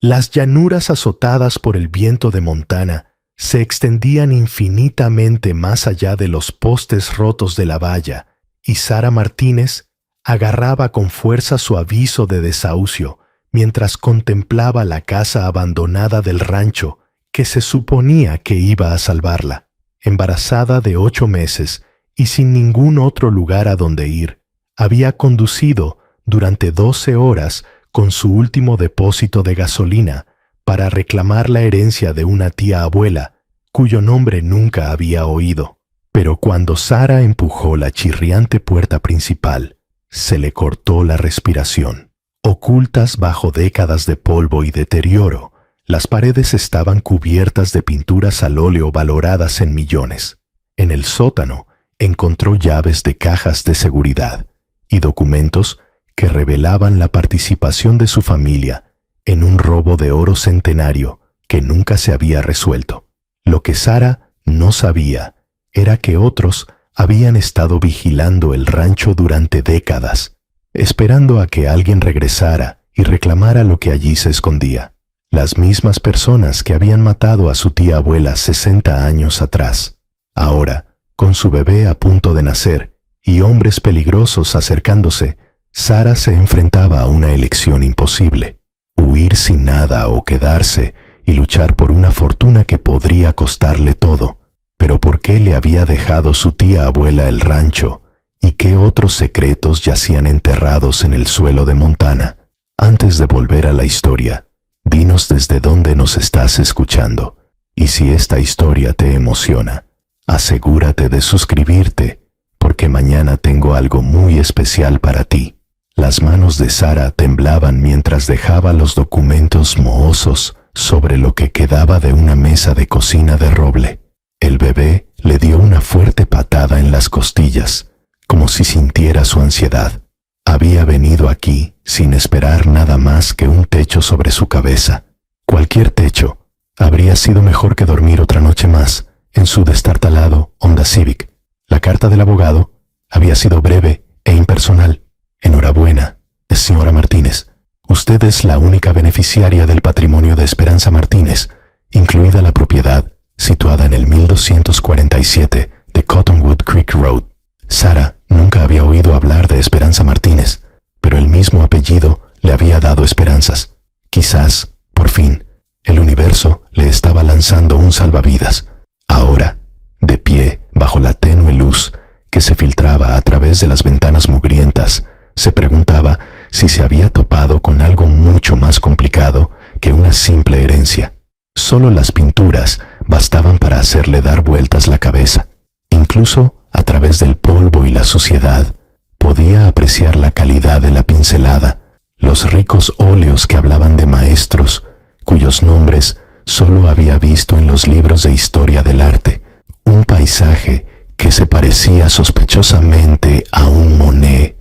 Las llanuras azotadas por el viento de Montana se extendían infinitamente más allá de los postes rotos de la valla, y Sara Martínez agarraba con fuerza su aviso de desahucio mientras contemplaba la casa abandonada del rancho que se suponía que iba a salvarla. Embarazada de 8 meses y sin ningún otro lugar a donde ir, había conducido durante 12 horas con su último depósito de gasolina para reclamar la herencia de una tía abuela cuyo nombre nunca había oído. Pero cuando Sara empujó la chirriante puerta principal, se le cortó la respiración. Ocultas bajo décadas de polvo y deterioro, las paredes estaban cubiertas de pinturas al óleo valoradas en millones. En el sótano encontró llaves de cajas de seguridad y documentos que revelaban la participación de su familia en un robo de oro centenario que nunca se había resuelto. Lo que Sara no sabía era que otros habían estado vigilando el rancho durante décadas, esperando a que alguien regresara y reclamara lo que allí se escondía. Las mismas personas que habían matado a su tía abuela 60 años atrás. Ahora, con su bebé a punto de nacer y hombres peligrosos acercándose, Sara se enfrentaba a una elección imposible: huir sin nada o quedarse y luchar por una fortuna que podría costarle todo. Pero ¿por qué le había dejado su tía abuela el rancho? ¿Y qué otros secretos yacían enterrados en el suelo de Montana? Antes de volver a la historia, dinos desde dónde nos estás escuchando. Y si esta historia te emociona, asegúrate de suscribirte, porque mañana tengo algo muy especial para ti. Las manos de Sara temblaban mientras dejaba los documentos mohosos sobre lo que quedaba de una mesa de cocina de roble. El bebé le dio una fuerte patada en las costillas, como si sintiera su ansiedad. Había venido aquí sin esperar nada más que un techo sobre su cabeza. Cualquier techo habría sido mejor que dormir otra noche más en su destartalado Honda Civic. La carta del abogado había sido breve e impersonal. Enhorabuena, señora Martínez. Usted es la única beneficiaria del patrimonio de Esperanza Martínez, incluida la propiedad situada en el 1247 de Cottonwood Creek Road. Sara nunca había oído hablar de Esperanza Martínez, pero el mismo apellido le había dado esperanzas. Quizás, por fin, el universo le estaba lanzando un salvavidas. Ahora, de pie bajo la tenue luz que se filtraba a través de las ventanas mugrientas, se preguntaba si se había topado con algo mucho más complicado que una simple herencia. Solo las pinturas bastaban para hacerle dar vueltas la cabeza. Incluso a través del polvo y la suciedad, podía apreciar la calidad de la pincelada, los ricos óleos que hablaban de maestros cuyos nombres solo había visto en los libros de historia del arte, un paisaje que se parecía sospechosamente a un Monet,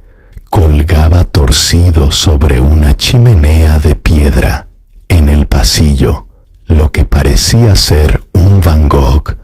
colgaba torcido sobre una chimenea de piedra. En el pasillo, lo que parecía ser un Van Gogh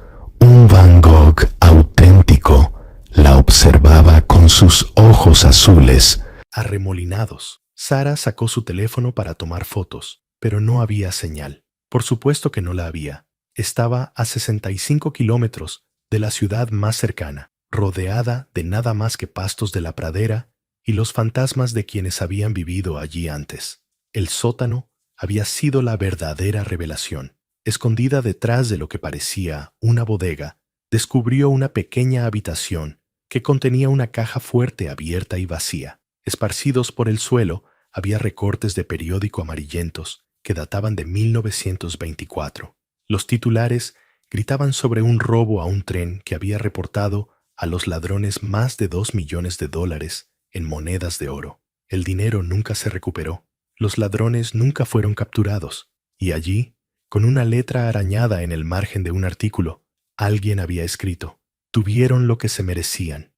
auténtico, la observaba con sus ojos azules arremolinados. Sara sacó su teléfono para tomar fotos, pero no había señal. Por supuesto que no la había. Estaba a 65 kilómetros de la ciudad más cercana, rodeada de nada más que pastos de la pradera y los fantasmas de quienes habían vivido allí antes. El sótano había sido la verdadera revelación. Escondida detrás de lo que parecía una bodega, descubrió una pequeña habitación que contenía una caja fuerte abierta y vacía. Esparcidos por el suelo había recortes de periódico amarillentos que databan de 1924. Los titulares gritaban sobre un robo a un tren que había reportado a los ladrones más de $2 millones en monedas de oro. El dinero nunca se recuperó. Los ladrones nunca fueron capturados. Y allí, con una letra arañada en el margen de un artículo, alguien había escrito: tuvieron lo que se merecían.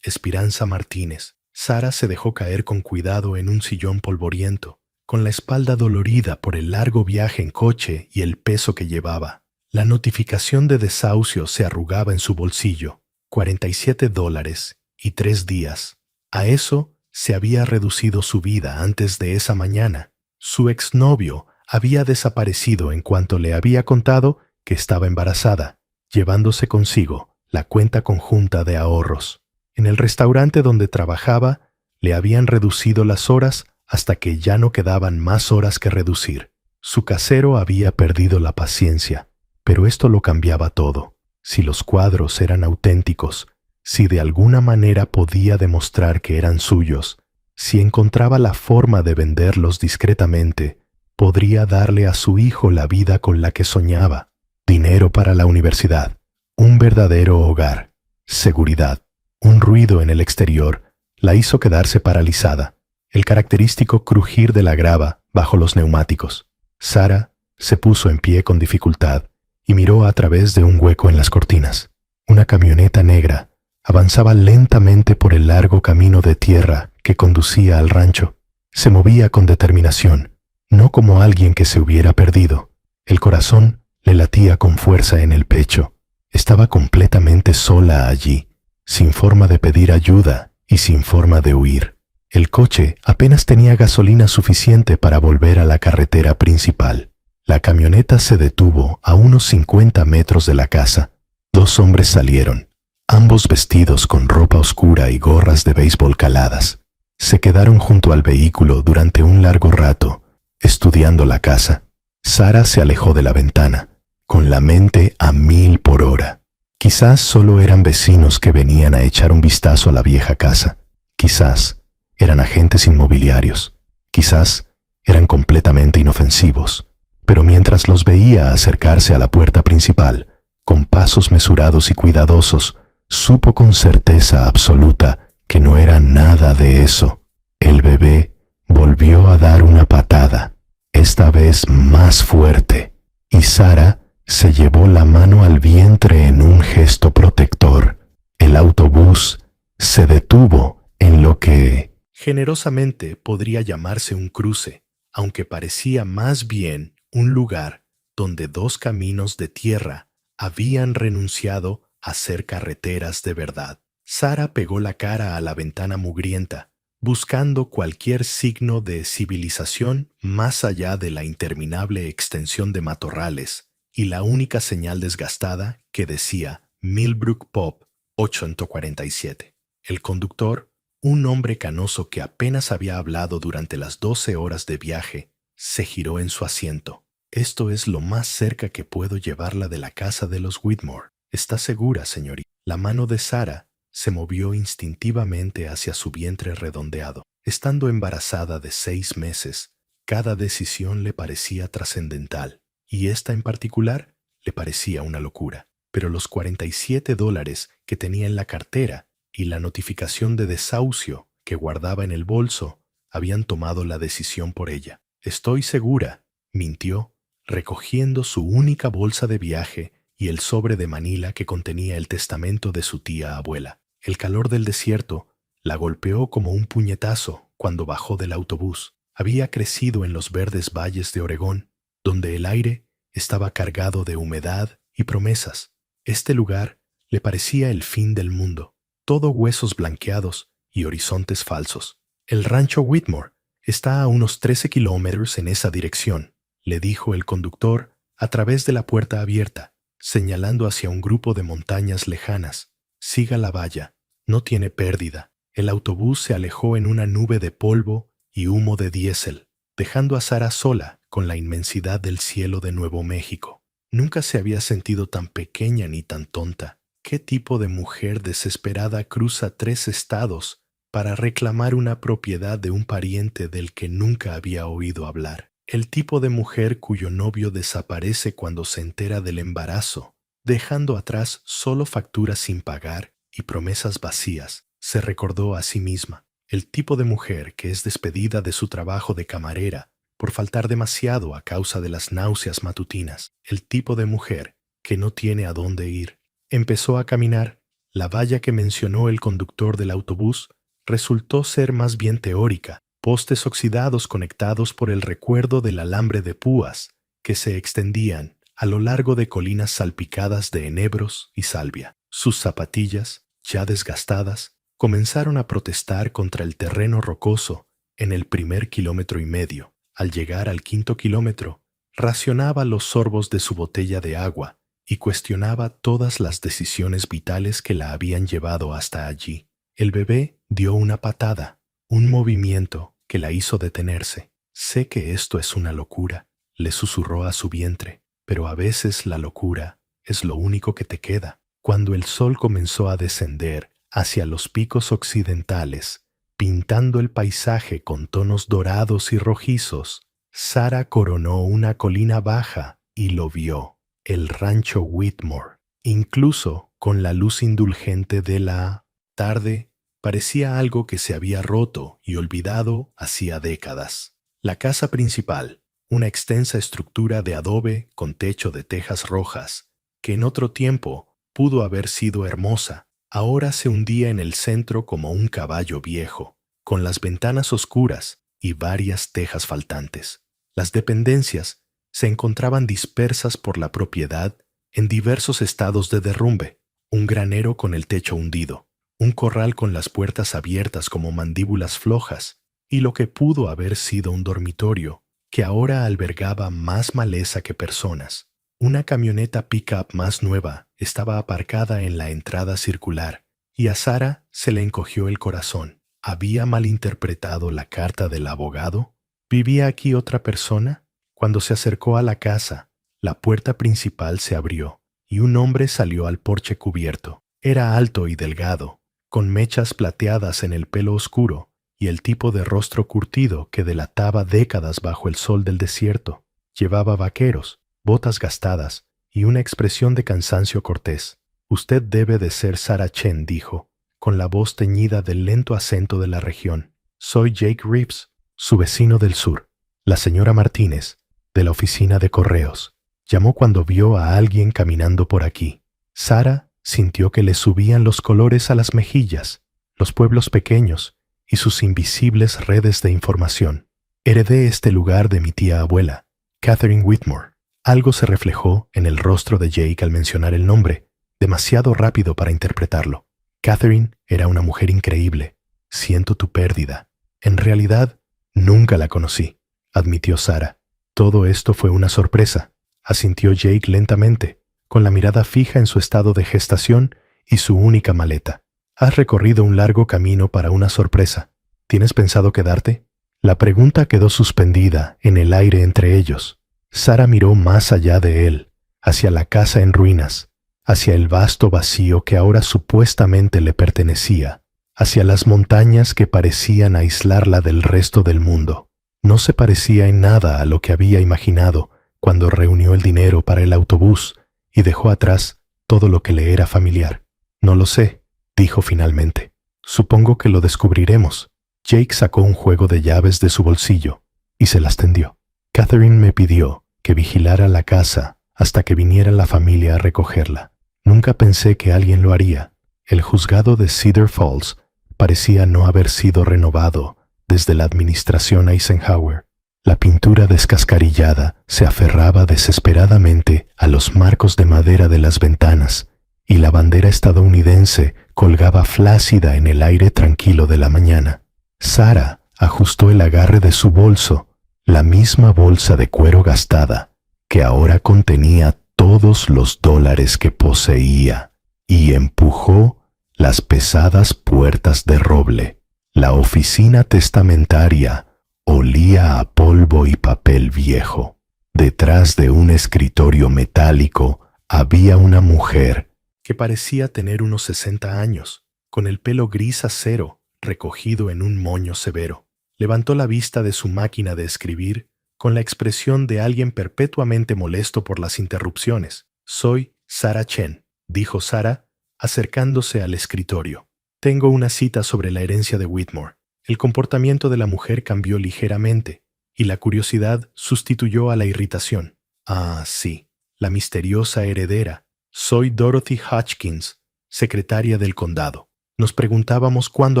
Esperanza Martínez. Sara se dejó caer con cuidado en un sillón polvoriento, con la espalda dolorida por el largo viaje en coche y el peso que llevaba. La notificación de desahucio se arrugaba en su bolsillo. $47 y 3 días. A eso se había reducido su vida antes de esa mañana. Su exnovio había desaparecido en cuanto le había contado que estaba embarazada, llevándose consigo la cuenta conjunta de ahorros. En el restaurante donde trabajaba, le habían reducido las horas hasta que ya no quedaban más horas que reducir. Su casero había perdido la paciencia, pero esto lo cambiaba todo. Si los cuadros eran auténticos, si de alguna manera podía demostrar que eran suyos, si encontraba la forma de venderlos discretamente, podría darle a su hijo la vida con la que soñaba: dinero para la universidad, un verdadero hogar, seguridad. Un ruido en el exterior la hizo quedarse paralizada, el característico crujir de la grava bajo los neumáticos. Sara se puso en pie con dificultad y miró a través de un hueco en las cortinas. Una camioneta negra avanzaba lentamente por el largo camino de tierra que conducía al rancho. Se movía con determinación, no como alguien que se hubiera perdido. El corazón le latía con fuerza en el pecho. Estaba completamente sola allí, sin forma de pedir ayuda y sin forma de huir. El coche apenas tenía gasolina suficiente para volver a la carretera principal. La camioneta se detuvo a unos 50 metros de la casa. Dos hombres salieron, ambos vestidos con ropa oscura y gorras de béisbol caladas. Se quedaron junto al vehículo durante un largo rato, estudiando la casa. Sara se alejó de la ventana, con la mente a 1000 por hora. Quizás solo eran vecinos que venían a echar un vistazo a la vieja casa. Quizás eran agentes inmobiliarios. Quizás eran completamente inofensivos. Pero mientras los veía acercarse a la puerta principal, con pasos mesurados y cuidadosos, supo con certeza absoluta que no era nada de eso. El bebé volvió a dar una patada, esta vez más fuerte, y Sara se llevó la mano al vientre en un gesto protector. El autobús se detuvo en lo que generosamente podría llamarse un cruce, aunque parecía más bien un lugar donde dos caminos de tierra habían renunciado a ser carreteras de verdad. Sara pegó la cara a la ventana mugrienta, buscando cualquier signo de civilización más allá de la interminable extensión de matorrales y la única señal desgastada que decía Millbrook Pub 847. El conductor, un hombre canoso que apenas había hablado durante las 12 horas de viaje, se giró en su asiento. Esto es lo más cerca que puedo llevarla de la casa de los Whitmore. ¿Está segura, señorita? La mano de Sara se movió instintivamente hacia su vientre redondeado. Estando embarazada de 6 meses, cada decisión le parecía trascendental, y esta en particular le parecía una locura. Pero los $47 que tenía en la cartera y la notificación de desahucio que guardaba en el bolso habían tomado la decisión por ella. Estoy segura, mintió, recogiendo su única bolsa de viaje y el sobre de Manila que contenía el testamento de su tía abuela. El calor del desierto la golpeó como un puñetazo cuando bajó del autobús. Había crecido en los verdes valles de Oregón, donde el aire estaba cargado de humedad y promesas. Este lugar le parecía el fin del mundo, todo huesos blanqueados y horizontes falsos. El rancho Whitmore está a unos 13 kilómetros en esa dirección, le dijo el conductor a través de la puerta abierta, señalando hacia un grupo de montañas lejanas. Siga la valla, no tiene pérdida. El autobús se alejó en una nube de polvo y humo de diésel, dejando a Sara sola con la inmensidad del cielo de Nuevo México. Nunca se había sentido tan pequeña ni tan tonta. ¿Qué tipo de mujer desesperada cruza 3 estados para reclamar una propiedad de un pariente del que nunca había oído hablar? El tipo de mujer cuyo novio desaparece cuando se entera del embarazo, dejando atrás solo facturas sin pagar y promesas vacías, se recordó a sí misma. El tipo de mujer que es despedida de su trabajo de camarera por faltar demasiado a causa de las náuseas matutinas. El tipo de mujer que no tiene a dónde ir. Empezó a caminar. La valla que mencionó el conductor del autobús resultó ser más bien teórica, postes oxidados conectados por el recuerdo del alambre de púas que se extendían a lo largo de colinas salpicadas de enebros y salvia. Sus zapatillas, ya desgastadas, comenzaron a protestar contra el terreno rocoso en el primer 1,5 kilómetros. Al llegar al 5.º kilómetro, racionaba los sorbos de su botella de agua y cuestionaba todas las decisiones vitales que la habían llevado hasta allí. El bebé dio una patada, un movimiento que la hizo detenerse. «Sé que esto es una locura», le susurró a su vientre, «pero a veces la locura es lo único que te queda». Cuando el sol comenzó a descender hacia los picos occidentales, pintando el paisaje con tonos dorados y rojizos, Sara coronó una colina baja y lo vio, el rancho Whitmore. Incluso con la luz indulgente de la tarde, parecía algo que se había roto y olvidado hacía décadas. La casa principal, una extensa estructura de adobe con techo de tejas rojas, que en otro tiempo pudo haber sido hermosa, ahora se hundía en el centro como un caballo viejo, con las ventanas oscuras y varias tejas faltantes. Las dependencias se encontraban dispersas por la propiedad en diversos estados de derrumbe: un granero con el techo hundido, un corral con las puertas abiertas como mandíbulas flojas, y lo que pudo haber sido un dormitorio, que ahora albergaba más maleza que personas. Una camioneta pick-up más nueva estaba aparcada en la entrada circular, y a Sara se le encogió el corazón. ¿Había malinterpretado la carta del abogado? ¿Vivía aquí otra persona? Cuando se acercó a la casa, la puerta principal se abrió, y un hombre salió al porche cubierto. Era alto y delgado, con mechas plateadas en el pelo oscuro, y el tipo de rostro curtido que delataba décadas bajo el sol del desierto. Llevaba vaqueros, botas gastadas y una expresión de cansancio cortés. «Usted debe de ser Sara Chen», dijo, con la voz teñida del lento acento de la región. «Soy Jake Reeves, su vecino del sur. La señora Martínez, de la oficina de correos, llamó cuando vio a alguien caminando por aquí». Sara sintió que le subían los colores a las mejillas, los pueblos pequeños y sus invisibles redes de información. «Heredé este lugar de mi tía abuela, Catherine Whitmore». Algo se reflejó en el rostro de Jake al mencionar el nombre, demasiado rápido para interpretarlo. Catherine era una mujer increíble. «Siento tu pérdida». «En realidad, nunca la conocí», admitió Sara. «Todo esto fue una sorpresa», asintió Jake lentamente, con la mirada fija en su estado de gestación y su única maleta. «Has recorrido un largo camino para una sorpresa. ¿Tienes pensado quedarte?» La pregunta quedó suspendida en el aire entre ellos. Sara miró más allá de él, hacia la casa en ruinas, hacia el vasto vacío que ahora supuestamente le pertenecía, hacia las montañas que parecían aislarla del resto del mundo. No se parecía en nada a lo que había imaginado cuando reunió el dinero para el autobús y dejó atrás todo lo que le era familiar. «No lo sé», dijo finalmente. «Supongo que lo descubriremos». Jake sacó un juego de llaves de su bolsillo y se las tendió. «Catherine me pidió que vigilara la casa hasta que viniera la familia a recogerla. Nunca pensé que alguien lo haría». El juzgado de Cedar Falls parecía no haber sido renovado desde la administración Eisenhower. La pintura descascarillada se aferraba desesperadamente a los marcos de madera de las ventanas, y la bandera estadounidense colgaba flácida en el aire tranquilo de la mañana. Sara ajustó el agarre de su bolso, la misma bolsa de cuero gastada, que ahora contenía todos los dólares que poseía, y empujó las pesadas puertas de roble. La oficina testamentaria olía a polvo y papel viejo. Detrás de un escritorio metálico había una mujer que parecía tener unos 60 años, con el pelo gris acero recogido en un moño severo. Levantó la vista de su máquina de escribir con la expresión de alguien perpetuamente molesto por las interrupciones. «Soy Sara Chen», dijo Sara, acercándose al escritorio. «Tengo una cita sobre la herencia de Whitmore». El comportamiento de la mujer cambió ligeramente, y la curiosidad sustituyó a la irritación. «Ah, sí, la misteriosa heredera. Soy Dorothy Hodgkins, secretaria del condado. Nos preguntábamos cuándo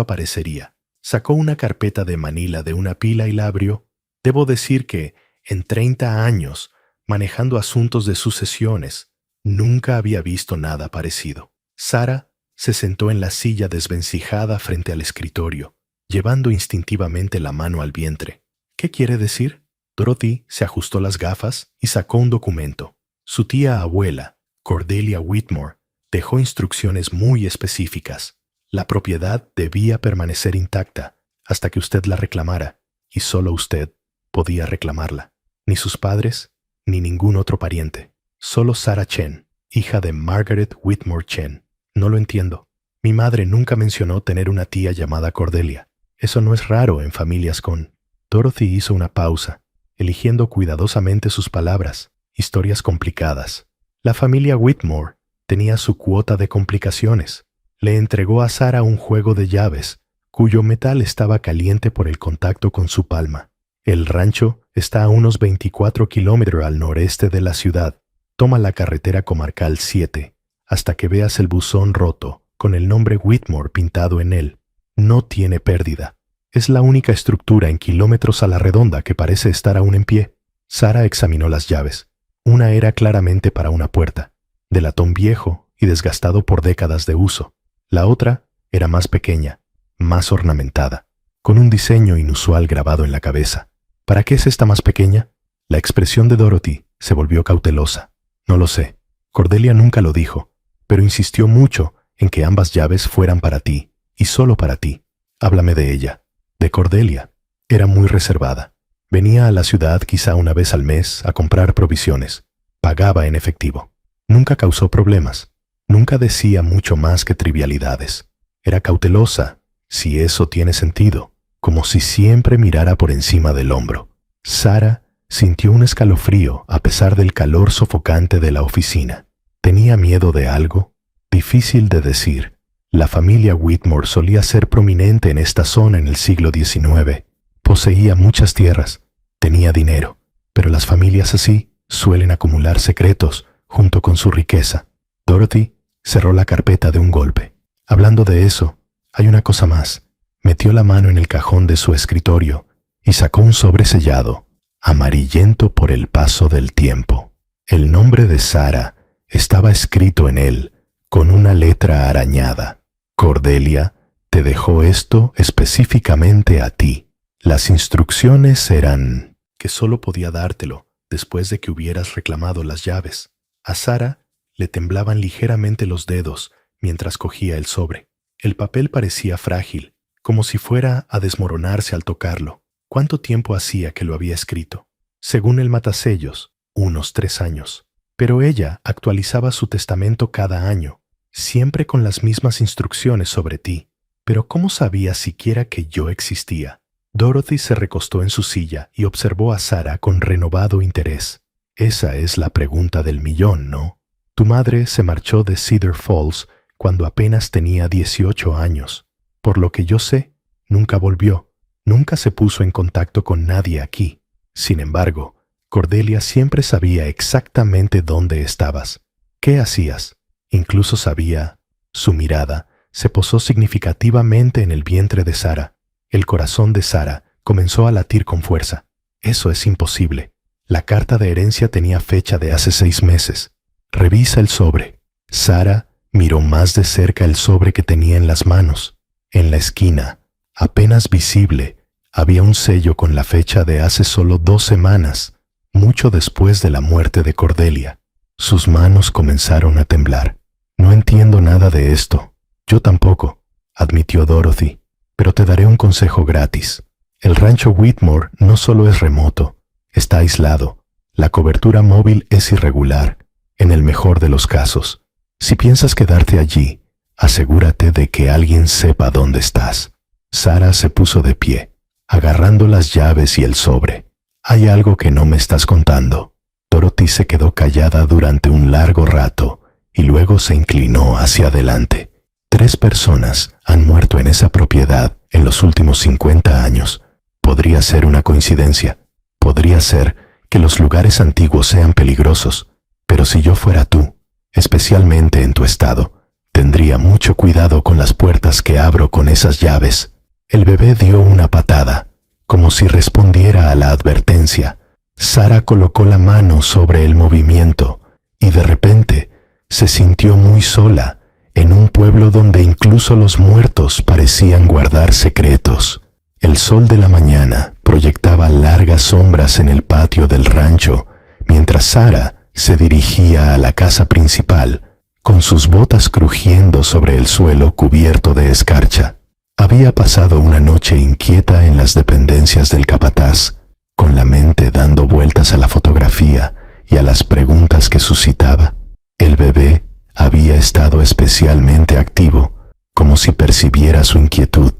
aparecería». Sacó una carpeta de manila de una pila y la abrió. Debo decir que, en 30 años, manejando asuntos de sucesiones, nunca había visto nada parecido. Sara se sentó en la silla desvencijada frente al escritorio, llevando instintivamente la mano al vientre. «¿Qué quiere decir?». Dorothy se ajustó las gafas y sacó un documento. Su tía abuela, Cordelia Whitmore, dejó instrucciones muy específicas. La propiedad debía permanecer intacta hasta que usted la reclamara, y solo usted podía reclamarla. Ni sus padres, ni ningún otro pariente. Solo Sarah Chen, hija de Margaret Whitmore Chen. No lo entiendo. Mi madre nunca mencionó tener una tía llamada Cordelia. Eso no es raro en familias con... Dorothy hizo una pausa, eligiendo cuidadosamente sus palabras. Historias complicadas. La familia Whitmore tenía su cuota de complicaciones. Le entregó a Sarah un juego de llaves, cuyo metal estaba caliente por el contacto con su palma. El rancho está a unos 24 kilómetros al noreste de la ciudad. Toma la carretera comarcal 7, hasta que veas el buzón roto, con el nombre Whitmore pintado en él. No tiene pérdida. Es la única estructura en kilómetros a la redonda que parece estar aún en pie. Sarah examinó las llaves. Una era claramente para una puerta, de latón viejo y desgastado por décadas de uso. La otra era más pequeña, más ornamentada, con un diseño inusual grabado en la cabeza. ¿Para qué es esta más pequeña? La expresión de Dorothy se volvió cautelosa. No lo sé. Cordelia nunca lo dijo, pero insistió mucho en que ambas llaves fueran para ti, y solo para ti. Háblame de ella. De Cordelia. Era muy reservada. Venía a la ciudad quizá una vez al mes a comprar provisiones. Pagaba en efectivo. Nunca causó problemas. Nunca decía mucho más que trivialidades. Era cautelosa, si eso tiene sentido, como si siempre mirara por encima del hombro. Sarah sintió un escalofrío a pesar del calor sofocante de la oficina. ¿Tenía miedo de algo? Difícil de decir. La familia Whitmore solía ser prominente en esta zona en el siglo XIX. Poseía muchas tierras, tenía dinero, pero las familias así suelen acumular secretos junto con su riqueza. Dorothy cerró la carpeta de un golpe. Hablando de eso, hay una cosa más. Metió la mano en el cajón de su escritorio y sacó un sobre sellado, amarillento por el paso del tiempo. El nombre de Sarah estaba escrito en él con una letra arañada. Cordelia te dejó esto específicamente a ti. Las instrucciones eran que solo podía dártelo después de que hubieras reclamado las llaves. A Sarah le temblaban ligeramente los dedos mientras cogía el sobre. El papel parecía frágil, como si fuera a desmoronarse al tocarlo. ¿Cuánto tiempo hacía que lo había escrito? Según el matasellos, unos 3 años. Pero ella actualizaba su testamento cada año, siempre con las mismas instrucciones sobre ti. Pero ¿cómo sabía siquiera que yo existía? Dorothy se recostó en su silla y observó a Sarah con renovado interés. Esa es la pregunta del millón, ¿no? Tu madre se marchó de Cedar Falls cuando apenas tenía 18 años. Por lo que yo sé, nunca volvió. Nunca se puso en contacto con nadie aquí. Sin embargo, Cordelia siempre sabía exactamente dónde estabas. ¿Qué hacías? Incluso sabía. Su mirada se posó significativamente en el vientre de Sarah. El corazón de Sarah comenzó a latir con fuerza. Eso es imposible. La carta de herencia tenía fecha de hace 6 meses. Revisa el sobre. Sarah miró más de cerca el sobre que tenía en las manos. En la esquina, apenas visible, había un sello con la fecha de hace solo 2 semanas, mucho después de la muerte de Cordelia. Sus manos comenzaron a temblar. No entiendo nada de esto. Yo tampoco, admitió Dorothy, pero te daré un consejo gratis. El rancho Whitmore no solo es remoto, está aislado. La cobertura móvil es irregular, en el mejor de los casos. Si piensas quedarte allí, asegúrate de que alguien sepa dónde estás. Sarah se puso de pie, agarrando las llaves y el sobre. Hay algo que no me estás contando. Dorothy se quedó callada durante un largo rato y luego se inclinó hacia adelante. 3 personas han muerto en esa propiedad en los últimos 50 años. Podría ser una coincidencia. Podría ser que los lugares antiguos sean peligrosos. Pero si yo fuera tú, especialmente en tu estado, tendría mucho cuidado con las puertas que abro con esas llaves. El bebé dio una patada, como si respondiera a la advertencia. Sarah colocó la mano sobre el movimiento y de repente se sintió muy sola en un pueblo donde incluso los muertos parecían guardar secretos. El sol de la mañana proyectaba largas sombras en el patio del rancho, mientras Sara se dirigía a la casa principal, con sus botas crujiendo sobre el suelo cubierto de escarcha. Había pasado una noche inquieta en las dependencias del capataz, con la mente dando vueltas a la fotografía y a las preguntas que suscitaba. El bebé había estado especialmente activo, como si percibiera su inquietud,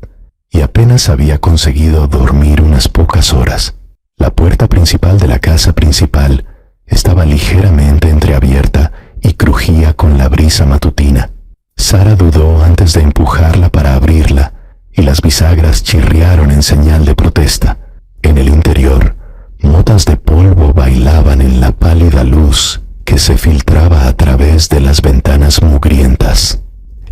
y apenas había conseguido dormir unas pocas horas. La puerta principal de la casa principal estaba ligeramente entreabierta y crujía con la brisa matutina. Sara dudó antes de empujarla para abrirla, y las bisagras chirriaron en señal de protesta. En el interior, motas de polvo bailaban en la pálida luz que se filtraba a través de las ventanas mugrientas.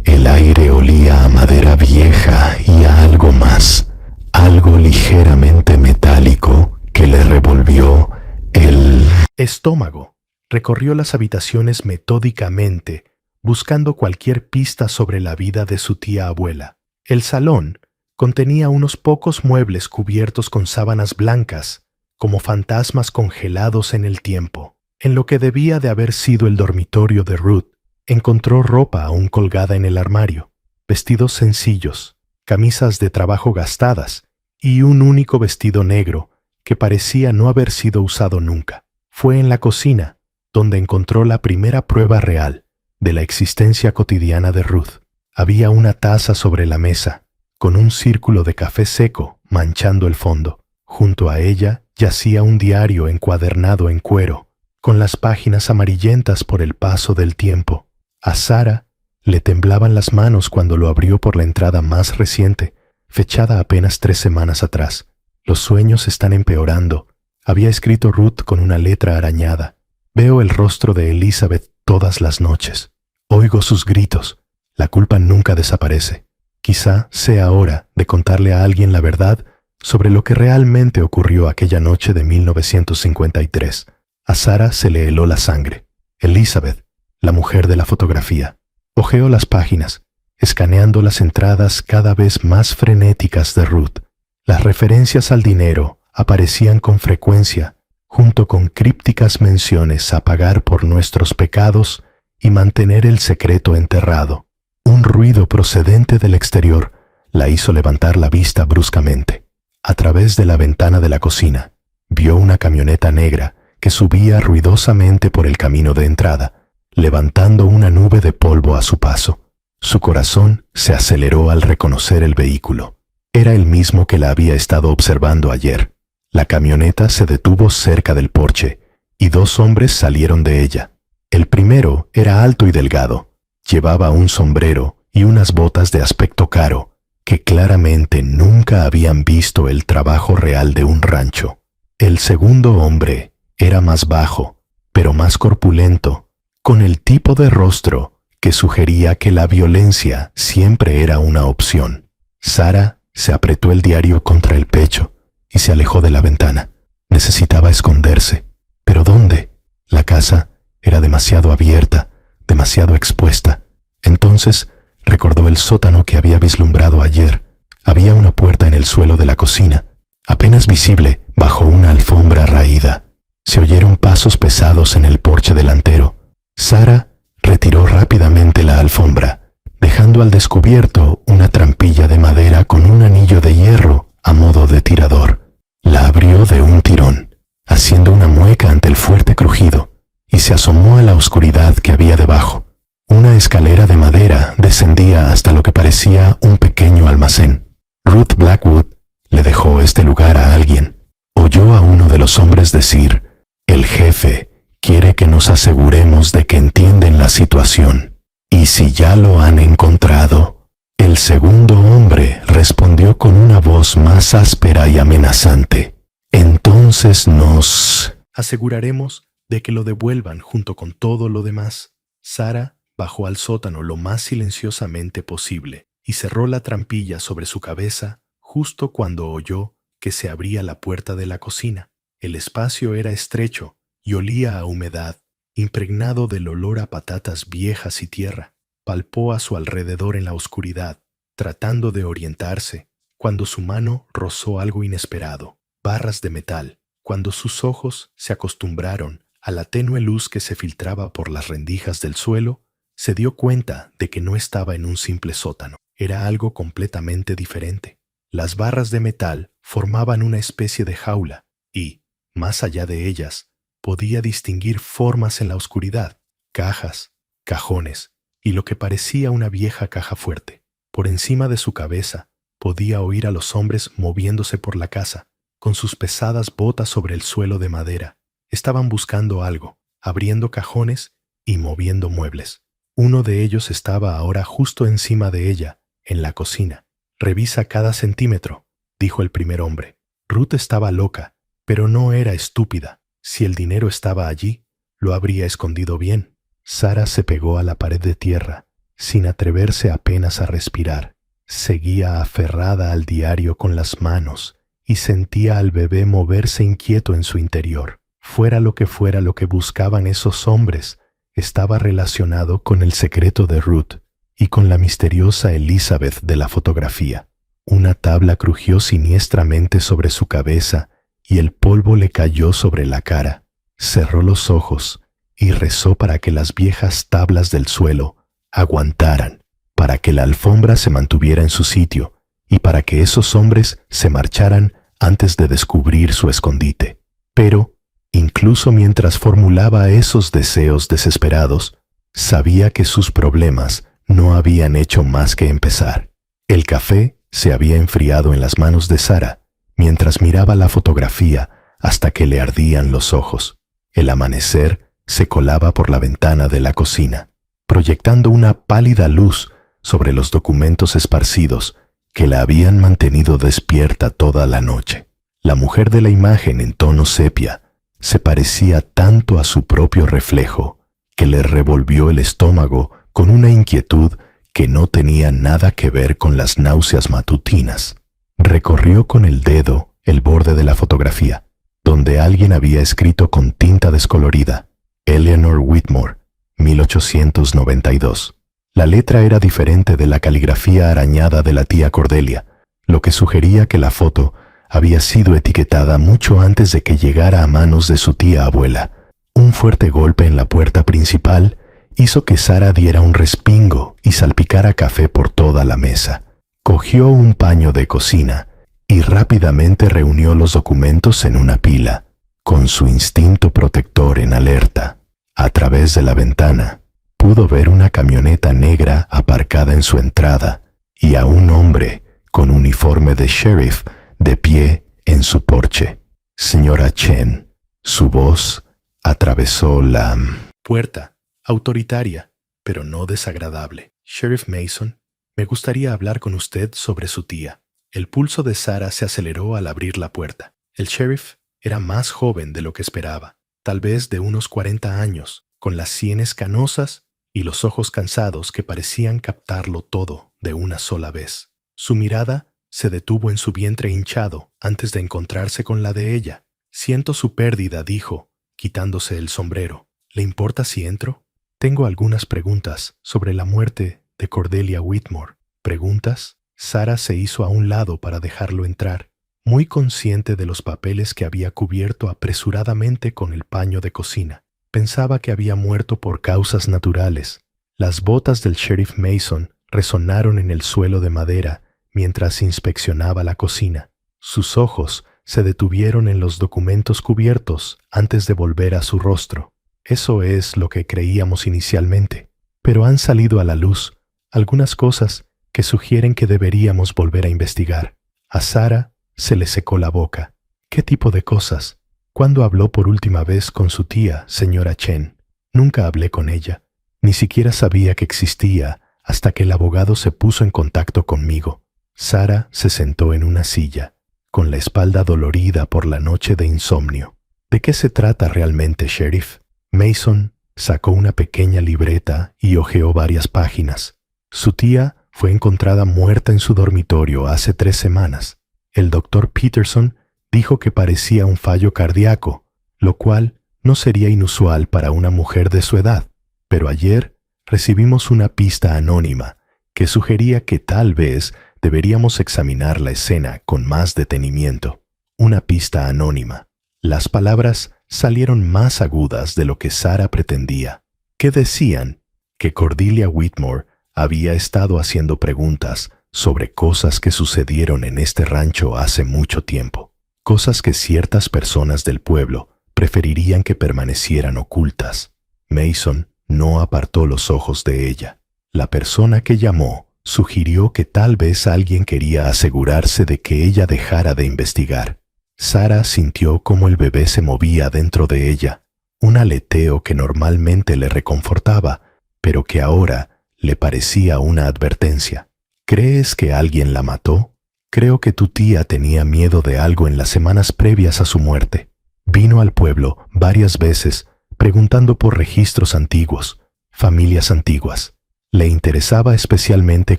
El aire olía a madera vieja y a algo más, algo ligeramente metálico que le revolvió el estómago. Recorrió las habitaciones metódicamente, buscando cualquier pista sobre la vida de su tía abuela. El salón contenía unos pocos muebles cubiertos con sábanas blancas, como fantasmas congelados en el tiempo. En lo que debía de haber sido el dormitorio de Ruth, encontró ropa aún colgada en el armario, vestidos sencillos, camisas de trabajo gastadas y un único vestido negro que parecía no haber sido usado nunca. Fue en la cocina donde encontró la primera prueba real de la existencia cotidiana de Ruth. Había una taza sobre la mesa, con un círculo de café seco manchando el fondo. Junto a ella yacía un diario encuadernado en cuero, con las páginas amarillentas por el paso del tiempo. A Sara le temblaban las manos cuando lo abrió por la entrada más reciente, fechada apenas 3 semanas atrás. Los sueños están empeorando, había escrito Ruth con una letra arañada. Veo el rostro de Elizabeth todas las noches. Oigo sus gritos. La culpa nunca desaparece. Quizá sea hora de contarle a alguien la verdad sobre lo que realmente ocurrió aquella noche de 1953. A Sara se le heló la sangre. Elizabeth, la mujer de la fotografía. Hojeó las páginas, escaneando las entradas cada vez más frenéticas de Ruth. Las referencias al dinero aparecían con frecuencia, junto con crípticas menciones a pagar por nuestros pecados y mantener el secreto enterrado. Un ruido procedente del exterior la hizo levantar la vista bruscamente. A través de la ventana de la cocina, vio una camioneta negra que subía ruidosamente por el camino de entrada, levantando una nube de polvo a su paso. Su corazón se aceleró al reconocer el vehículo. Era el mismo que la había estado observando ayer. La camioneta se detuvo cerca del porche y 2 hombres salieron de ella. El primero era alto y delgado. Llevaba un sombrero y unas botas de aspecto caro, que claramente nunca habían visto el trabajo real de un rancho. El segundo hombre era más bajo, pero más corpulento, con el tipo de rostro que sugería que la violencia siempre era una opción. Sara se apretó el diario contra el pecho y se alejó de la ventana. Necesitaba esconderse. ¿Pero dónde? La casa era demasiado abierta, demasiado expuesta. Entonces recordó el sótano que había vislumbrado ayer. Había una puerta en el suelo de la cocina, apenas visible bajo una alfombra raída. Se oyeron pasos pesados en el porche delantero. Sara retiró rápidamente la alfombra, dejando al descubierto una trampilla de madera con un anillo de hierro a modo de tirador. La abrió de un tirón, haciendo una mueca ante el fuerte crujido, y se asomó a la oscuridad que había debajo. Una escalera de madera descendía hasta lo que parecía un pequeño almacén. Ruth Blackwood le dejó este lugar a alguien. Oyó a uno de los hombres decir: «El jefe quiere que nos aseguremos de que entienden la situación. Y si ya lo han encontrado». El segundo hombre respondió con una voz más áspera y amenazante: «Entonces nos aseguraremos de que lo devuelvan junto con todo lo demás». Sara bajó al sótano lo más silenciosamente posible y cerró la trampilla sobre su cabeza justo cuando oyó que se abría la puerta de la cocina. El espacio era estrecho y olía a humedad, impregnado del olor a patatas viejas y tierra. Palpó a su alrededor en la oscuridad, tratando de orientarse, cuando su mano rozó algo inesperado, barras de metal. Cuando sus ojos se acostumbraron a la tenue luz que se filtraba por las rendijas del suelo, se dio cuenta de que no estaba en un simple sótano. Era algo completamente diferente. Las barras de metal formaban una especie de jaula y, más allá de ellas, podía distinguir formas en la oscuridad, cajas, cajones y lo que parecía una vieja caja fuerte. Por encima de su cabeza podía oír a los hombres moviéndose por la casa, con sus pesadas botas sobre el suelo de madera. Estaban buscando algo, abriendo cajones y moviendo muebles. Uno de ellos estaba ahora justo encima de ella, en la cocina. «Revisa cada centímetro», dijo el primer hombre. Ruth estaba loca, pero no era estúpida. Si el dinero estaba allí, lo habría escondido bien. Sara se pegó a la pared de tierra, sin atreverse apenas a respirar. Seguía aferrada al diario con las manos y sentía al bebé moverse inquieto en su interior. Fuera lo que buscaban esos hombres, estaba relacionado con el secreto de Ruth y con la misteriosa Elizabeth de la fotografía. Una tabla crujió siniestramente sobre su cabeza y el polvo le cayó sobre la cara. Cerró los ojos y rezó para que las viejas tablas del suelo aguantaran, para que la alfombra se mantuviera en su sitio y para que esos hombres se marcharan antes de descubrir su escondite. Pero, incluso mientras formulaba esos deseos desesperados, sabía que sus problemas no habían hecho más que empezar. El café se había enfriado en las manos de Sara mientras miraba la fotografía hasta que le ardían los ojos. El amanecer se colaba por la ventana de la cocina, proyectando una pálida luz sobre los documentos esparcidos que la habían mantenido despierta toda la noche. La mujer de la imagen en tono sepia se parecía tanto a su propio reflejo que le revolvió el estómago con una inquietud que no tenía nada que ver con las náuseas matutinas. Recorrió con el dedo el borde de la fotografía, donde alguien había escrito con tinta descolorida: Eleanor Whitmore, 1892. La letra era diferente de la caligrafía arañada de la tía Cordelia, lo que sugería que la foto había sido etiquetada mucho antes de que llegara a manos de su tía abuela. Un fuerte golpe en la puerta principal hizo que Sara diera un respingo y salpicara café por toda la mesa. Cogió un paño de cocina y rápidamente reunió los documentos en una pila, con su instinto protector en alerta. A través de la ventana, pudo ver una camioneta negra aparcada en su entrada y a un hombre con uniforme de sheriff de pie en su porche. «Señora Chen». Su voz atravesó la puerta, autoritaria, pero no desagradable. «Sheriff Mason, me gustaría hablar con usted sobre su tía». El pulso de Sara se aceleró al abrir la puerta. El sheriff era más joven de lo que esperaba, tal vez de unos 40 años, con las sienes canosas y los ojos cansados que parecían captarlo todo de una sola vez. Su mirada se detuvo en su vientre hinchado antes de encontrarse con la de ella. «Siento su pérdida», dijo, quitándose el sombrero. «¿Le importa si entro? Tengo algunas preguntas sobre la muerte de Cordelia Whitmore». «¿Preguntas?». Sara se hizo a un lado para dejarlo entrar, muy consciente de los papeles que había cubierto apresuradamente con el paño de cocina. Pensaba que había muerto por causas naturales. Las botas del sheriff Mason resonaron en el suelo de madera mientras inspeccionaba la cocina. Sus ojos se detuvieron en los documentos cubiertos antes de volver a su rostro. Eso es lo que creíamos inicialmente, pero han salido a la luz algunas cosas que sugieren que deberíamos volver a investigar. A Sara se le secó la boca. ¿Qué tipo de cosas? ¿Cuándo habló por última vez con su tía, señora Chen? Nunca hablé con ella. Ni siquiera sabía que existía hasta que el abogado se puso en contacto conmigo. Sara se sentó en una silla, con la espalda dolorida por la noche de insomnio. ¿De qué se trata realmente, sheriff? Mason sacó una pequeña libreta y hojeó varias páginas. Su tía fue encontrada muerta en su dormitorio hace 3 semanas. El doctor Peterson dijo que parecía un fallo cardíaco, lo cual no sería inusual para una mujer de su edad. Pero ayer recibimos una pista anónima que sugería que tal vez Deberíamos examinar la escena con más detenimiento. Una pista anónima. Las palabras salieron más agudas de lo que Sarah pretendía. ¿Qué decían? Que Cordelia Whitmore había estado haciendo preguntas sobre cosas que sucedieron en este rancho hace mucho tiempo. Cosas que ciertas personas del pueblo preferirían que permanecieran ocultas. Mason no apartó los ojos de ella. La persona que llamó sugirió que tal vez alguien quería asegurarse de que ella dejara de investigar. Sarah sintió cómo el bebé se movía dentro de ella, un aleteo que normalmente le reconfortaba, pero que ahora le parecía una advertencia. ¿Crees que alguien la mató? Creo que tu tía tenía miedo de algo en las semanas previas a su muerte. Vino al pueblo varias veces preguntando por registros antiguos, familias antiguas. Le interesaba especialmente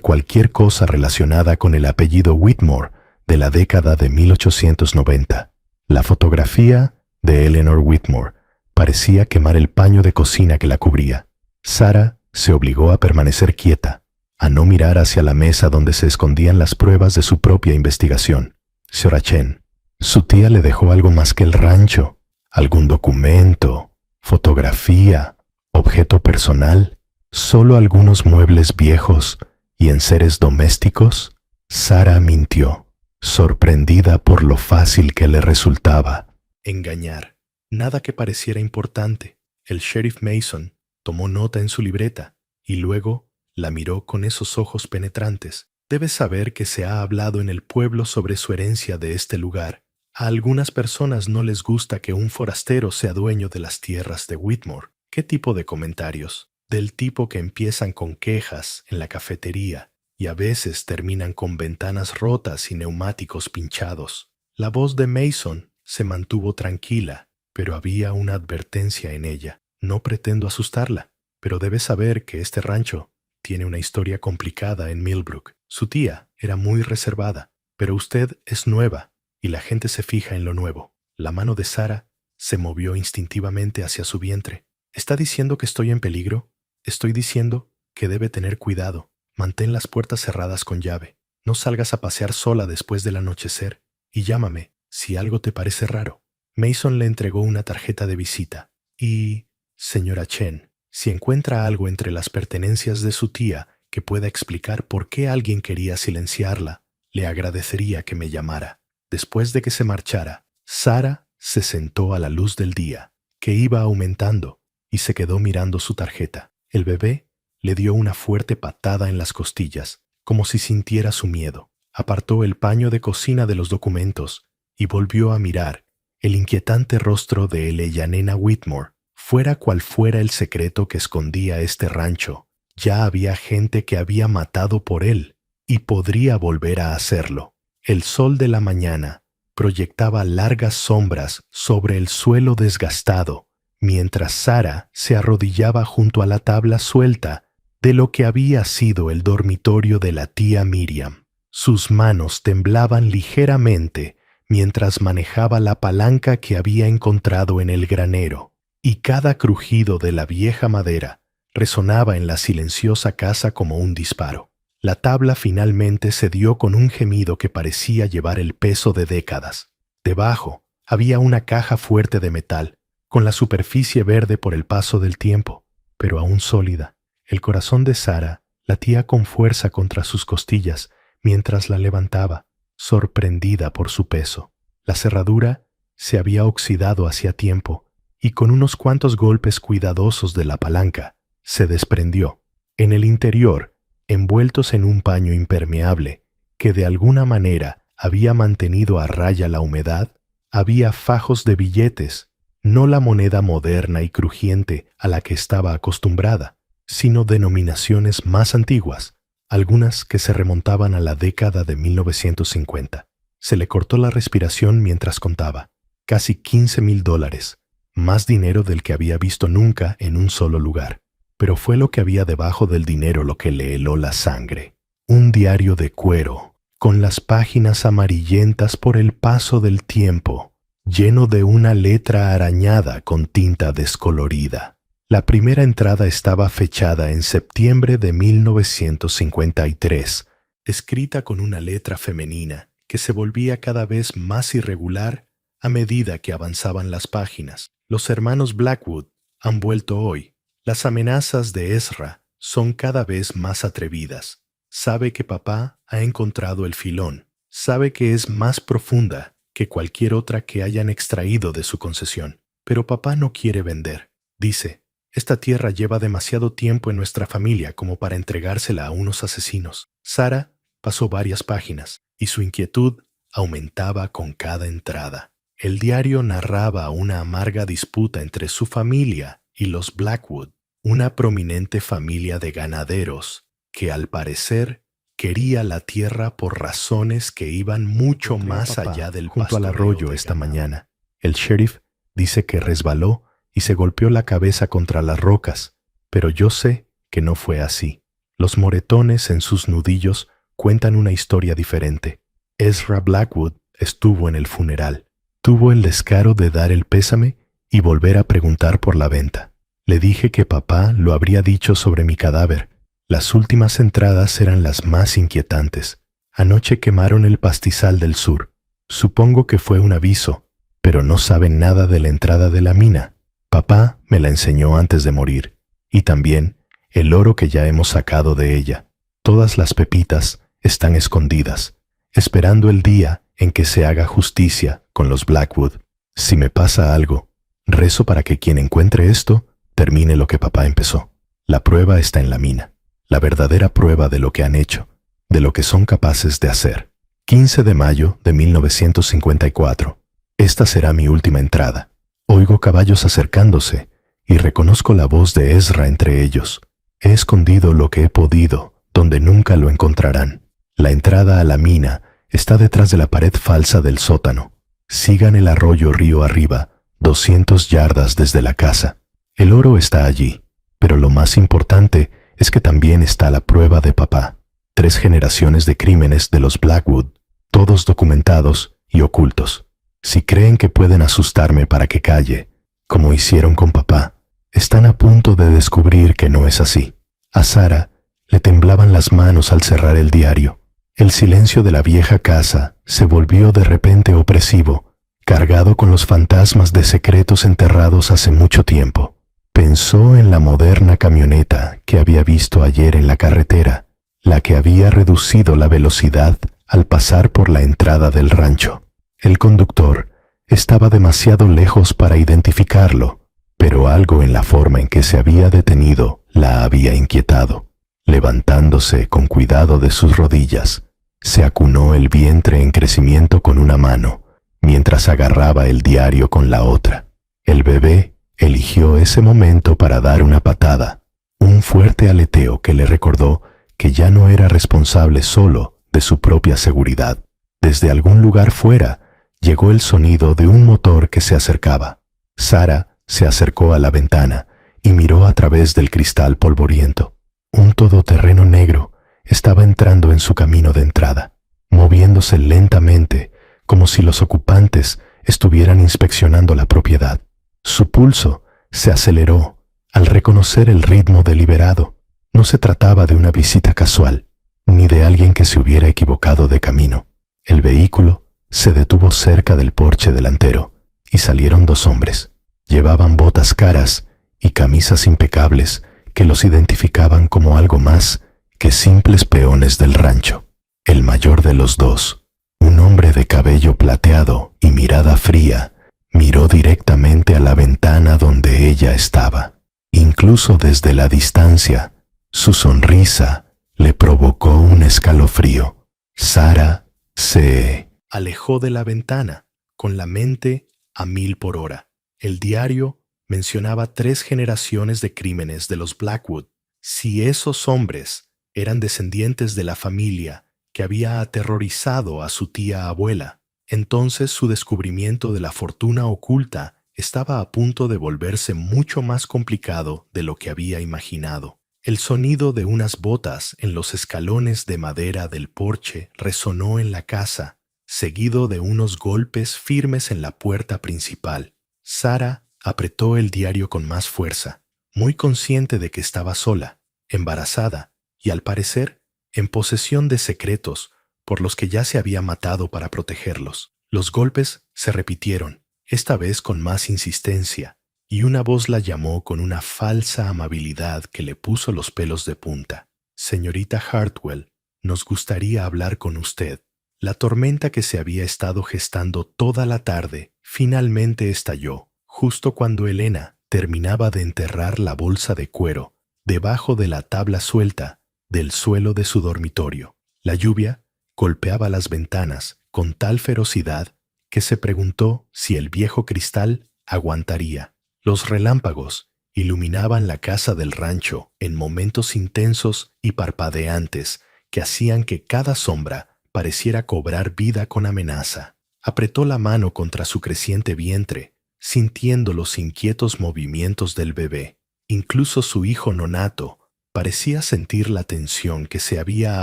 cualquier cosa relacionada con el apellido Whitmore de la década de 1890. La fotografía de Eleanor Whitmore parecía quemar el paño de cocina que la cubría. Sarah se obligó a permanecer quieta, a no mirar hacia la mesa donde se escondían las pruebas de su propia investigación. Señora Chen, su tía le dejó algo más que el rancho, algún documento, fotografía, objeto personal, solo algunos muebles viejos y enseres domésticos. Sarah mintió, sorprendida por lo fácil que le resultaba engañar. Nada que pareciera importante. El sheriff Mason tomó nota en su libreta y luego la miró con esos ojos penetrantes. Debes saber que se ha hablado en el pueblo sobre su herencia de este lugar. A algunas personas no les gusta que un forastero sea dueño de las tierras de Whitmore. ¿Qué tipo de comentarios? Del tipo que empiezan con quejas en la cafetería y a veces terminan con ventanas rotas y neumáticos pinchados. La voz de Mason se mantuvo tranquila, pero había una advertencia en ella. No pretendo asustarla, pero debes saber que este rancho tiene una historia complicada en Millbrook. Su tía era muy reservada, pero usted es nueva y la gente se fija en lo nuevo. La mano de Sarah se movió instintivamente hacia su vientre. ¿Está diciendo que estoy en peligro? Estoy diciendo que debe tener cuidado. Mantén las puertas cerradas con llave. No salgas a pasear sola después del anochecer y llámame si algo te parece raro. Mason le entregó una tarjeta de visita. Y, señora Chen, si encuentra algo entre las pertenencias de su tía que pueda explicar por qué alguien quería silenciarla, le agradecería que me llamara. Después de que se marchara, Sarah se sentó a la luz del día, que iba aumentando, y se quedó mirando su tarjeta. El bebé le dio una fuerte patada en las costillas, como si sintiera su miedo. Apartó el paño de cocina de los documentos y volvió a mirar el inquietante rostro de Eleanor Whitmore. Fuera cual fuera el secreto que escondía este rancho, ya había gente que había matado por él y podría volver a hacerlo. El sol de la mañana proyectaba largas sombras sobre el suelo desgastado, mientras Sarah se arrodillaba junto a la tabla suelta de lo que había sido el dormitorio de la tía Miriam. Sus manos temblaban ligeramente mientras manejaba la palanca que había encontrado en el granero, y cada crujido de la vieja madera resonaba en la silenciosa casa como un disparo. La tabla finalmente cedió con un gemido que parecía llevar el peso de décadas. Debajo había una caja fuerte de metal, con la superficie verde por el paso del tiempo, pero aún sólida. El corazón de Sarah latía con fuerza contra sus costillas mientras la levantaba, sorprendida por su peso. La cerradura se había oxidado hacía tiempo y con unos cuantos golpes cuidadosos de la palanca se desprendió. En el interior, envueltos en un paño impermeable que de alguna manera había mantenido a raya la humedad, había fajos de billetes, no la moneda moderna y crujiente a la que estaba acostumbrada, sino denominaciones más antiguas, algunas que se remontaban a la década de 1950. Se le cortó la respiración mientras contaba. Casi $15,000, más dinero del que había visto nunca en un solo lugar. Pero fue lo que había debajo del dinero lo que le heló la sangre. Un diario de cuero, con las páginas amarillentas por el paso del tiempo, lleno de una letra arañada con tinta descolorida. La primera entrada estaba fechada en septiembre de 1953, escrita con una letra femenina que se volvía cada vez más irregular a medida que avanzaban las páginas. Los hermanos Blackwood han vuelto hoy. Las amenazas de Ezra son cada vez más atrevidas. Sabe que papá ha encontrado el filón. Sabe que es más profunda que cualquier otra que hayan extraído de su concesión. Pero papá no quiere vender. Dice, esta tierra lleva demasiado tiempo en nuestra familia como para entregársela a unos asesinos. Sara pasó varias páginas y su inquietud aumentaba con cada entrada. El diario narraba una amarga disputa entre su familia y los Blackwood, una prominente familia de ganaderos que al parecer quería la tierra por razones que iban mucho más allá del junto al pastoreo arroyo de esta ganado. mañana. El sheriff dice que resbaló y se golpeó la cabeza contra las rocas, pero yo sé que no fue así. Los moretones en sus nudillos cuentan una historia diferente. Ezra Blackwood estuvo en el funeral. Tuvo el descaro de dar el pésame y volver a preguntar por la venta. Le dije que papá lo habría dicho sobre mi cadáver. Las últimas entradas eran las más inquietantes. Anoche quemaron el pastizal del sur. Supongo que fue un aviso, pero no saben nada de la entrada de la mina. Papá me la enseñó antes de morir. Y también el oro que ya hemos sacado de ella. Todas las pepitas están escondidas, esperando el día en que se haga justicia con los Blackwood. Si me pasa algo, rezo para que quien encuentre esto termine lo que papá empezó. La prueba está en la mina. La verdadera prueba de lo que han hecho, de lo que son capaces de hacer. 15 de mayo de 1954. Esta será mi última entrada. Oigo caballos acercándose y reconozco la voz de Ezra entre ellos. He escondido lo que he podido, donde nunca lo encontrarán. La entrada a la mina está detrás de la pared falsa del sótano. Sigan el arroyo río arriba, 200 yardas desde la casa. El oro está allí, pero lo más importante es que también está la prueba de papá. 3 generaciones de crímenes de los Blackwood, todos documentados y ocultos. Si creen que pueden asustarme para que calle, como hicieron con papá, están a punto de descubrir que no es así. A Sara le temblaban las manos al cerrar el diario. El silencio de la vieja casa se volvió de repente opresivo, cargado con los fantasmas de secretos enterrados hace mucho tiempo. Pensó en la moderna camioneta que había visto ayer en la carretera, la que había reducido la velocidad al pasar por la entrada del rancho. El conductor estaba demasiado lejos para identificarlo, pero algo en la forma en que se había detenido la había inquietado. Levantándose con cuidado de sus rodillas, se acunó el vientre en crecimiento con una mano, mientras agarraba el diario con la otra. El bebé eligió ese momento para dar una patada, un fuerte aleteo que le recordó que ya no era responsable solo de su propia seguridad. Desde algún lugar fuera llegó el sonido de un motor que se acercaba. Sara se acercó a la ventana y miró a través del cristal polvoriento. Un todoterreno negro estaba entrando en su camino de entrada, moviéndose lentamente como si los ocupantes estuvieran inspeccionando la propiedad. Su pulso se aceleró al reconocer el ritmo deliberado. No se trataba de una visita casual, ni de alguien que se hubiera equivocado de camino. El vehículo se detuvo cerca del porche delantero y salieron 2 hombres. Llevaban botas caras y camisas impecables que los identificaban como algo más que simples peones del rancho. El mayor de los 2, un hombre de cabello plateado y mirada fría, miró directamente a la ventana donde ella estaba. Incluso desde la distancia, su sonrisa le provocó un escalofrío. Sara se alejó de la ventana, con la mente a 1000 por hora. El diario mencionaba 3 generaciones de crímenes de los Blackwood. Si esos hombres eran descendientes de la familia que había aterrorizado a su tía abuela, entonces su descubrimiento de la fortuna oculta estaba a punto de volverse mucho más complicado de lo que había imaginado. El sonido de unas botas en los escalones de madera del porche resonó en la casa, seguido de unos golpes firmes en la puerta principal. Sara apretó el diario con más fuerza, muy consciente de que estaba sola, embarazada y, al parecer, en posesión de secretos por los que ya se había matado para protegerlos. Los golpes se repitieron, esta vez con más insistencia, y una voz la llamó con una falsa amabilidad que le puso los pelos de punta. Señorita Hartwell, nos gustaría hablar con usted. La tormenta que se había estado gestando toda la tarde finalmente estalló, justo cuando Elena terminaba de enterrar la bolsa de cuero debajo de la tabla suelta del suelo de su dormitorio. La lluvia golpeaba las ventanas con tal ferocidad que se preguntó si el viejo cristal aguantaría. Los relámpagos iluminaban la casa del rancho en momentos intensos y parpadeantes que hacían que cada sombra pareciera cobrar vida con amenaza. Apretó la mano contra su creciente vientre, sintiendo los inquietos movimientos del bebé. Incluso su hijo nonato parecía sentir la tensión que se había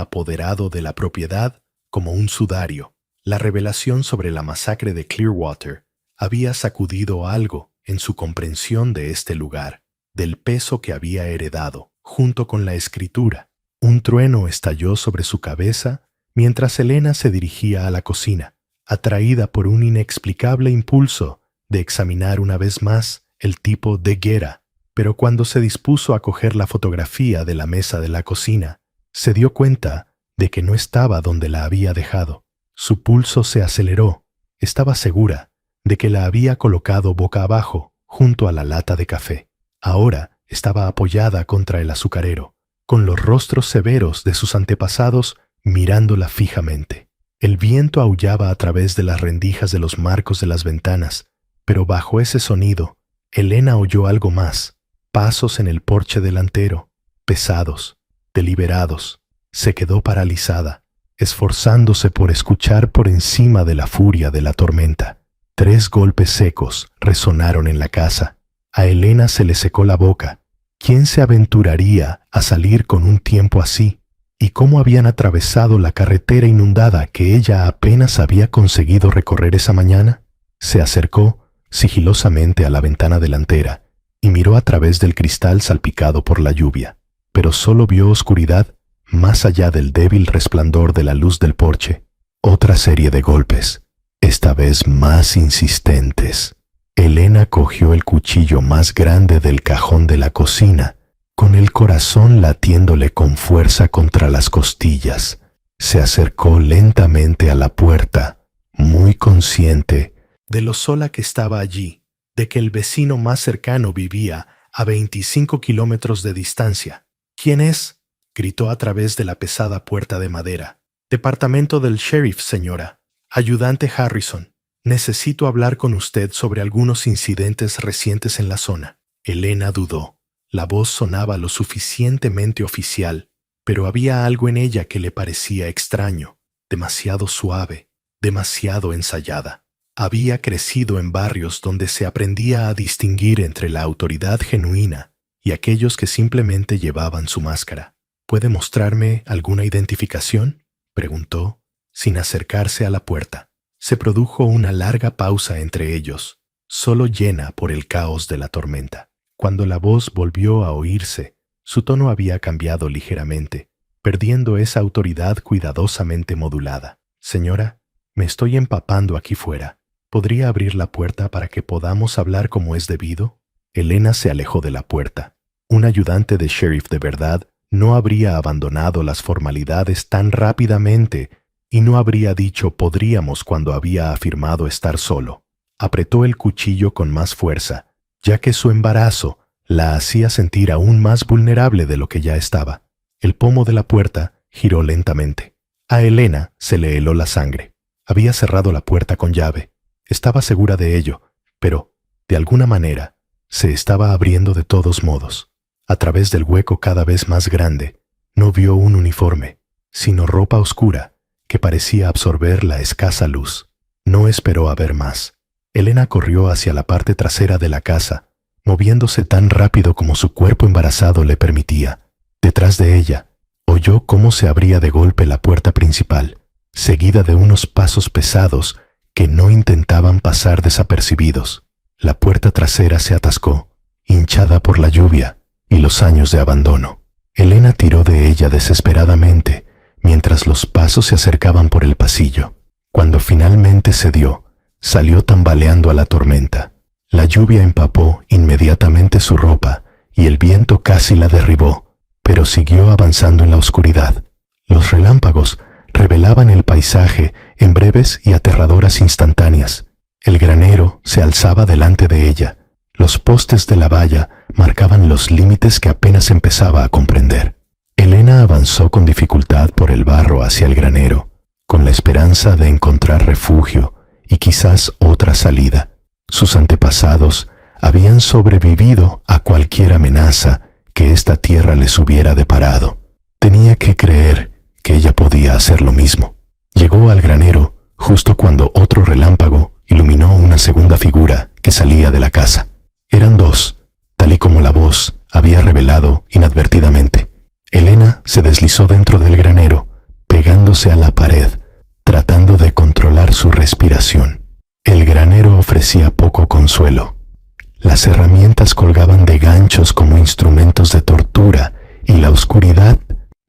apoderado de la propiedad como un sudario. La revelación sobre la masacre de Clearwater había sacudido algo en su comprensión de este lugar, del peso que había heredado, junto con la escritura. Un trueno estalló sobre su cabeza mientras Elena se dirigía a la cocina, atraída por un inexplicable impulso de examinar una vez más el tipo de Guerra. Pero cuando se dispuso a coger la fotografía de la mesa de la cocina, se dio cuenta de que no estaba donde la había dejado. Su pulso se aceleró. Estaba segura de que la había colocado boca abajo, junto a la lata de café. Ahora estaba apoyada contra el azucarero, con los rostros severos de sus antepasados mirándola fijamente. El viento aullaba a través de las rendijas de los marcos de las ventanas, pero bajo ese sonido, Elena oyó algo más. Pasos en el porche delantero, pesados, deliberados. Se quedó paralizada, esforzándose por escuchar por encima de la furia de la tormenta. 3 golpes secos resonaron en la casa. A Elena se le secó la boca. ¿Quién se aventuraría a salir con un tiempo así? ¿Y cómo habían atravesado la carretera inundada que ella apenas había conseguido recorrer esa mañana? Se acercó sigilosamente a la ventana delantera y miró a través del cristal salpicado por la lluvia, pero solo vio oscuridad más allá del débil resplandor de la luz del porche. Otra serie de golpes, esta vez más insistentes. Elena cogió el cuchillo más grande del cajón de la cocina, con el corazón latiéndole con fuerza contra las costillas. Se acercó lentamente a la puerta, muy consciente de lo sola que estaba allí, de que el vecino más cercano vivía a 25 kilómetros de distancia. ¿Quién es?, gritó a través de la pesada puerta de madera. Departamento del sheriff, señora. Ayudante Harrison. Necesito hablar con usted sobre algunos incidentes recientes en la zona. Elena dudó. La voz sonaba lo suficientemente oficial, pero había algo en ella que le parecía extraño, demasiado suave, demasiado ensayada. Había crecido en barrios donde se aprendía a distinguir entre la autoridad genuina y aquellos que simplemente llevaban su máscara. ¿Puede mostrarme alguna identificación?, preguntó, sin acercarse a la puerta. Se produjo una larga pausa entre ellos, solo llena por el caos de la tormenta. Cuando la voz volvió a oírse, su tono había cambiado ligeramente, perdiendo esa autoridad cuidadosamente modulada. Señora, me estoy empapando aquí fuera. ¿Podría abrir la puerta para que podamos hablar como es debido? Elena se alejó de la puerta. Un ayudante de sheriff de verdad no habría abandonado las formalidades tan rápidamente y no habría dicho podríamos cuando había afirmado estar solo. Apretó el cuchillo con más fuerza, ya que su embarazo la hacía sentir aún más vulnerable de lo que ya estaba. El pomo de la puerta giró lentamente. A Elena se le heló la sangre. Había cerrado la puerta con llave. Estaba segura de ello, pero, de alguna manera, se estaba abriendo de todos modos. A través del hueco cada vez más grande, no vio un uniforme, sino ropa oscura que parecía absorber la escasa luz. No esperó a ver más. Elena corrió hacia la parte trasera de la casa, moviéndose tan rápido como su cuerpo embarazado le permitía. Detrás de ella, oyó cómo se abría de golpe la puerta principal, seguida de unos pasos pesados que no intentaban pasar desapercibidos. La puerta trasera se atascó, hinchada por la lluvia y los años de abandono. Elena tiró de ella desesperadamente, mientras los pasos se acercaban por el pasillo. Cuando finalmente cedió, salió tambaleando a la tormenta. La lluvia empapó inmediatamente su ropa y el viento casi la derribó, pero siguió avanzando en la oscuridad. Los relámpagos revelaban el paisaje en breves y aterradoras instantáneas. El granero se alzaba delante de ella. Los postes de la valla marcaban los límites que apenas empezaba a comprender. Elena avanzó con dificultad por el barro hacia el granero, con la esperanza de encontrar refugio y quizás otra salida. Sus antepasados habían sobrevivido a cualquier amenaza que esta tierra les hubiera deparado. Tenía que creer que ella podía hacer lo mismo. Llegó al granero justo cuando otro relámpago iluminó una segunda figura que salía de la casa. Eran dos, tal y como la voz había revelado inadvertidamente. Elena se deslizó dentro del granero, pegándose a la pared, tratando de controlar su respiración. El granero ofrecía poco consuelo. Las herramientas colgaban de ganchos como instrumentos de tortura y la oscuridad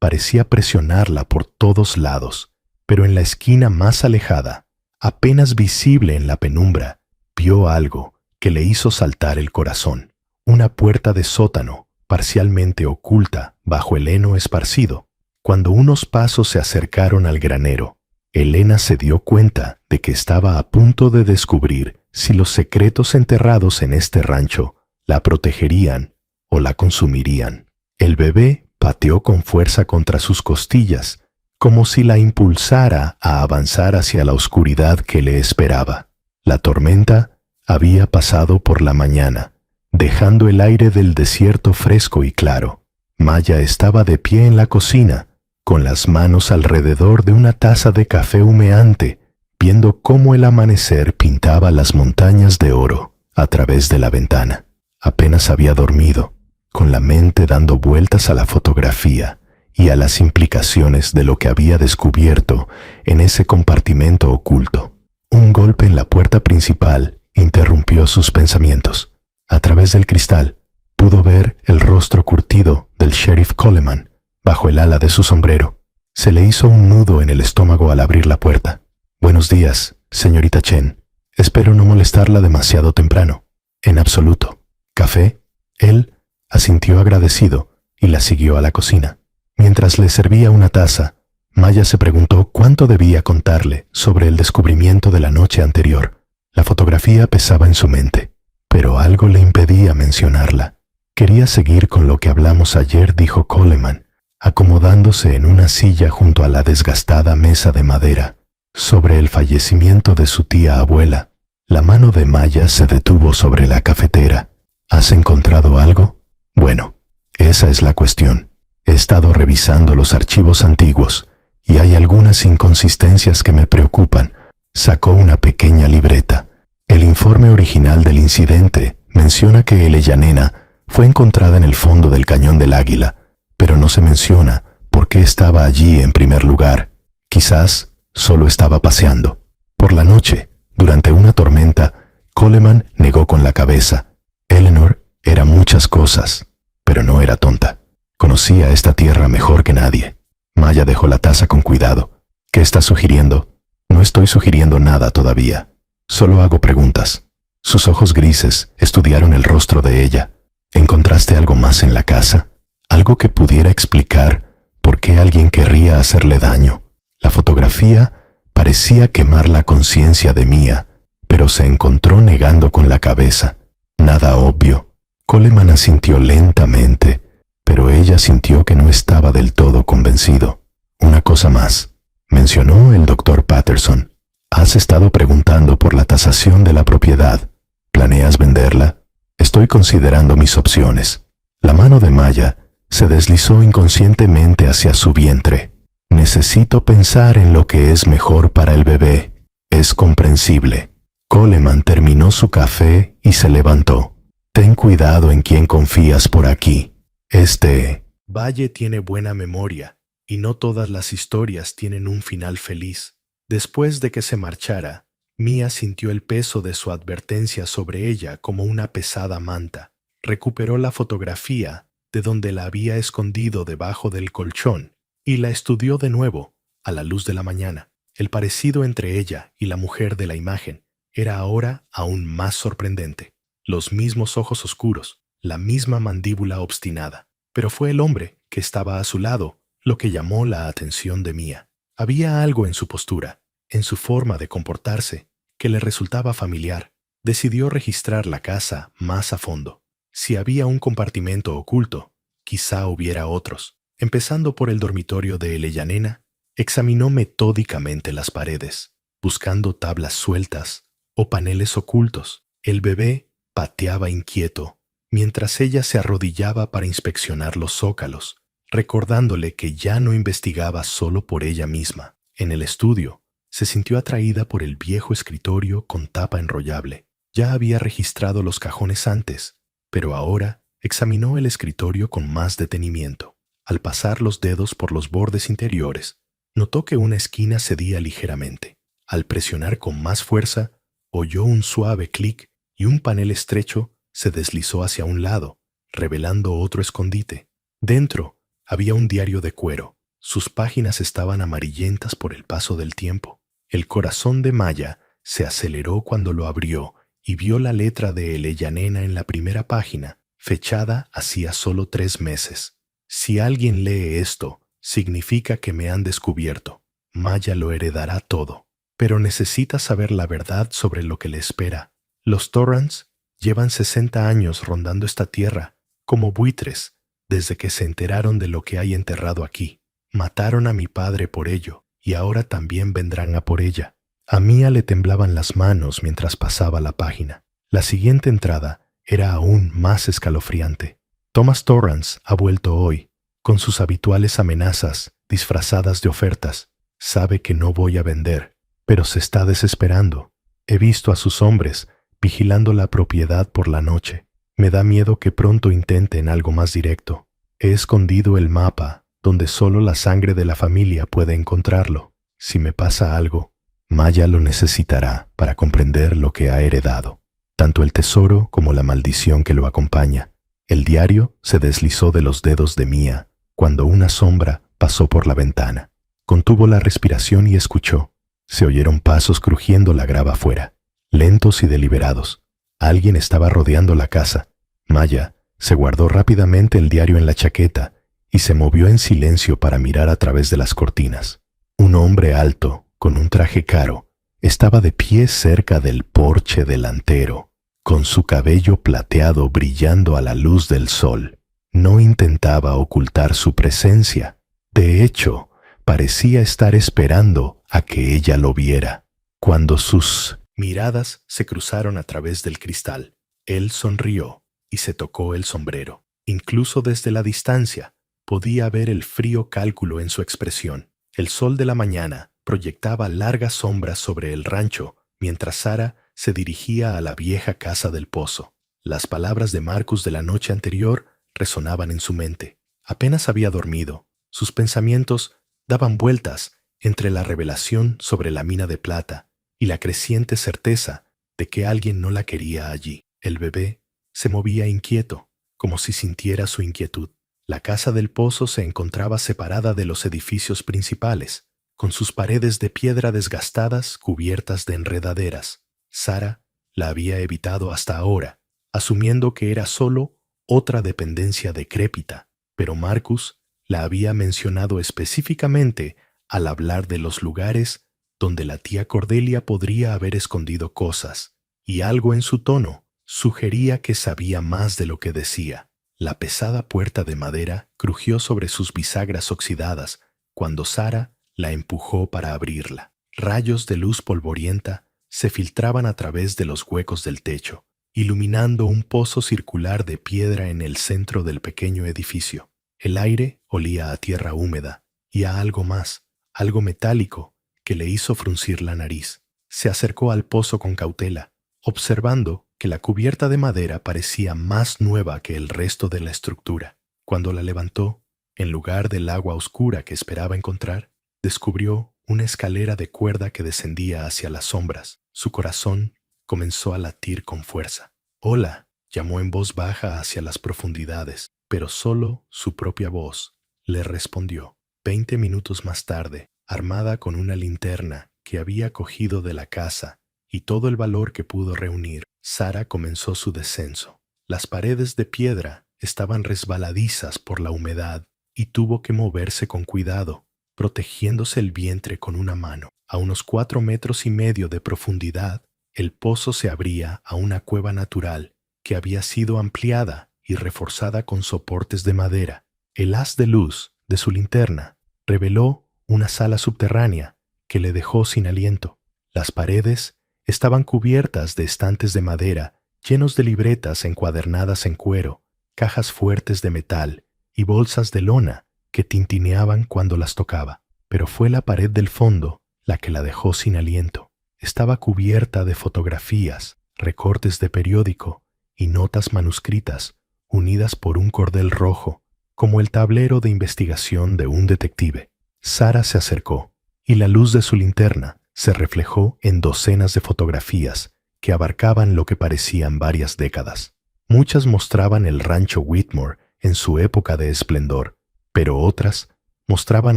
parecía presionarla por todos lados. Pero en la esquina más alejada, apenas visible en la penumbra, vio algo que le hizo saltar el corazón. Una puerta de sótano, parcialmente oculta bajo el heno esparcido. Cuando unos pasos se acercaron al granero, Elena se dio cuenta de que estaba a punto de descubrir si los secretos enterrados en este rancho la protegerían o la consumirían. El bebé pateó con fuerza contra sus costillas, como si la impulsara a avanzar hacia la oscuridad que le esperaba. La tormenta había pasado por la mañana, dejando el aire del desierto fresco y claro. Maya estaba de pie en la cocina, con las manos alrededor de una taza de café humeante, viendo cómo el amanecer pintaba las montañas de oro a través de la ventana. Apenas había dormido, con la mente dando vueltas a la fotografía y a las implicaciones de lo que había descubierto en ese compartimento oculto. Un golpe en la puerta principal interrumpió sus pensamientos. A través del cristal pudo ver el rostro curtido del sheriff Coleman bajo el ala de su sombrero. Se le hizo un nudo en el estómago al abrir la puerta. «Buenos días, señorita Chen. Espero no molestarla demasiado temprano». «En absoluto». «¿Café?» Él asintió agradecido y la siguió a la cocina. Mientras le servía una taza, Maya se preguntó cuánto debía contarle sobre el descubrimiento de la noche anterior. La fotografía pesaba en su mente, pero algo le impedía mencionarla. «Quería seguir con lo que hablamos ayer», dijo Coleman, acomodándose en una silla junto a la desgastada mesa de madera. «Sobre el fallecimiento de su tía abuela». La mano de Maya se detuvo sobre la cafetera. «¿Has encontrado algo?» «Bueno, esa es la cuestión. He estado revisando los archivos antiguos y hay algunas inconsistencias que me preocupan». Sacó una pequeña libreta. El informe original del incidente menciona que Elena fue encontrada en el fondo del Cañón del Águila, pero no se menciona por qué estaba allí en primer lugar. Quizás solo estaba paseando. Por la noche, durante una tormenta, Coleman negó con la cabeza. Eleanor era muchas cosas, pero no era tonta. Conocía esta tierra mejor que nadie. Maya dejó la taza con cuidado. «¿Qué estás sugiriendo?» «No estoy sugiriendo nada todavía. Solo hago preguntas». Sus ojos grises estudiaron el rostro de ella. «¿Encontraste algo más en la casa? ¿Algo que pudiera explicar por qué alguien querría hacerle daño?» La fotografía parecía quemar la conciencia de Mia, pero se encontró negando con la cabeza. «Nada obvio». Coleman asintió lentamente, pero ella sintió que no estaba del todo convencido. «Una cosa más», mencionó el doctor Patterson. «Has estado preguntando por la tasación de la propiedad. ¿Planeas venderla?» «Estoy considerando mis opciones». La mano de Maya se deslizó inconscientemente hacia su vientre. «Necesito pensar en lo que es mejor para el bebé. Es comprensible». Coleman terminó su café y se levantó. «Ten cuidado en quién confías por aquí. Este Valle tiene buena memoria, y no todas las historias tienen un final feliz». Después de que se marchara, Mia sintió el peso de su advertencia sobre ella como una pesada manta. Recuperó la fotografía de donde la había escondido debajo del colchón y la estudió de nuevo, a la luz de la mañana. El parecido entre ella y la mujer de la imagen era ahora aún más sorprendente. Los mismos ojos oscuros, la misma mandíbula obstinada. Pero fue el hombre que estaba a su lado lo que llamó la atención de Mia. Había algo en su postura, en su forma de comportarse, que le resultaba familiar. Decidió registrar la casa más a fondo. Si había un compartimento oculto, quizá hubiera otros. Empezando por el dormitorio de Eleyanena, examinó metódicamente las paredes, buscando tablas sueltas o paneles ocultos. El bebé pateaba inquieto, mientras ella se arrodillaba para inspeccionar los zócalos, recordándole que ya no investigaba solo por ella misma. En el estudio, se sintió atraída por el viejo escritorio con tapa enrollable. Ya había registrado los cajones antes, pero ahora examinó el escritorio con más detenimiento. Al pasar los dedos por los bordes interiores, notó que una esquina cedía ligeramente. Al presionar con más fuerza, oyó un suave clic y un panel estrecho se deslizó hacia un lado, revelando otro escondite. Dentro había un diario de cuero. Sus páginas estaban amarillentas por el paso del tiempo. El corazón de Maya se aceleró cuando lo abrió y vio la letra de Eleyanena en la primera página, fechada hacía solo 3 meses. Si alguien lee esto, significa que me han descubierto. Maya lo heredará todo. Pero necesita saber la verdad sobre lo que le espera. Los Torrance llevan 60 años rondando esta tierra, como buitres, desde que se enteraron de lo que hay enterrado aquí. Mataron a mi padre por ello, y ahora también vendrán a por ella. A Mia le temblaban las manos mientras pasaba la página. La siguiente entrada era aún más escalofriante. Thomas Torrance ha vuelto hoy, con sus habituales amenazas disfrazadas de ofertas. Sabe que no voy a vender, pero se está desesperando. He visto a sus hombres vigilando la propiedad por la noche. Me da miedo que pronto intenten algo más directo. He escondido el mapa donde solo la sangre de la familia puede encontrarlo. Si me pasa algo, Maya lo necesitará para comprender lo que ha heredado, tanto el tesoro como la maldición que lo acompaña. El diario se deslizó de los dedos de Mia cuando una sombra pasó por la ventana. Contuvo la respiración y escuchó. Se oyeron pasos crujiendo la grava afuera, lentos y deliberados. Alguien estaba rodeando la casa. Maya se guardó rápidamente el diario en la chaqueta y se movió en silencio para mirar a través de las cortinas. Un hombre alto, con un traje caro, estaba de pie cerca del porche delantero, con su cabello plateado brillando a la luz del sol. No intentaba ocultar su presencia. De hecho, parecía estar esperando a que ella lo viera. Cuando sus miradas se cruzaron a través del cristal, él sonrió y se tocó el sombrero. Incluso desde la distancia, podía ver el frío cálculo en su expresión. El sol de la mañana proyectaba largas sombras sobre el rancho, mientras Sara se dirigía a la vieja casa del pozo. Las palabras de Marcus de la noche anterior resonaban en su mente. Apenas había dormido. Sus pensamientos daban vueltas entre la revelación sobre la mina de plata y la creciente certeza de que alguien no la quería allí. El bebé se movía inquieto, como si sintiera su inquietud. La casa del pozo se encontraba separada de los edificios principales, con sus paredes de piedra desgastadas cubiertas de enredaderas. Sara la había evitado hasta ahora, asumiendo que era solo otra dependencia decrépita, pero Marcus la había mencionado específicamente al hablar de los lugares donde la tía Cordelia podría haber escondido cosas, y algo en su tono sugería que sabía más de lo que decía. La pesada puerta de madera crujió sobre sus bisagras oxidadas cuando Sara la empujó para abrirla. Rayos de luz polvorienta se filtraban a través de los huecos del techo, iluminando un pozo circular de piedra en el centro del pequeño edificio. El aire olía a tierra húmeda y a algo más, algo metálico, que le hizo fruncir la nariz. Se acercó al pozo con cautela, observando que la cubierta de madera parecía más nueva que el resto de la estructura. Cuando la levantó, en lugar del agua oscura que esperaba encontrar, descubrió una escalera de cuerda que descendía hacia las sombras. Su corazón comenzó a latir con fuerza. «Hola», llamó en voz baja hacia las profundidades, pero solo su propia voz le respondió. 20 minutos más tarde, armada con una linterna que había cogido de la casa y todo el valor que pudo reunir, Sara comenzó su descenso. Las paredes de piedra estaban resbaladizas por la humedad y tuvo que moverse con cuidado, protegiéndose el vientre con una mano. A unos 4,5 metros de profundidad, el pozo se abría a una cueva natural que había sido ampliada y reforzada con soportes de madera. El haz de luz de su linterna reveló una sala subterránea que le dejó sin aliento. Las paredes estaban cubiertas de estantes de madera llenos de libretas encuadernadas en cuero, cajas fuertes de metal y bolsas de lona que tintineaban cuando las tocaba. Pero fue la pared del fondo la que la dejó sin aliento. Estaba cubierta de fotografías, recortes de periódico y notas manuscritas unidas por un cordel rojo, como el tablero de investigación de un detective. Sara se acercó, y la luz de su linterna se reflejó en docenas de fotografías que abarcaban lo que parecían varias décadas. Muchas mostraban el rancho Whitmore en su época de esplendor, pero otras mostraban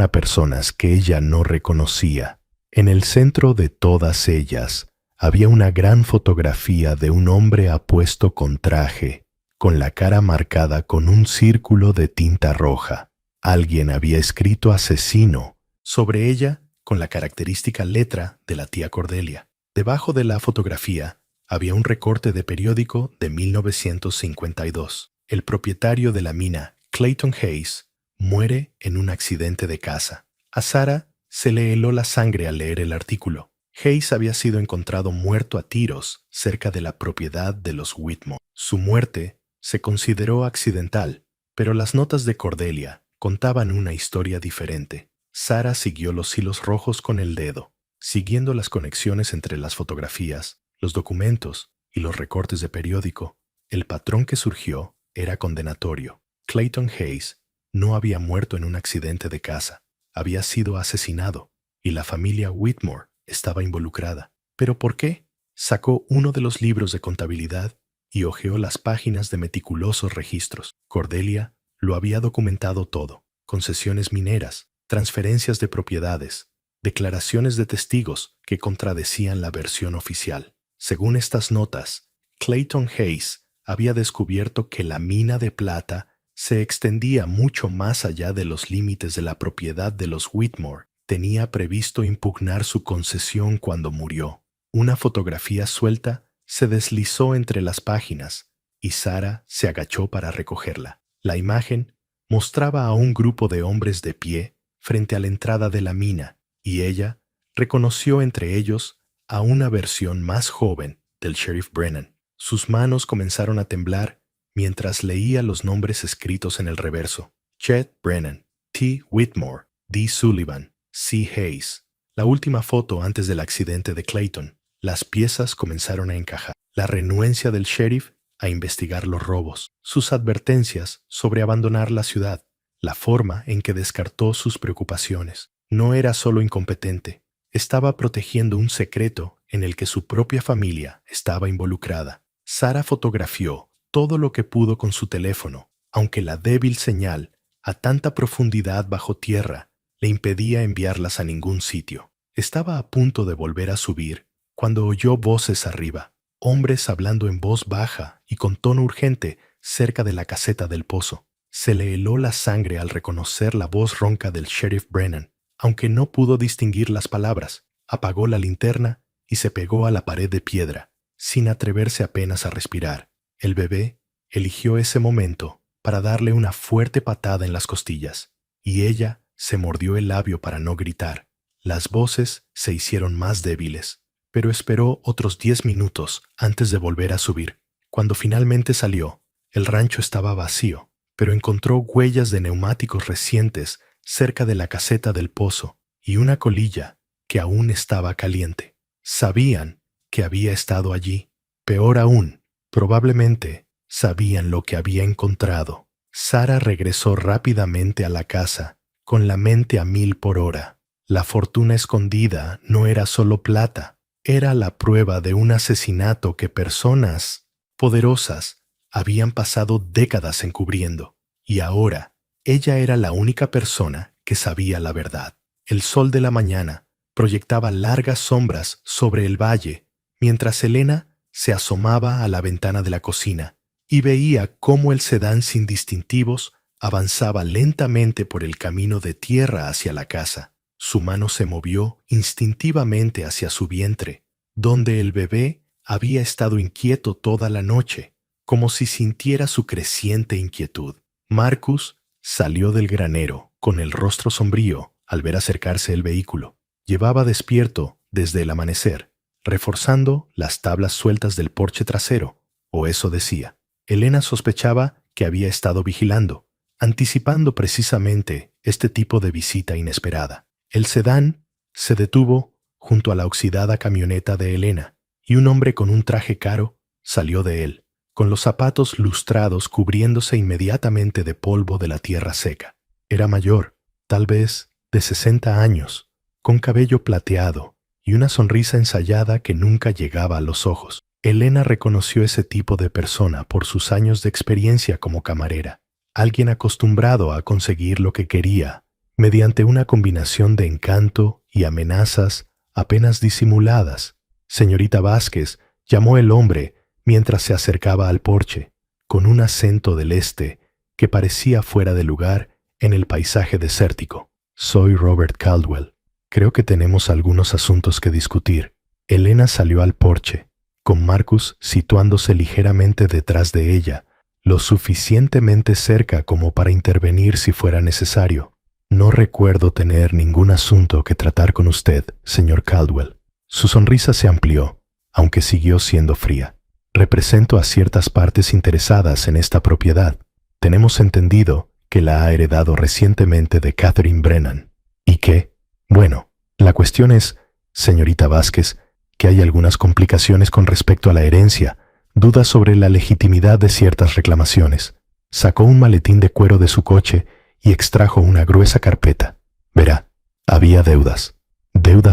a personas que ella no reconocía. En el centro de todas ellas había una gran fotografía de un hombre apuesto con traje, con la cara marcada con un círculo de tinta roja. Alguien había escrito asesino sobre ella con la característica letra de la tía Cordelia. Debajo de la fotografía había un recorte de periódico de 1952. El propietario de la mina, Clayton Hayes, muere en un accidente de caza. A Sara se le heló la sangre al leer el artículo. Hayes había sido encontrado muerto a tiros cerca de la propiedad de los Whitmore. Su muerte se consideró accidental, pero las notas de Cordelia contaban una historia diferente. Sara siguió los hilos rojos con el dedo, siguiendo las conexiones entre las fotografías, los documentos y los recortes de periódico. El patrón que surgió era condenatorio. Clayton Hayes no había muerto en un accidente de caza, había sido asesinado, y la familia Whitmore estaba involucrada. ¿Pero por qué? Sacó uno de los libros de contabilidad y hojeó las páginas de meticulosos registros. Cordelia lo había documentado todo: concesiones mineras, transferencias de propiedades, declaraciones de testigos que contradecían la versión oficial. Según estas notas, Clayton Hayes había descubierto que la mina de plata se extendía mucho más allá de los límites de la propiedad de los Whitmore. Tenía previsto impugnar su concesión cuando murió. Una fotografía suelta se deslizó entre las páginas y Sara se agachó para recogerla. La imagen mostraba a un grupo de hombres de pie frente a la entrada de la mina, y ella reconoció entre ellos a una versión más joven del sheriff Brennan. Sus manos comenzaron a temblar mientras leía los nombres escritos en el reverso: Chet Brennan, T. Whitmore, D. Sullivan, C. Hayes. La última foto antes del accidente de Clayton. Las piezas comenzaron a encajar. La renuencia del sheriff a investigar los robos, sus advertencias sobre abandonar la ciudad, la forma en que descartó sus preocupaciones. No era solo incompetente, estaba protegiendo un secreto en el que su propia familia estaba involucrada. Sara fotografió todo lo que pudo con su teléfono, aunque la débil señal a tanta profundidad bajo tierra le impedía enviarlas a ningún sitio. Estaba a punto de volver a subir cuando oyó voces arriba, hombres hablando en voz baja y con tono urgente cerca de la caseta del pozo. Se le heló la sangre al reconocer la voz ronca del sheriff Brennan. Aunque no pudo distinguir las palabras, apagó la linterna y se pegó a la pared de piedra, sin atreverse apenas a respirar. El bebé eligió ese momento para darle una fuerte patada en las costillas, y ella se mordió el labio para no gritar. Las voces se hicieron más débiles, pero esperó otros 10 minutos antes de volver a subir. Cuando finalmente salió, el rancho estaba vacío, pero encontró huellas de neumáticos recientes cerca de la caseta del pozo y una colilla que aún estaba caliente. Sabían que había estado allí. Peor aún, probablemente sabían lo que había encontrado. Sara regresó rápidamente a la casa, con la mente a 1000 por hora. La fortuna escondida no era solo plata, era la prueba de un asesinato que personas poderosas habían pasado décadas encubriendo. Y ahora, ella era la única persona que sabía la verdad. El sol de la mañana proyectaba largas sombras sobre el valle, mientras Elena se asomaba a la ventana de la cocina y veía cómo el sedán sin distintivos avanzaba lentamente por el camino de tierra hacia la casa. Su mano se movió instintivamente hacia su vientre, donde el bebé había estado inquieto toda la noche, como si sintiera su creciente inquietud. Marcus salió del granero con el rostro sombrío al ver acercarse el vehículo. Llevaba despierto desde el amanecer, reforzando las tablas sueltas del porche trasero, o eso decía. Elena sospechaba que había estado vigilando, anticipando precisamente este tipo de visita inesperada. El sedán se detuvo junto a la oxidada camioneta de Elena, y un hombre con un traje caro salió de él, con los zapatos lustrados cubriéndose inmediatamente de polvo de la tierra seca. Era mayor, tal vez de 60 años, con cabello plateado y una sonrisa ensayada que nunca llegaba a los ojos. Elena reconoció ese tipo de persona por sus años de experiencia como camarera, alguien acostumbrado a conseguir lo que quería, mediante una combinación de encanto y amenazas apenas disimuladas. Señorita Vázquez, llamó el hombre mientras se acercaba al porche, con un acento del este que parecía fuera de lugar en el paisaje desértico. Soy Robert Caldwell. Creo que tenemos algunos asuntos que discutir. Elena salió al porche, con Marcus situándose ligeramente detrás de ella, lo suficientemente cerca como para intervenir si fuera necesario. No recuerdo tener ningún asunto que tratar con usted, señor Caldwell. Su sonrisa se amplió, aunque siguió siendo fría. Represento a ciertas partes interesadas en esta propiedad. Tenemos entendido que la ha heredado recientemente de Catherine Brennan. ¿Y qué? Bueno, la cuestión es, señorita Vázquez, que hay algunas complicaciones con respecto a la herencia, dudas sobre la legitimidad de ciertas reclamaciones. Sacó un maletín de cuero de su coche y extrajo una gruesa carpeta. Verá, había deudas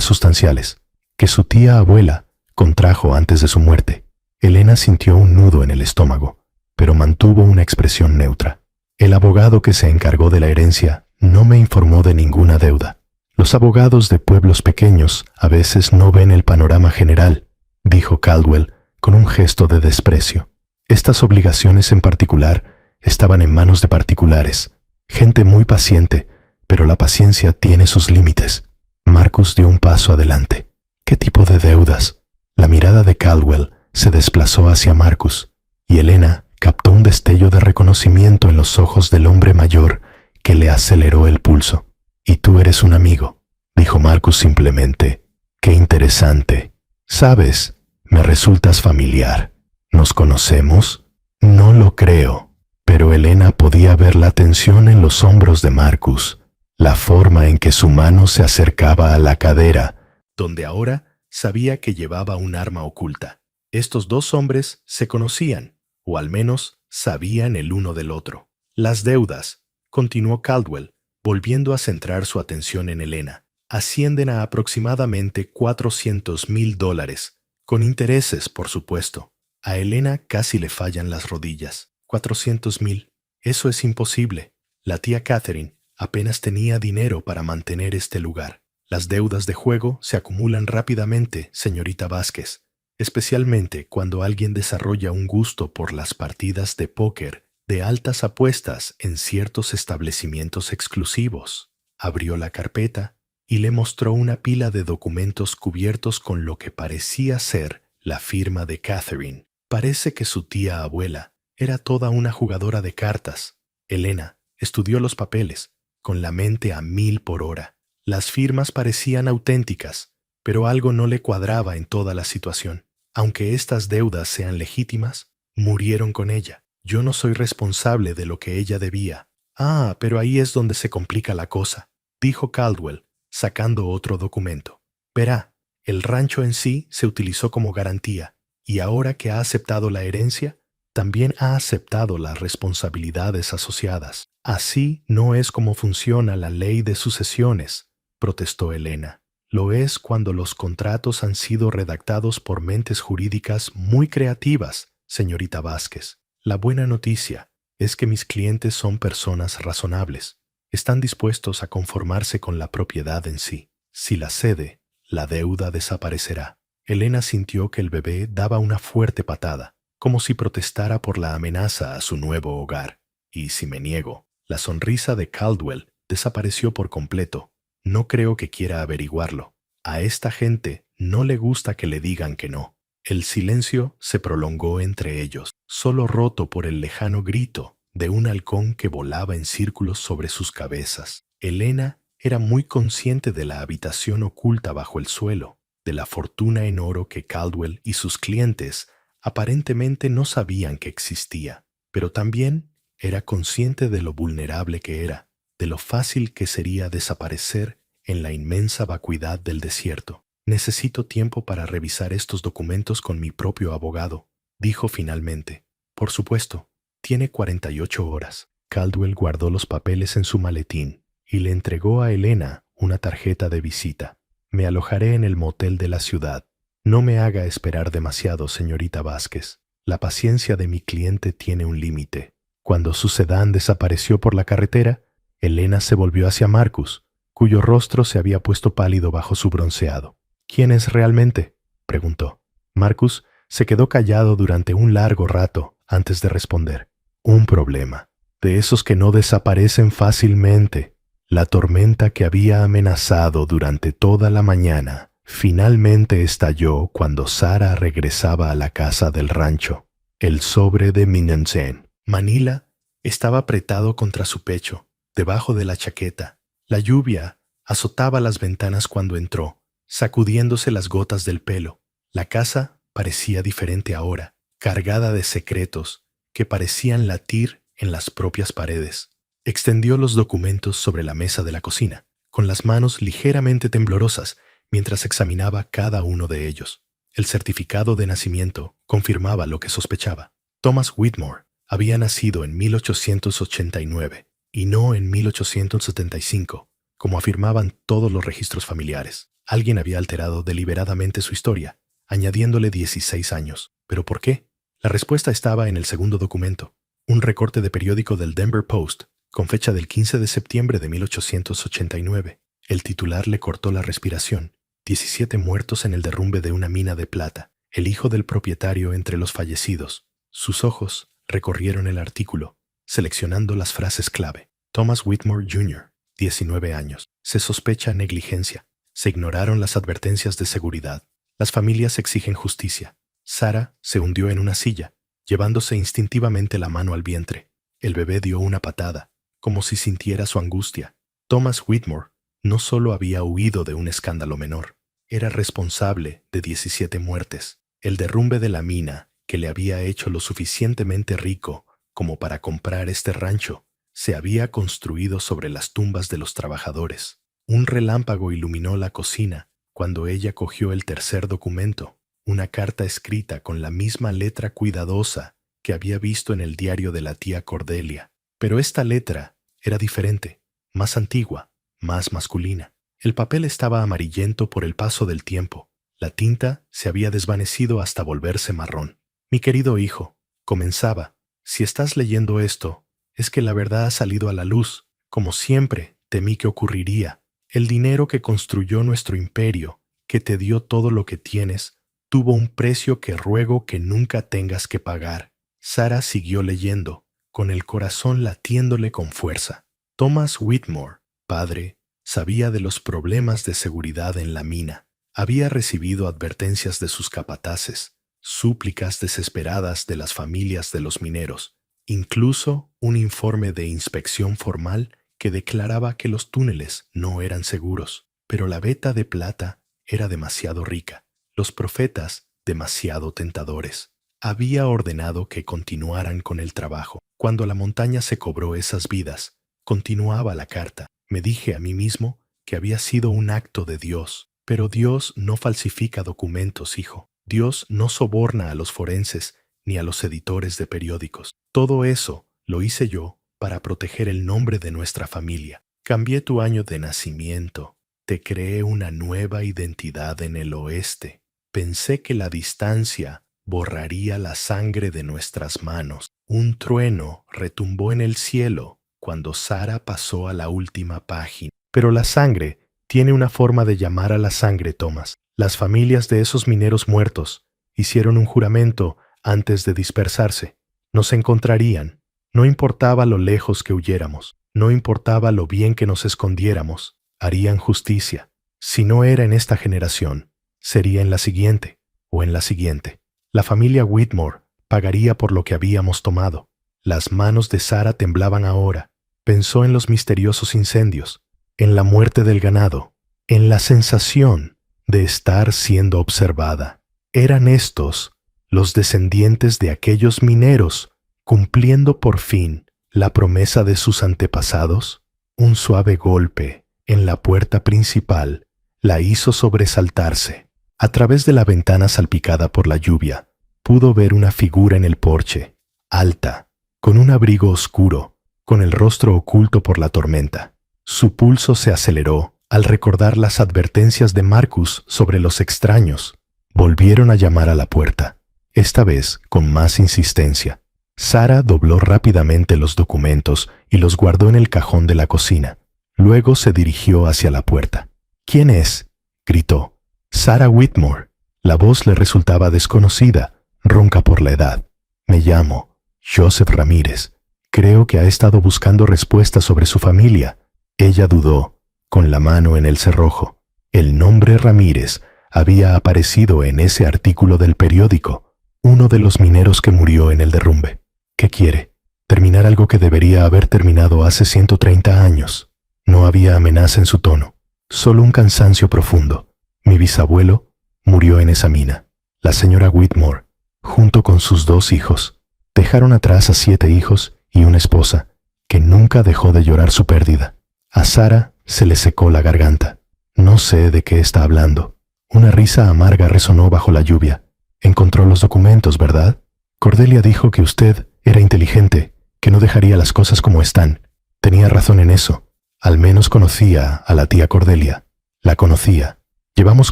sustanciales, que su tía abuela contrajo antes de su muerte. Elena sintió un nudo en el estómago, pero mantuvo una expresión neutra. El abogado que se encargó de la herencia no me informó de ninguna deuda. Los abogados de pueblos pequeños a veces no ven el panorama general, dijo Caldwell con un gesto de desprecio. Estas obligaciones en particular estaban en manos de particulares, gente muy paciente, pero la paciencia tiene sus límites. Marcus dio un paso adelante. ¿Qué tipo de deudas? La mirada de Caldwell se desplazó hacia Marcus, y Elena captó un destello de reconocimiento en los ojos del hombre mayor que le aceleró el pulso. «Y tú eres un amigo», dijo Marcus simplemente. «Qué interesante. Sabes, me resultas familiar. ¿Nos conocemos?» «No lo creo». Pero Elena podía ver la tensión en los hombros de Marcus, la forma en que su mano se acercaba a la cadera, donde ahora sabía que llevaba un arma oculta. Estos dos hombres se conocían, o al menos sabían el uno del otro. «Las deudas», continuó Caldwell, volviendo a centrar su atención en Elena, «ascienden a aproximadamente $400,000, con intereses, por supuesto. A Elena casi le fallan las rodillas. 400,000. Eso es imposible. La tía Catherine apenas tenía dinero para mantener este lugar. Las deudas de juego se acumulan rápidamente, señorita Vázquez, especialmente cuando alguien desarrolla un gusto por las partidas de póker de altas apuestas en ciertos establecimientos exclusivos». Abrió la carpeta y le mostró una pila de documentos cubiertos con lo que parecía ser la firma de Catherine. Parece que su tía abuela era toda una jugadora de cartas. Elena estudió los papeles, con la mente a 1000 por hora. Las firmas parecían auténticas, pero algo no le cuadraba en toda la situación. Aunque estas deudas sean legítimas, murieron con ella. Yo no soy responsable de lo que ella debía. «Ah, pero ahí es donde se complica la cosa», dijo Caldwell, sacando otro documento. «Verá, el rancho en sí se utilizó como garantía, y ahora que ha aceptado la herencia, también ha aceptado las responsabilidades asociadas. Así no es como funciona la ley de sucesiones», protestó Elena. «Lo es cuando los contratos han sido redactados por mentes jurídicas muy creativas, señorita Vázquez. La buena noticia es que mis clientes son personas razonables. Están dispuestos a conformarse con la propiedad en sí. Si la cede, la deuda desaparecerá. Elena sintió que el bebé daba una fuerte patada, como si protestara por la amenaza a su nuevo hogar. Y si me niego, la sonrisa de Caldwell desapareció por completo. No creo que quiera averiguarlo. A esta gente no le gusta que le digan que no. El silencio se prolongó entre ellos, solo roto por el lejano grito de un halcón que volaba en círculos sobre sus cabezas. Elena era muy consciente de la habitación oculta bajo el suelo, de la fortuna en oro que Caldwell y sus clientes aparentemente no sabían que existía, pero también era consciente de lo vulnerable que era, de lo fácil que sería desaparecer en la inmensa vacuidad del desierto. Necesito tiempo para revisar estos documentos con mi propio abogado, dijo finalmente. Por supuesto, tiene 48 horas. Caldwell guardó los papeles en su maletín y le entregó a Elena una tarjeta de visita. Me alojaré en el motel de la ciudad. No me haga esperar demasiado, señorita Vázquez. La paciencia de mi cliente tiene un límite. Cuando su sedán desapareció por la carretera, Elena se volvió hacia Marcus, cuyo rostro se había puesto pálido bajo su bronceado. ¿Quién es realmente?, preguntó. Marcus se quedó callado durante un largo rato antes de responder. Un problema, de esos que no desaparecen fácilmente. La tormenta que había amenazado durante toda la mañana finalmente estalló cuando Sara regresaba a la casa del rancho. El sobre de Minensen, Manila, estaba apretado contra su pecho, debajo de la chaqueta. La lluvia azotaba las ventanas cuando entró, sacudiéndose las gotas del pelo. La casa parecía diferente ahora, cargada de secretos que parecían latir en las propias paredes. Extendió los documentos sobre la mesa de la cocina, con las manos ligeramente temblorosas, mientras examinaba cada uno de ellos. El certificado de nacimiento confirmaba lo que sospechaba. Thomas Whitmore había nacido en 1889 y no en 1875, como afirmaban todos los registros familiares. Alguien había alterado deliberadamente su historia, añadiéndole 16 años. ¿Pero por qué? La respuesta estaba en el segundo documento, un recorte de periódico del Denver Post, con fecha del 15 de septiembre de 1889. El titular le cortó la respiración. 17 muertos en el derrumbe de una mina de plata. El hijo del propietario entre los fallecidos. Sus ojos recorrieron el artículo, seleccionando las frases clave. Thomas Whitmore Jr., 19 años. Se sospecha negligencia. Se ignoraron las advertencias de seguridad. Las familias exigen justicia. Sara se hundió en una silla, llevándose instintivamente la mano al vientre. El bebé dio una patada, como si sintiera su angustia. Thomas Whitmore no solo había huido de un escándalo menor, era responsable de 17 muertes. El derrumbe de la mina, que le había hecho lo suficientemente rico como para comprar este rancho, se había construido sobre las tumbas de los trabajadores. Un relámpago iluminó la cocina cuando ella cogió el tercer documento, una carta escrita con la misma letra cuidadosa que había visto en el diario de la tía Cordelia. Pero esta letra era diferente, más antigua, más masculina. El papel estaba amarillento por el paso del tiempo. La tinta se había desvanecido hasta volverse marrón. Mi querido hijo, comenzaba, si estás leyendo esto, es que la verdad ha salido a la luz. Como siempre, temí que ocurriría. El dinero que construyó nuestro imperio, que te dio todo lo que tienes, tuvo un precio que ruego que nunca tengas que pagar. Sara siguió leyendo, con el corazón latiéndole con fuerza. Thomas Whitmore, padre, sabía de los problemas de seguridad en la mina. Había recibido advertencias de sus capataces, súplicas desesperadas de las familias de los mineros, incluso un informe de inspección formal que declaraba que los túneles no eran seguros. Pero la veta de plata era demasiado rica, los profetas demasiado tentadores. Había ordenado que continuaran con el trabajo. Cuando la montaña se cobró esas vidas, continuaba la carta. Me dije a mí mismo que había sido un acto de Dios. Pero Dios no falsifica documentos, hijo. Dios no soborna a los forenses ni a los editores de periódicos. Todo eso lo hice yo para proteger el nombre de nuestra familia. Cambié tu año de nacimiento. Te creé una nueva identidad en el oeste. Pensé que la distancia borraría la sangre de nuestras manos. Un trueno retumbó en el cielo cuando Sara pasó a la última página. Pero la sangre tiene una forma de llamar a la sangre, Thomas. Las familias de esos mineros muertos hicieron un juramento antes de dispersarse. Nos encontrarían. No importaba lo lejos que huyéramos, no importaba lo bien que nos escondiéramos, harían justicia. Si no era en esta generación, sería en la siguiente, o en la siguiente. La familia Whitmore pagaría por lo que habíamos tomado. Las manos de Sara temblaban ahora. Pensó en los misteriosos incendios, en la muerte del ganado, en la sensación de estar siendo observada. ¿Eran estos los descendientes de aquellos mineros cumpliendo por fin la promesa de sus antepasados? Un suave golpe en la puerta principal la hizo sobresaltarse. A través de la ventana salpicada por la lluvia, pudo ver una figura en el porche, alta, con un abrigo oscuro, con el rostro oculto por la tormenta. Su pulso se aceleró al recordar las advertencias de Marcus sobre los extraños. Volvieron a llamar a la puerta, esta vez con más insistencia. Sara dobló rápidamente los documentos y los guardó en el cajón de la cocina. Luego se dirigió hacia la puerta. «¿Quién es?», gritó. «Sara Whitmore». La voz le resultaba desconocida, ronca por la edad. «Me llamo Joseph Ramírez. Creo que ha estado buscando respuestas sobre su familia». Ella dudó, con la mano en el cerrojo. El nombre Ramírez había aparecido en ese artículo del periódico, uno de los mineros que murió en el derrumbe. «¿Qué quiere? Terminar algo que debería haber terminado hace 130 años». No había amenaza en su tono, solo un cansancio profundo. «Mi bisabuelo murió en esa mina. La señora Whitmore, junto con sus 2 hijos, dejaron atrás a 7 hijos y una esposa que nunca dejó de llorar su pérdida». A Sara se le secó la garganta. «No sé de qué está hablando». Una risa amarga resonó bajo la lluvia. «Encontró los documentos, ¿verdad? Cordelia dijo que usted era inteligente, que no dejaría las cosas como están. Tenía razón en eso. Al menos conocía a la tía Cordelia. La conocía. Llevamos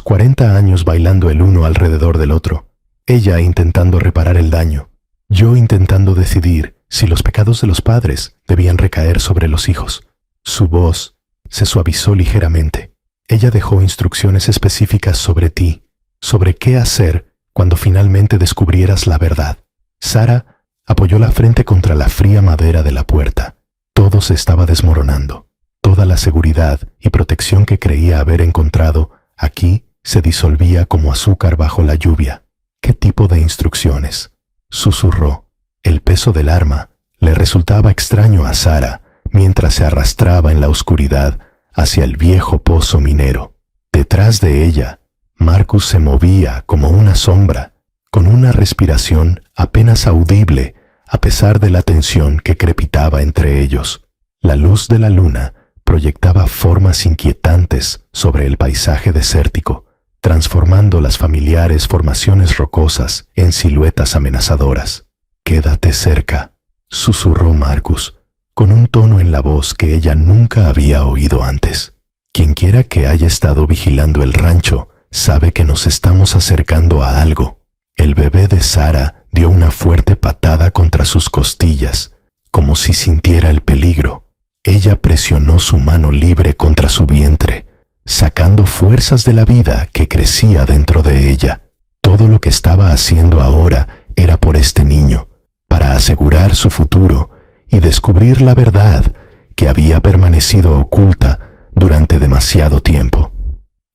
40 años bailando el uno alrededor del otro. Ella intentando reparar el daño. Yo intentando decidir si los pecados de los padres debían recaer sobre los hijos». Su voz se suavizó ligeramente. «Ella dejó instrucciones específicas sobre ti, sobre qué hacer cuando finalmente descubrieras la verdad». Sara apoyó la frente contra la fría madera de la puerta. Todo se estaba desmoronando. Toda la seguridad y protección que creía haber encontrado aquí se disolvía como azúcar bajo la lluvia. «¿Qué tipo de instrucciones?», susurró. El peso del arma le resultaba extraño a Sara mientras se arrastraba en la oscuridad hacia el viejo pozo minero. Detrás de ella, Marcus se movía como una sombra, con una respiración apenas audible a pesar de la tensión que crepitaba entre ellos. La luz de la luna proyectaba formas inquietantes sobre el paisaje desértico, transformando las familiares formaciones rocosas en siluetas amenazadoras. «Quédate cerca», susurró Marcus, con un tono en la voz que ella nunca había oído antes. «Quienquiera que haya estado vigilando el rancho sabe que nos estamos acercando a algo». El bebé de Sara dio una fuerte patada contra sus costillas, como si sintiera el peligro. Ella presionó su mano libre contra su vientre, sacando fuerzas de la vida que crecía dentro de ella. Todo lo que estaba haciendo ahora era por este niño, para asegurar su futuro y descubrir la verdad que había permanecido oculta durante demasiado tiempo.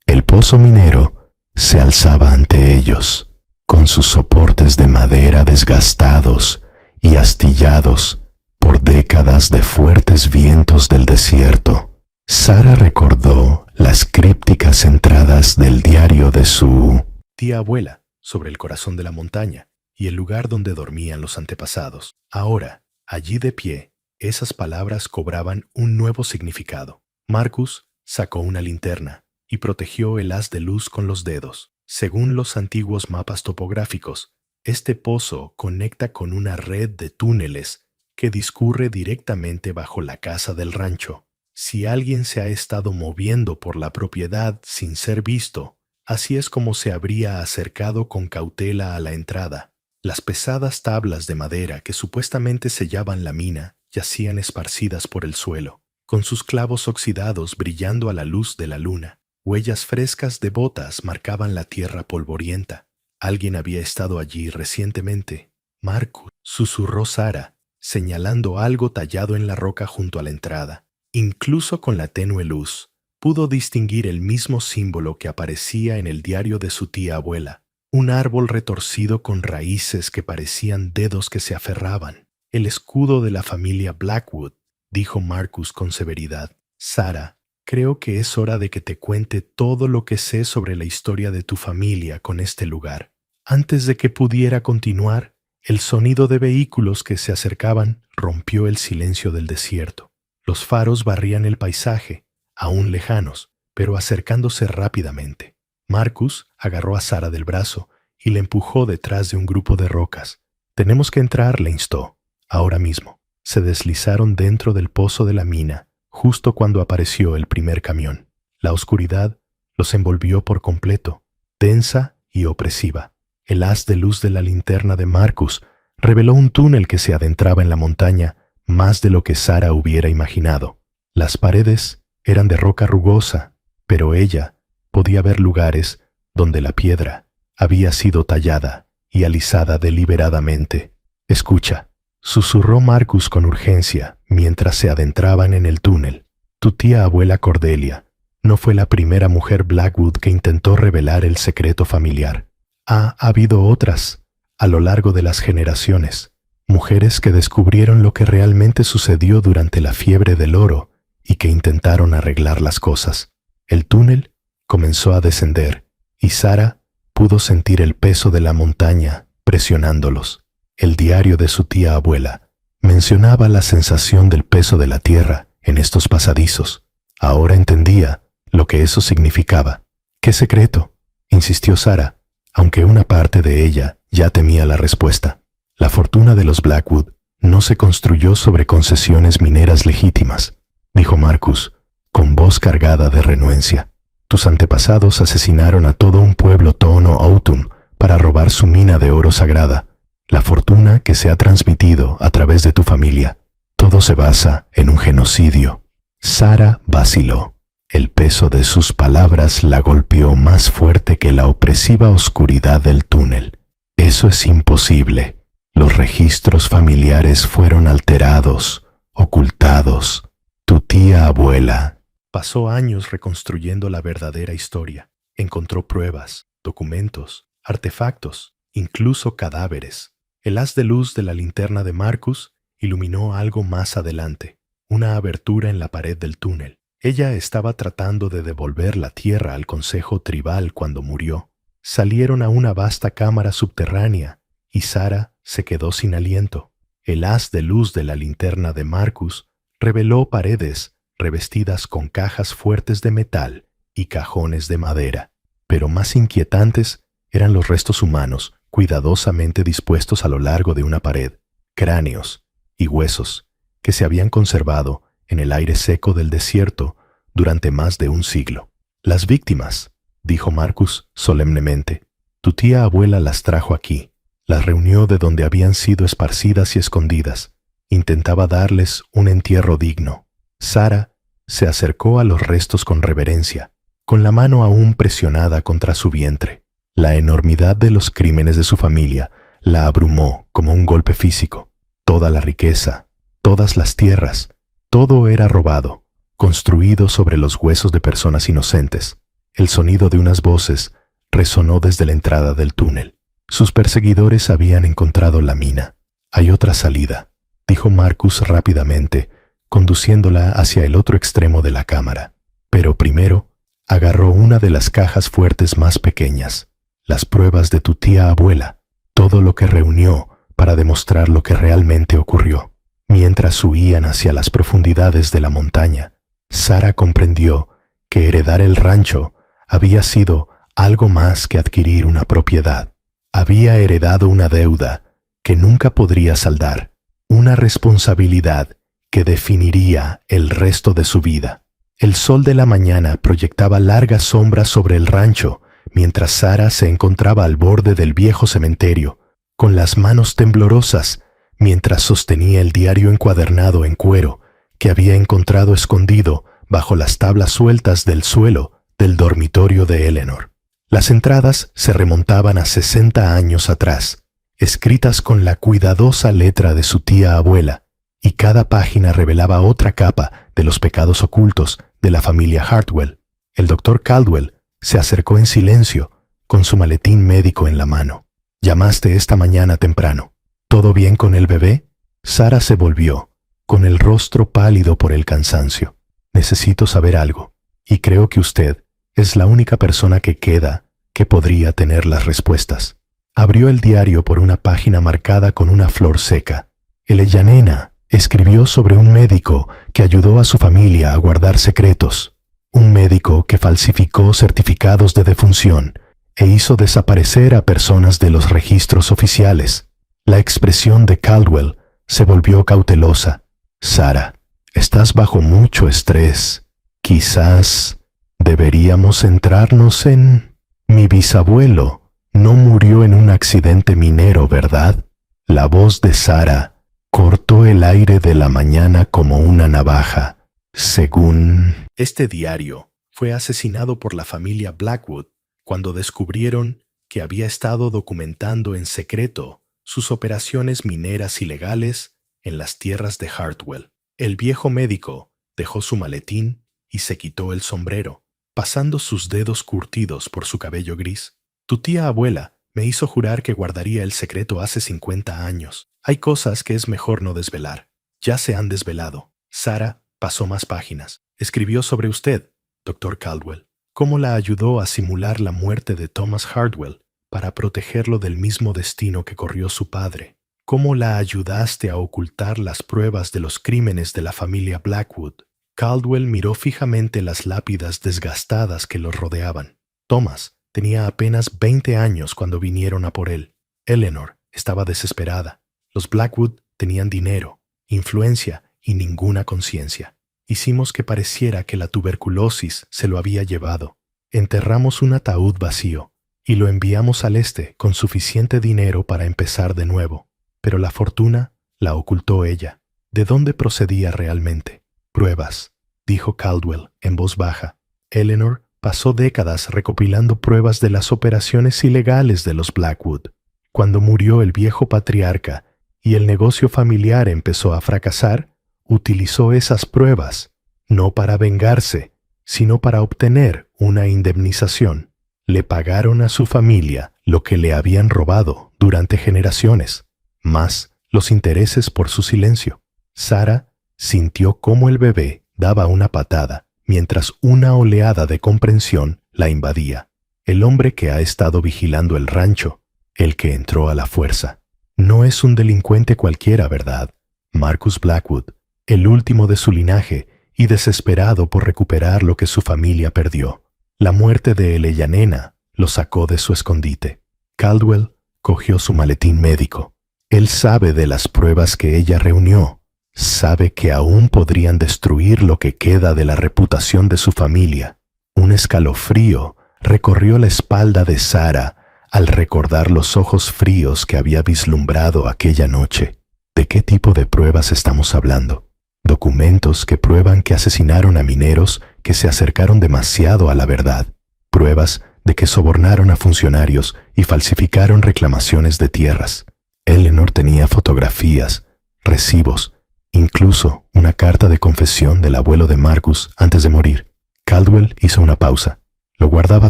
El pozo minero se alzaba ante ellos, con sus soportes de madera desgastados y astillados por décadas de fuertes vientos del desierto. Sara recordó las crípticas entradas del diario de su tía abuela sobre el corazón de la montaña y el lugar donde dormían los antepasados. Ahora, allí de pie, esas palabras cobraban un nuevo significado. Marcus sacó una linterna y protegió el haz de luz con los dedos. Según los antiguos mapas topográficos, este pozo conecta con una red de túneles que discurre directamente bajo la casa del rancho. Si alguien se ha estado moviendo por la propiedad sin ser visto, así es como se habría acercado con cautela a la entrada. Las pesadas tablas de madera que supuestamente sellaban la mina yacían esparcidas por el suelo, con sus clavos oxidados brillando a la luz de la luna. Huellas frescas de botas marcaban la tierra polvorienta. Alguien había estado allí recientemente. Marcus, susurró Sara, señalando algo tallado en la roca junto a la entrada. Incluso con la tenue luz, pudo distinguir el mismo símbolo que aparecía en el diario de su tía abuela. Un árbol retorcido con raíces que parecían dedos que se aferraban. El escudo de la familia Blackwood, dijo Marcus con severidad. Sara, creo que es hora de que te cuente todo lo que sé sobre la historia de tu familia con este lugar. Antes de que pudiera continuar, el sonido de vehículos que se acercaban rompió el silencio del desierto. Los faros barrían el paisaje, aún lejanos, pero acercándose rápidamente. Marcus agarró a Sara del brazo y la empujó detrás de un grupo de rocas. «Tenemos que entrar», le instó. «Ahora mismo». Se deslizaron dentro del pozo de la mina, justo cuando apareció el primer camión. La oscuridad los envolvió por completo, densa y opresiva. El haz de luz de la linterna de Marcus reveló un túnel que se adentraba en la montaña más de lo que Sara hubiera imaginado. Las paredes eran de roca rugosa, pero ella podía ver lugares donde la piedra había sido tallada y alisada deliberadamente. «Escucha», susurró Marcus con urgencia mientras se adentraban en el túnel. «Tu tía abuela Cordelia no fue la primera mujer Blackwood que intentó revelar el secreto familiar. Ha habido otras a lo largo de las generaciones, mujeres que descubrieron lo que realmente sucedió durante la fiebre del oro y que intentaron arreglar las cosas». El túnel comenzó a descender y Sara pudo sentir el peso de la montaña presionándolos. El diario de su tía abuela mencionaba la sensación del peso de la tierra en estos pasadizos. Ahora entendía lo que eso significaba. «¿Qué secreto?», insistió Sara, aunque una parte de ella ya temía la respuesta. La fortuna de los Blackwood no se construyó sobre concesiones mineras legítimas, dijo Marcus, con voz cargada de renuencia. Tus antepasados asesinaron a todo un pueblo Tohono O'odham para robar su mina de oro sagrada, la fortuna que se ha transmitido a través de tu familia. Todo se basa en un genocidio. Sara vaciló. El peso de sus palabras la golpeó más fuerte que la opresiva oscuridad del túnel. Eso es imposible. Los registros familiares fueron alterados, ocultados. Tu tía abuela pasó años reconstruyendo la verdadera historia. Encontró pruebas, documentos, artefactos, incluso cadáveres. El haz de luz de la linterna de Marcus iluminó algo más adelante, una abertura en la pared del túnel. Ella estaba tratando de devolver la tierra al consejo tribal cuando murió. Salieron a una vasta cámara subterránea y Sara se quedó sin aliento. El haz de luz de la linterna de Marcus reveló paredes revestidas con cajas fuertes de metal y cajones de madera. Pero más inquietantes eran los restos humanos cuidadosamente dispuestos a lo largo de una pared, cráneos y huesos que se habían conservado en el aire seco del desierto durante más de un siglo. Las víctimas, dijo Marcus solemnemente, tu tía abuela las trajo aquí, las reunió de donde habían sido esparcidas y escondidas. Intentaba darles un entierro digno. Sara se acercó a los restos con reverencia, con la mano aún presionada contra su vientre. La enormidad de los crímenes de su familia la abrumó como un golpe físico. Toda la riqueza, todas las tierras, todo era robado, construido sobre los huesos de personas inocentes. El sonido de unas voces resonó desde la entrada del túnel. Sus perseguidores habían encontrado la mina. Hay otra salida, dijo Marcus rápidamente, conduciéndola hacia el otro extremo de la cámara. Pero primero, agarró una de las cajas fuertes más pequeñas, las pruebas de tu tía abuela, todo lo que reunió para demostrar lo que realmente ocurrió. Mientras huían hacia las profundidades de la montaña, Sara comprendió que heredar el rancho había sido algo más que adquirir una propiedad. Había heredado una deuda que nunca podría saldar, una responsabilidad que definiría el resto de su vida. El sol de la mañana proyectaba largas sombras sobre el rancho, mientras Sara se encontraba al borde del viejo cementerio, con las manos temblorosas, mientras sostenía el diario encuadernado en cuero que había encontrado escondido bajo las tablas sueltas del suelo del dormitorio de Eleanor. Las entradas se remontaban a 60 años atrás, escritas con la cuidadosa letra de su tía abuela, y cada página revelaba otra capa de los pecados ocultos de la familia Hartwell. El doctor Caldwell se acercó en silencio, con su maletín médico en la mano. «Llamaste esta mañana temprano. ¿Todo bien con el bebé?» Sara se volvió, con el rostro pálido por el cansancio. «Necesito saber algo, y creo que usted es la única persona que queda que podría tener las respuestas». Abrió el diario por una página marcada con una flor seca. Eleyanena escribió sobre un médico que ayudó a su familia a guardar secretos. Un médico que falsificó certificados de defunción e hizo desaparecer a personas de los registros oficiales. La expresión de Caldwell se volvió cautelosa. «Sara, estás bajo mucho estrés. Quizás deberíamos centrarnos en... Mi bisabuelo no murió en un accidente minero, ¿verdad?» La voz de Sara cortó el aire de la mañana como una navaja. Según este diario, fue asesinado por la familia Blackwood cuando descubrieron que había estado documentando en secreto sus operaciones mineras ilegales en las tierras de Hartwell. El viejo médico dejó su maletín y se quitó el sombrero, pasando sus dedos curtidos por su cabello gris. «Tu tía abuela me hizo jurar que guardaría el secreto hace 50 años. Hay cosas que es mejor no desvelar. Ya se han desvelado». Sara pasó más páginas. «Escribió sobre usted, Dr. Caldwell. Cómo la ayudó a simular la muerte de Thomas Hartwell para protegerlo del mismo destino que corrió su padre. Cómo la ayudaste a ocultar las pruebas de los crímenes de la familia Blackwood». Caldwell miró fijamente las lápidas desgastadas que los rodeaban. Thomas tenía apenas 20 años cuando vinieron a por él. Eleanor estaba desesperada. Los Blackwood tenían dinero, influencia y ninguna conciencia. Hicimos que pareciera que la tuberculosis se lo había llevado. Enterramos un ataúd vacío y lo enviamos al este con suficiente dinero para empezar de nuevo. Pero la fortuna la ocultó ella. ¿De dónde procedía realmente? «Pruebas», dijo Caldwell en voz baja. Eleanor pasó décadas recopilando pruebas de las operaciones ilegales de los Blackwood. Cuando murió el viejo patriarca y el negocio familiar empezó a fracasar, utilizó esas pruebas, no para vengarse, sino para obtener una indemnización. Le pagaron a su familia lo que le habían robado durante generaciones, más los intereses por su silencio. Sara sintió cómo el bebé daba una patada, mientras una oleada de comprensión la invadía. El hombre que ha estado vigilando el rancho, el que entró a la fuerza, no es un delincuente cualquiera, ¿verdad? Marcus Blackwood, el último de su linaje y desesperado por recuperar lo que su familia perdió. La muerte de Eleyanena lo sacó de su escondite. Caldwell cogió su maletín médico. Él sabe de las pruebas que ella reunió. Sabe que aún podrían destruir lo que queda de la reputación de su familia. Un escalofrío recorrió la espalda de Sara al recordar los ojos fríos que había vislumbrado aquella noche. ¿De qué tipo de pruebas estamos hablando? Documentos que prueban que asesinaron a mineros que se acercaron demasiado a la verdad. Pruebas de que sobornaron a funcionarios y falsificaron reclamaciones de tierras. Eleanor tenía fotografías, recibos, incluso una carta de confesión del abuelo de Marcus antes de morir. Caldwell hizo una pausa. Lo guardaba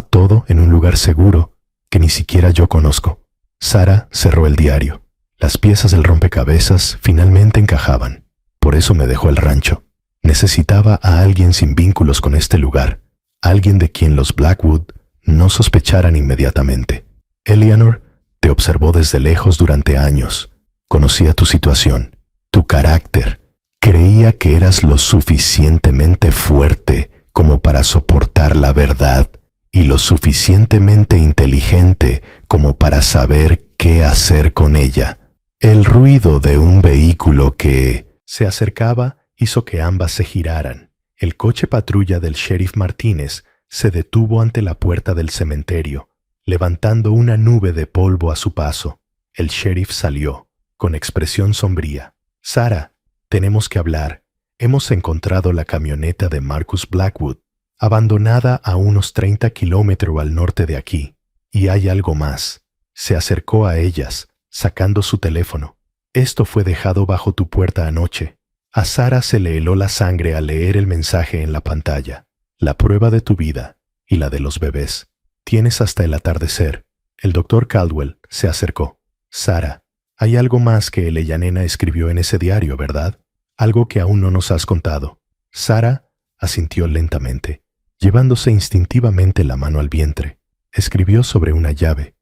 todo en un lugar seguro que ni siquiera yo conozco. Sara cerró el diario. Las piezas del rompecabezas finalmente encajaban. Por eso me dejó el rancho. Necesitaba a alguien sin vínculos con este lugar, alguien de quien los Blackwood no sospecharan inmediatamente. Eleanor te observó desde lejos durante años. Conocía tu situación, tu carácter. Creía que eras lo suficientemente fuerte como para soportar la verdad y lo suficientemente inteligente como para saber qué hacer con ella. El ruido de un vehículo que se acercaba hizo que ambas se giraran. El coche patrulla del sheriff Martínez se detuvo ante la puerta del cementerio, levantando una nube de polvo a su paso. El sheriff salió, con expresión sombría. Sara, tenemos que hablar. Hemos encontrado la camioneta de Marcus Blackwood, abandonada a unos 30 kilómetros al norte de aquí. Y hay algo más. Se acercó a ellas, sacando su teléfono. Esto fue dejado bajo tu puerta anoche. A Sara se le heló la sangre al leer el mensaje en la pantalla. La prueba de tu vida y la de los bebés. Tienes hasta el atardecer. El doctor Caldwell se acercó. Sara, hay algo más que Eleyanena escribió en ese diario, ¿verdad? Algo que aún no nos has contado. Sara asintió lentamente, llevándose instintivamente la mano al vientre. Escribió sobre una llave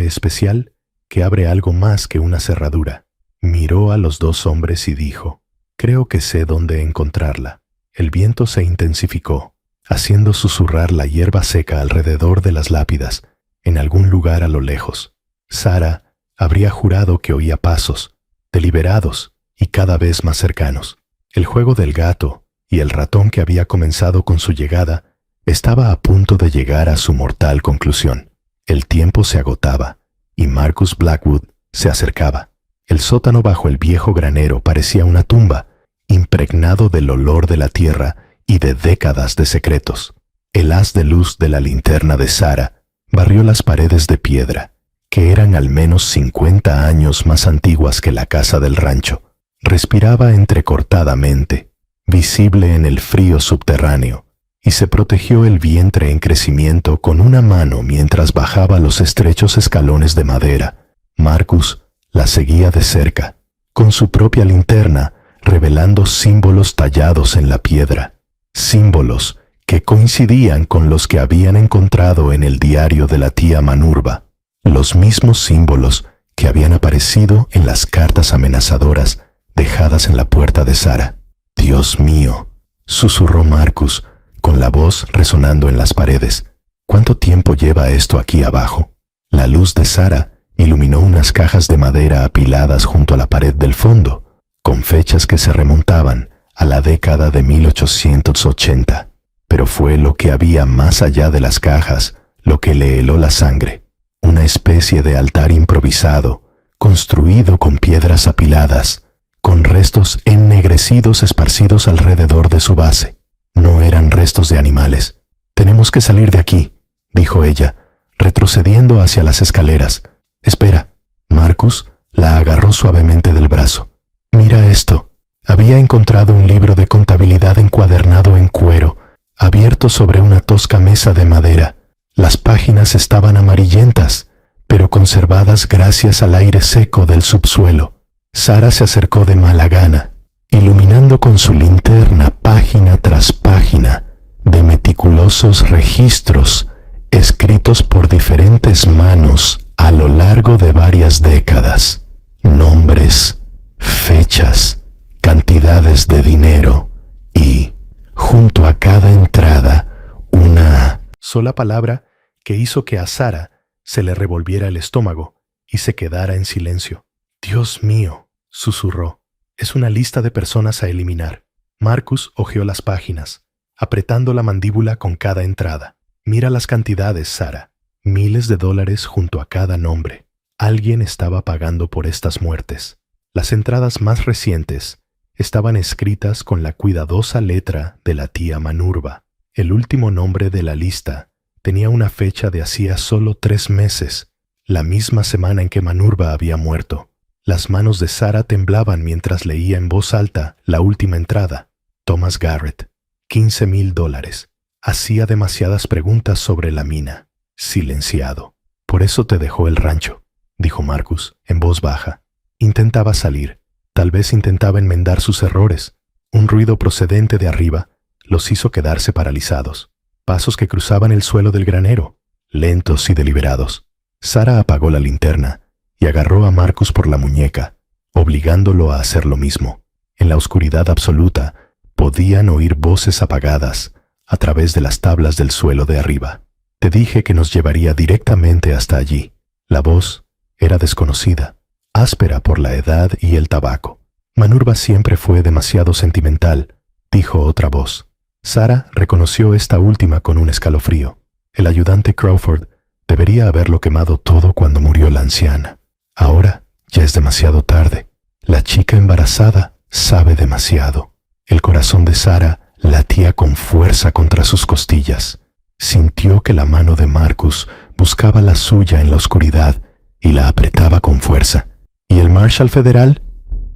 especial que abre algo más que una cerradura. Miró a los dos hombres y dijo, creo que sé dónde encontrarla. El viento se intensificó, haciendo susurrar la hierba seca alrededor de las lápidas, en algún lugar a lo lejos. Sara habría jurado que oía pasos, deliberados y cada vez más cercanos. El juego del gato y el ratón que había comenzado con su llegada estaba a punto de llegar a su mortal conclusión. El tiempo se agotaba y Marcus Blackwood se acercaba. El sótano bajo el viejo granero parecía una tumba, impregnado del olor de la tierra y de décadas de secretos. El haz de luz de la linterna de Sara barrió las paredes de piedra, que eran al menos 50 años más antiguas que la casa del rancho. Respiraba entrecortadamente, visible en el frío subterráneo, y se protegió el vientre en crecimiento con una mano mientras bajaba los estrechos escalones de madera. Marcus la seguía de cerca, con su propia linterna, revelando símbolos tallados en la piedra, símbolos que coincidían con los que habían encontrado en el diario de la tía Manurba, los mismos símbolos que habían aparecido en las cartas amenazadoras dejadas en la puerta de Sara. «Dios mío», susurró Marcus, con la voz resonando en las paredes. «¿Cuánto tiempo lleva esto aquí abajo?» La luz de Sara iluminó unas cajas de madera apiladas junto a la pared del fondo, con fechas que se remontaban a la década de 1880. Pero fue lo que había más allá de las cajas lo que le heló la sangre. Una especie de altar improvisado, construido con piedras apiladas, con restos ennegrecidos esparcidos alrededor de su base. No eran restos de animales. «Tenemos que salir de aquí», dijo ella, retrocediendo hacia las escaleras. «Espera». Marcus la agarró suavemente del brazo. «Mira esto». Había encontrado un libro de contabilidad encuadernado en cuero, abierto sobre una tosca mesa de madera. Las páginas estaban amarillentas, pero conservadas gracias al aire seco del subsuelo. Sara se acercó de mala gana, iluminando con su linterna página tras página de meticulosos registros escritos por diferentes manos a lo largo de varias décadas. Nombres, fechas, cantidades de dinero y, junto a cada entrada, una sola palabra que hizo que a Sara se le revolviera el estómago y se quedara en silencio. «Dios mío», susurró, «es una lista de personas a eliminar». Marcus hojeó las páginas, apretando la mandíbula con cada entrada. «Mira las cantidades, Sara. Miles de dólares junto a cada nombre. Alguien estaba pagando por estas muertes». Las entradas más recientes estaban escritas con la cuidadosa letra de la tía Manurba. El último nombre de la lista tenía una fecha de hacía solo 3 meses, la misma semana en que Manurba había muerto. Las manos de Sara temblaban mientras leía en voz alta la última entrada. Thomas Garrett, $15,000. Hacía demasiadas preguntas sobre la mina. Silenciado. «Por eso te dejó el rancho», dijo Marcus, en voz baja. Intentaba salir. Tal vez intentaba enmendar sus errores. Un ruido procedente de arriba los hizo quedarse paralizados. Pasos que cruzaban el suelo del granero, lentos y deliberados. Sara apagó la linterna y agarró a Marcus por la muñeca, obligándolo a hacer lo mismo. En la oscuridad absoluta podían oír voces apagadas a través de las tablas del suelo de arriba. «Te dije que nos llevaría directamente hasta allí». La voz era desconocida, áspera por la edad y el tabaco. «Manurba siempre fue demasiado sentimental», dijo otra voz. Sara reconoció esta última con un escalofrío. El ayudante Crawford debería haberlo quemado todo cuando murió la anciana. Ahora Ya es demasiado tarde. La chica embarazada sabe demasiado. El corazón de Sara latía con fuerza contra sus costillas. Sintió que la mano de Marcus buscaba la suya en la oscuridad y la apretaba con fuerza. ¿Y el Marshal Federal?,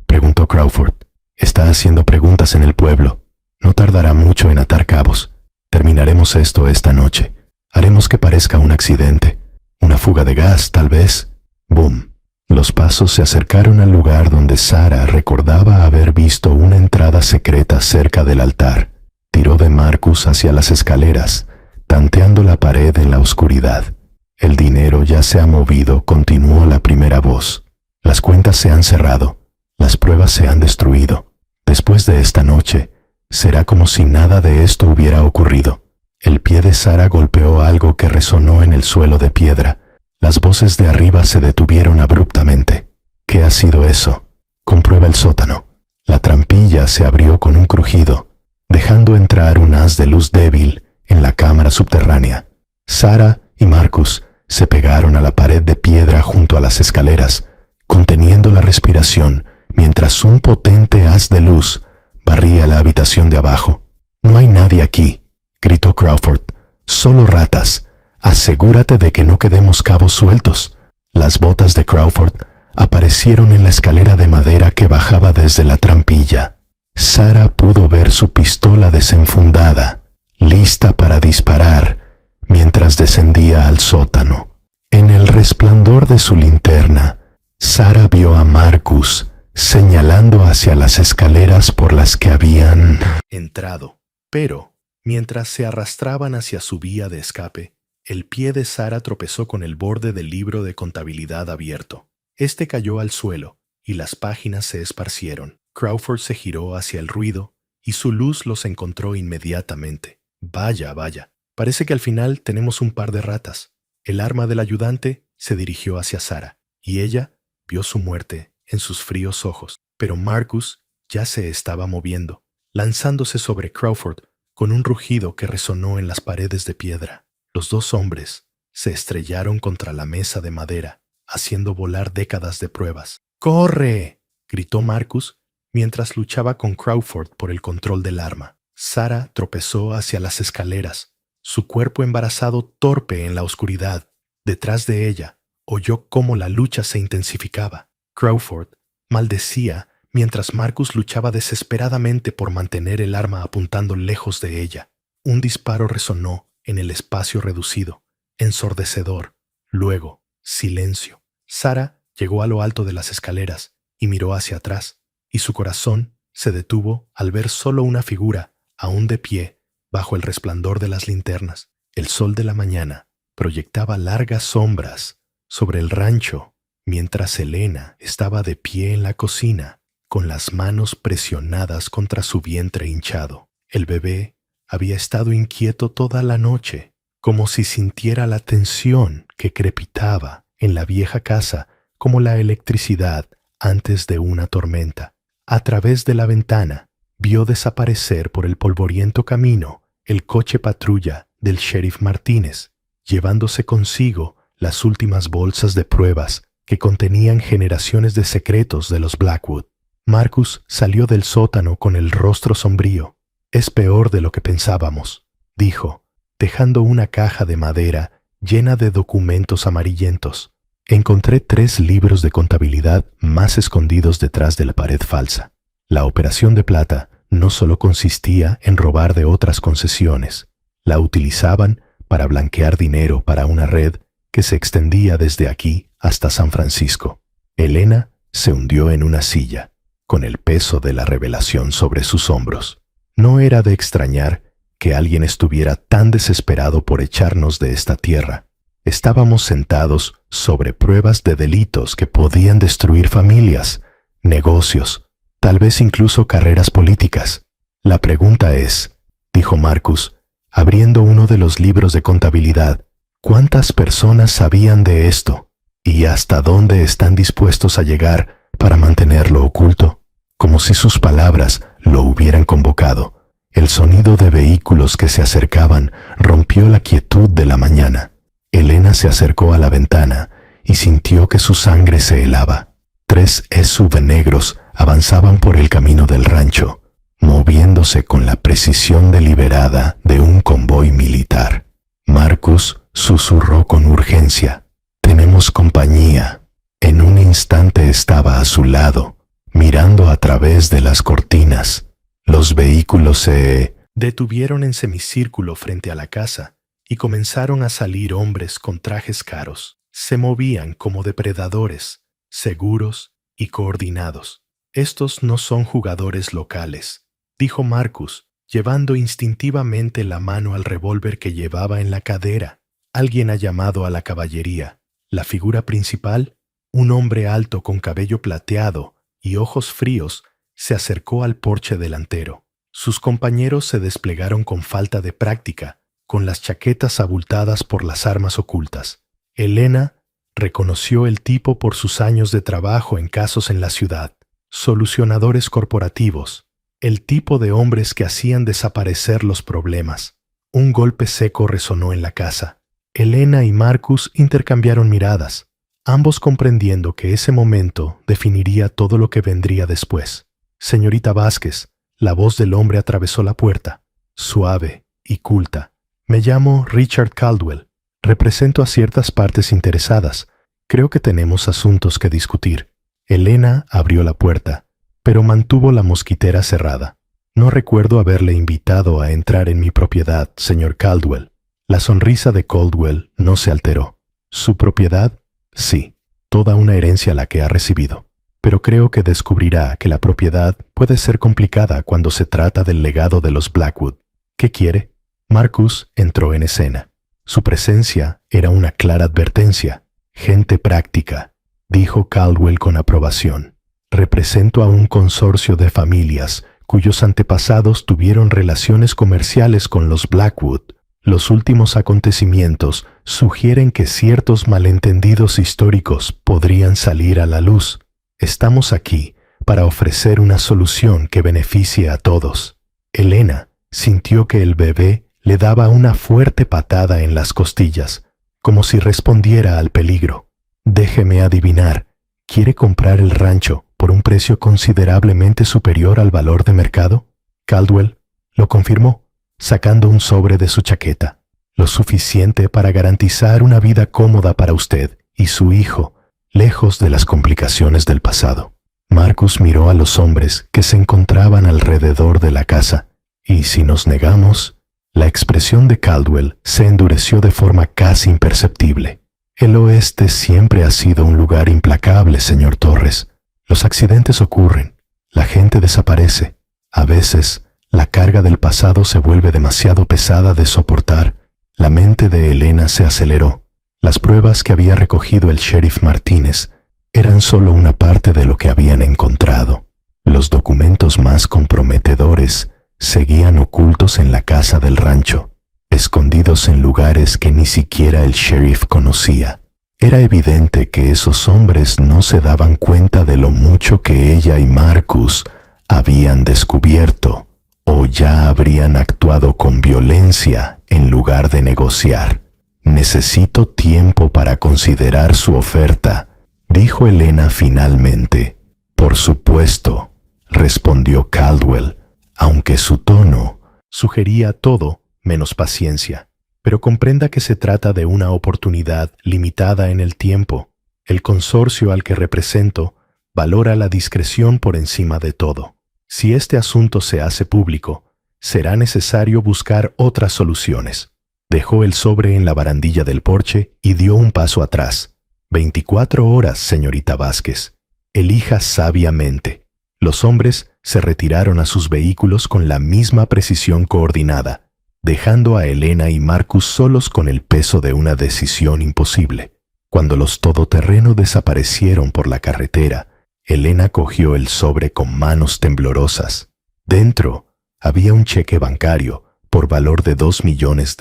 preguntó Crawford. Está haciendo preguntas en el pueblo. No tardará mucho en atar cabos. Terminaremos esto esta noche. Haremos que parezca un accidente. Una fuga de gas, tal vez. ¡Boom! Los pasos se acercaron al lugar donde Sara recordaba haber visto una entrada secreta cerca del altar. Tiró de Marcus hacia las escaleras, tanteando la pared en la oscuridad. El dinero ya se ha movido, continuó la primera voz. Las cuentas se han cerrado. Las pruebas se han destruido. Después de esta noche, será como si nada de esto hubiera ocurrido. El pie de Sara golpeó algo que resonó en el suelo de piedra. Las voces de arriba se detuvieron abruptamente. ¿Qué ha sido eso? Comprueba el sótano. La trampilla se abrió con un crujido, dejando entrar un haz de luz débil en la cámara subterránea. Sara y Marcus se pegaron a la pared de piedra junto a las escaleras, conteniendo la respiración mientras un potente haz de luz barría la habitación de abajo. «No hay nadie aquí», gritó Crawford. «Solo ratas. Asegúrate de que no quedemos cabos sueltos». Las botas de Crawford aparecieron en la escalera de madera que bajaba desde la trampilla. Sara pudo ver su pistola desenfundada, lista para disparar, mientras descendía al sótano. En el resplandor de su linterna, Sara vio a Marcus señalando hacia las escaleras por las que habían entrado. Pero, mientras se arrastraban hacia su vía de escape, el pie de Sara tropezó con el borde del libro de contabilidad abierto. Este cayó al suelo y las páginas se esparcieron. Crawford se giró hacia el ruido y su luz los encontró inmediatamente. Vaya, vaya. Parece que al final tenemos un par de ratas. El arma del ayudante se dirigió hacia Sara y ella vio su muerte en sus fríos ojos. Pero Marcus ya se estaba moviendo, lanzándose sobre Crawford con un rugido que resonó en las paredes de piedra. Los dos hombres se estrellaron contra la mesa de madera, haciendo volar décadas de pruebas. ¡Corre!, gritó Marcus mientras luchaba con Crawford por el control del arma. Sara tropezó hacia las escaleras, su cuerpo embarazado torpe en la oscuridad. Detrás de ella, oyó cómo la lucha se intensificaba. Crawford maldecía mientras Marcus luchaba desesperadamente por mantener el arma apuntando lejos de ella. Un disparo resonó en el espacio reducido, ensordecedor. Luego, silencio. Sara llegó a lo alto de las escaleras y miró hacia atrás, y su corazón se detuvo al ver solo una figura, aún de pie, bajo el resplandor de las linternas. El sol de la mañana proyectaba largas sombras sobre el rancho, mientras Elena estaba de pie en la cocina, con las manos presionadas contra su vientre hinchado. El bebé había estado inquieto toda la noche, como si sintiera la tensión que crepitaba en la vieja casa como la electricidad antes de una tormenta. A través de la ventana, vio desaparecer por el polvoriento camino el coche patrulla del sheriff Martínez, llevándose consigo las últimas bolsas de pruebas que contenían generaciones de secretos de los Blackwood. Marcus salió del sótano con el rostro sombrío. «Es peor de lo que pensábamos», dijo, dejando una caja de madera llena de documentos amarillentos. Encontré 3 libros de contabilidad más escondidos detrás de la pared falsa. La operación de plata no solo consistía en robar de otras concesiones. La utilizaban para blanquear dinero para una red que se extendía desde aquí hasta San Francisco. Elena se hundió en una silla, con el peso de la revelación sobre sus hombros. No era de extrañar que alguien estuviera tan desesperado por echarnos de esta tierra. Estábamos sentados sobre pruebas de delitos que podían destruir familias, negocios, tal vez incluso carreras políticas. La pregunta es, dijo Marcus, abriendo uno de los libros de contabilidad, ¿cuántas personas sabían de esto? ¿Y hasta dónde están dispuestos a llegar para mantenerlo oculto? Como si sus palabras lo hubieran convocado. El sonido de vehículos que se acercaban rompió la quietud de la mañana. Elena se acercó a la ventana y sintió que su sangre se helaba. 3 SUV negros avanzaban por el camino del rancho, moviéndose con la precisión deliberada de un convoy militar. Marcus susurró con urgencia: «Tenemos compañía». En un instante estaba a su lado, mirando a través de las cortinas. Los vehículos se detuvieron en semicírculo frente a la casa y comenzaron a salir hombres con trajes caros. Se movían como depredadores, seguros y coordinados. «Estos no son jugadores locales», dijo Marcus, llevando instintivamente la mano al revólver que llevaba en la cadera. Alguien ha llamado a la caballería. La figura principal, un hombre alto con cabello plateado y ojos fríos, se acercó al porche delantero. Sus compañeros se desplegaron con falta de práctica, con las chaquetas abultadas por las armas ocultas. Elena reconoció el tipo por sus años de trabajo en casos en la ciudad. Solucionadores corporativos, el tipo de hombres que hacían desaparecer los problemas. Un golpe seco resonó en la casa. Elena y Marcus intercambiaron miradas, ambos comprendiendo que ese momento definiría todo lo que vendría después. «Señorita Vázquez», la voz del hombre atravesó la puerta, suave y culta. «Me llamo Richard Caldwell. Represento a ciertas partes interesadas. Creo que tenemos asuntos que discutir». Elena abrió la puerta, pero mantuvo la mosquitera cerrada. «No recuerdo haberle invitado a entrar en mi propiedad, señor Caldwell». La sonrisa de Caldwell no se alteró. «¿Su propiedad?» «Sí, toda una herencia la que ha recibido. Pero creo que descubrirá que la propiedad puede ser complicada cuando se trata del legado de los Blackwood. ¿Qué quiere?» Marcus entró en escena. Su presencia era una clara advertencia. «Gente práctica», dijo Caldwell con aprobación. «Represento a un consorcio de familias cuyos antepasados tuvieron relaciones comerciales con los Blackwood. Los últimos acontecimientos sugieren que ciertos malentendidos históricos podrían salir a la luz. Estamos aquí para ofrecer una solución que beneficie a todos». Elena sintió que el bebé le daba una fuerte patada en las costillas, como si respondiera al peligro. «Déjeme adivinar, ¿quiere comprar el rancho por un precio considerablemente superior al valor de mercado?» Caldwell lo confirmó, sacando un sobre de su chaqueta. «Lo suficiente para garantizar una vida cómoda para usted y su hijo, lejos de las complicaciones del pasado». Marcus miró a los hombres que se encontraban alrededor de la casa, y si nos negamos, la expresión de Caldwell se endureció de forma casi imperceptible. «El oeste siempre ha sido un lugar implacable, señor Torres. Los accidentes ocurren, la gente desaparece. A veces, la carga del pasado se vuelve demasiado pesada de soportar». La mente de Elena se aceleró. Las pruebas que había recogido el sheriff Martínez eran solo una parte de lo que habían encontrado. Los documentos más comprometedores seguían ocultos en la casa del rancho, escondidos en lugares que ni siquiera el sheriff conocía. Era evidente que esos hombres no se daban cuenta de lo mucho que ella y Marcus habían descubierto, o ya habrían actuado con violencia en lugar de negociar. «Necesito tiempo para considerar su oferta», dijo Elena finalmente. «Por supuesto», respondió Caldwell, aunque su tono sugería todo menos paciencia. «Pero comprenda que se trata de una oportunidad limitada en el tiempo. El consorcio al que represento valora la discreción por encima de todo. Si este asunto se hace público, será necesario buscar otras soluciones». Dejó el sobre en la barandilla del porche y dio un paso atrás. 24 horas, señorita Vázquez. Elija sabiamente». Los hombres se retiraron a sus vehículos con la misma precisión coordinada, dejando a Elena y Marcus solos con el peso de una decisión imposible. Cuando los todoterreno desaparecieron por la carretera, Elena cogió el sobre con manos temblorosas. Dentro había un cheque bancario por valor de $2 millones.